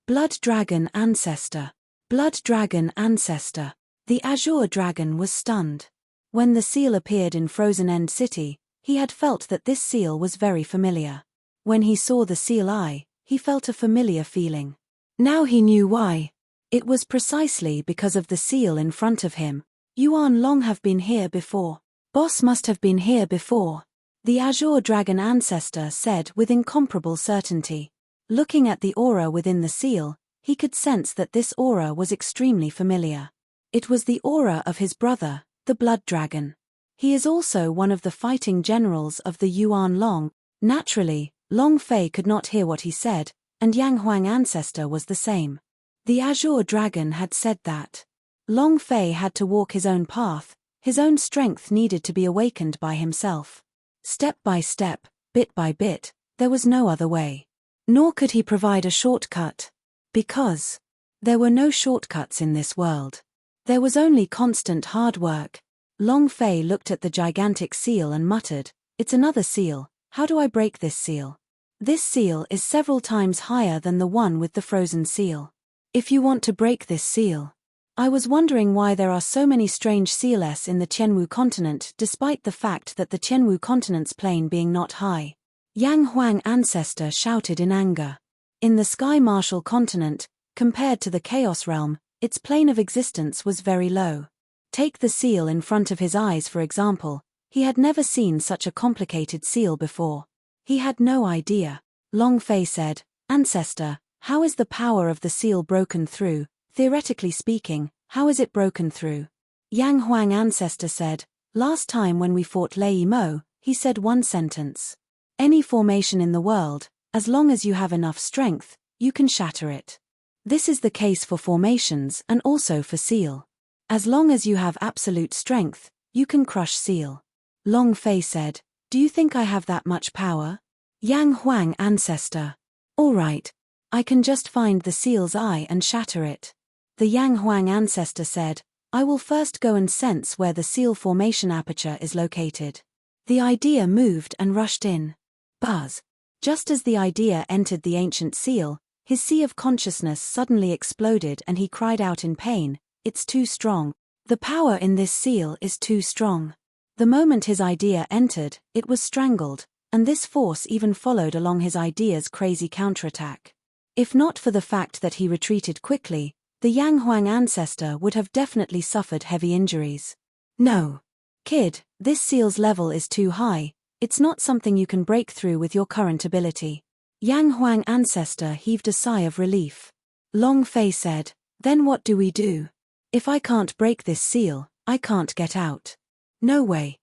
Blood Dragon Ancestor. Blood Dragon Ancestor. The Azure Dragon was stunned. When the seal appeared in Frozen End City, he had felt that this seal was very familiar. When he saw the seal eye, he felt a familiar feeling. Now he knew why. It was precisely because of the seal in front of him. Yuan Long have been here before. Boss must have been here before. The Azure Dragon Ancestor said with incomparable certainty. Looking at the aura within the seal, he could sense that this aura was extremely familiar. It was the aura of his brother, the Blood Dragon. He is also one of the fighting generals of the Yuan Long. Naturally, Long Fei could not hear what he said, and Yang Huang Ancestor was the same. The Azure Dragon had said that Long Fei had to walk his own path, his own strength needed to be awakened by himself. Step by step, bit by bit, there was no other way. Nor could he provide a shortcut. Because there were no shortcuts in this world. There was only constant hard work. Long Fei looked at the gigantic seal and muttered, "It's another seal, how do I break this seal? This seal is several times higher than the one with the frozen seal. If you want to break this seal. I was wondering why there are so many strange seals in the Tianwu continent despite the fact that the Tianwu continent's plane being not high. Yang Huang ancestor shouted in anger. In the Sky Martial continent, compared to the Chaos realm, its plane of existence was very low. Take the seal in front of his eyes for example, he had never seen such a complicated seal before. He had no idea. Long Fei said, Ancestor, how is the power of the seal broken through? Theoretically speaking, how is it broken through? Yang Huang ancestor said, last time when we fought Lei Mo, he said one sentence. Any formation in the world, as long as you have enough strength, you can shatter it. This is the case for formations and also for seal. As long as you have absolute strength, you can crush seal. Long Fei said, do you think I have that much power? Yang Huang ancestor. All right. I can just find the seal's eye and shatter it. The Yang Huang ancestor said, I will first go and sense where the seal formation aperture is located. The idea moved and rushed in. Buzz. Just as the idea entered the ancient seal, his sea of consciousness suddenly exploded and he cried out in pain, it's too strong. The power in this seal is too strong. The moment his idea entered, it was strangled, and this force even followed along his idea's crazy counterattack. If not for the fact that he retreated quickly, the Yang Huang ancestor would have definitely suffered heavy injuries. No. Kid, this seal's level is too high, it's not something you can break through with your current ability. Yang Huang ancestor heaved a sigh of relief. Long Fei said, then what do we do? If I can't break this seal, I can't get out. No way.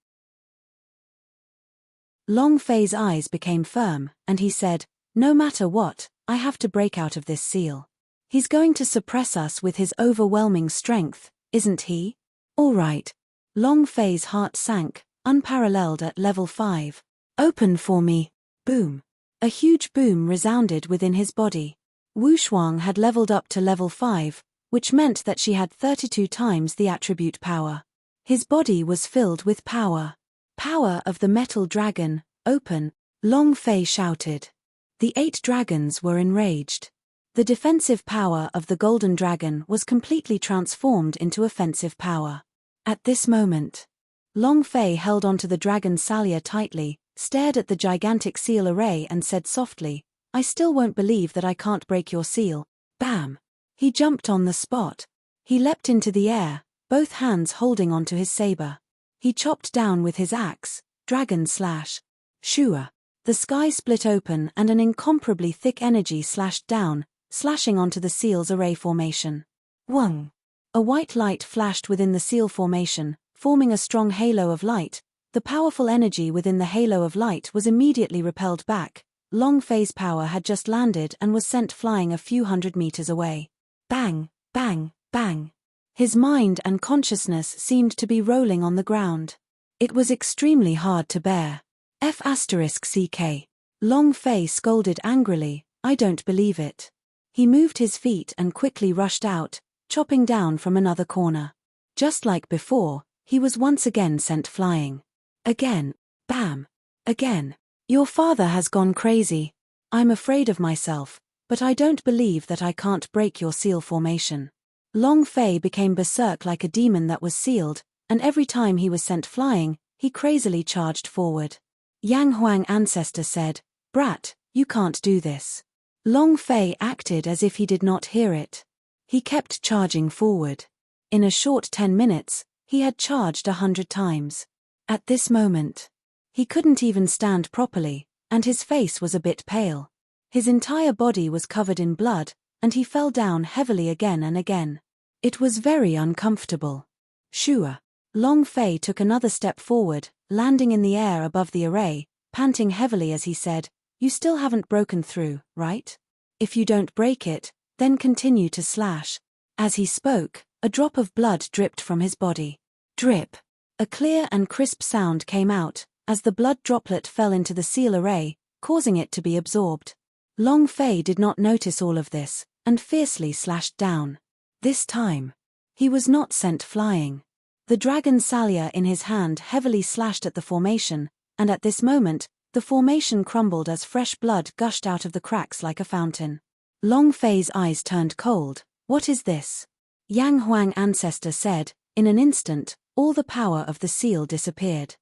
Long Fei's eyes became firm, and he said, no matter what, I have to break out of this seal. He's going to suppress us with his overwhelming strength, isn't he? All right. Long Fei's heart sank, unparalleled at level 5. Open for me. Boom. A huge boom resounded within his body. Wu Shuang had leveled up to level 5, which meant that she had 32 times the attribute power. His body was filled with power. Power of the metal dragon, open, Long Fei shouted. The 8 dragons were enraged. The defensive power of the golden dragon was completely transformed into offensive power. At this moment, Long Fei held onto the dragon's salya tightly, stared at the gigantic seal array and said softly, I still won't believe that I can't break your seal. Bam! He jumped on the spot. He leapt into the air, both hands holding onto his saber. He chopped down with his axe, dragon slash. Shua. The sky split open and an incomparably thick energy slashed down, slashing onto the seal's array formation. Wung! A white light flashed within the seal formation, forming a strong halo of light. The powerful energy within the halo of light was immediately repelled back. Long Fei's power had just landed and was sent flying a few hundred meters away. Bang, bang, bang. His mind and consciousness seemed to be rolling on the ground. It was extremely hard to bear. F***CK. Long Fei scolded angrily, I don't believe it. He moved his feet and quickly rushed out, chopping down from another corner. Just like before, he was once again sent flying. Again. Bam. Again. Your father has gone crazy. I'm afraid of myself, but I don't believe that I can't break your seal formation. Long Fei became berserk like a demon that was sealed, and every time he was sent flying, he crazily charged forward. Yang Huang ancestor said, Brat, you can't do this. Long Fei acted as if he did not hear it. He kept charging forward. In a short 10 minutes, he had charged 100 times. At this moment, he couldn't even stand properly, and his face was a bit pale. His entire body was covered in blood, and he fell down heavily again and again. It was very uncomfortable. Shua. Long Fei took another step forward, landing in the air above the array, panting heavily as he said, You still haven't broken through, right? If you don't break it, then continue to slash. As he spoke, a drop of blood dripped from his body. Drip. A clear and crisp sound came out, as the blood droplet fell into the seal array, causing it to be absorbed. Long Fei did not notice all of this, and fiercely slashed down. This time, he was not sent flying. The dragon salya in his hand heavily slashed at the formation, and at this moment, the formation crumbled as fresh blood gushed out of the cracks like a fountain. Long Fei's eyes turned cold, What is this? Yang Huang ancestor said. In an instant, all the power of the seal disappeared.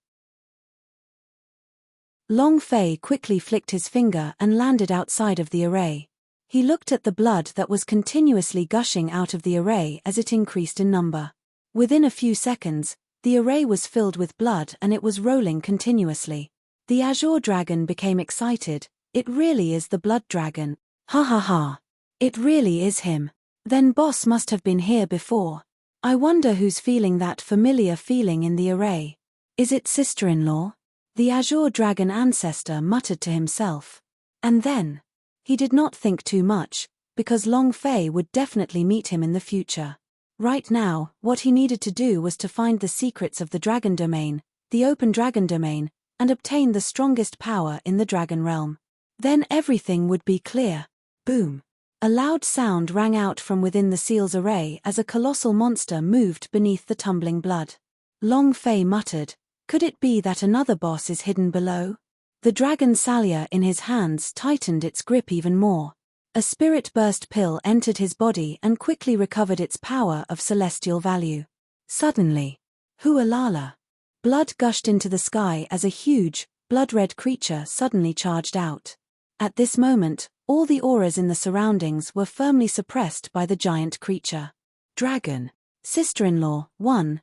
Long Fei quickly flicked his finger and landed outside of the array. He looked at the blood that was continuously gushing out of the array as it increased in number. Within a few seconds, the array was filled with blood and it was rolling continuously. The azure dragon became excited. It really is the blood dragon. Ha ha ha. It really is him. Then boss must have been here before. I wonder who's feeling that familiar feeling in the array. Is it sister-in-law? The azure dragon ancestor muttered to himself. And then, he did not think too much, because Long Fei would definitely meet him in the future. Right now, what he needed to do was to find the secrets of the dragon domain, the open dragon domain, and obtain the strongest power in the dragon realm. Then everything would be clear. Boom. A loud sound rang out from within the seal's array as a colossal monster moved beneath the tumbling blood. Long Fei muttered, could it be that another boss is hidden below? The dragon salya in his hands tightened its grip even more. A spirit burst pill entered his body and quickly recovered its power of celestial value. Suddenly, Hualala. Blood gushed into the sky as a huge, blood-red creature suddenly charged out. At this moment, all the auras in the surroundings were firmly suppressed by the giant creature. Dragon. Sister-in-law, 1-++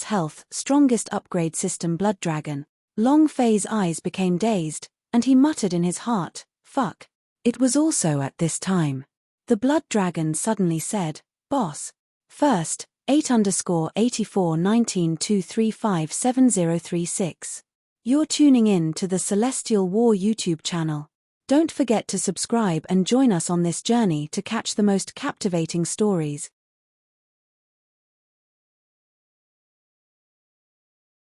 health, strongest upgrade system blood dragon. Long Fei's eyes became dazed, and he muttered in his heart, fuck. It was also at this time. The blood dragon suddenly said, boss. First, 8_8419235736. You're tuning in to the Celestial War YouTube channel. Don't forget to subscribe and join us on this journey to catch the most captivating stories.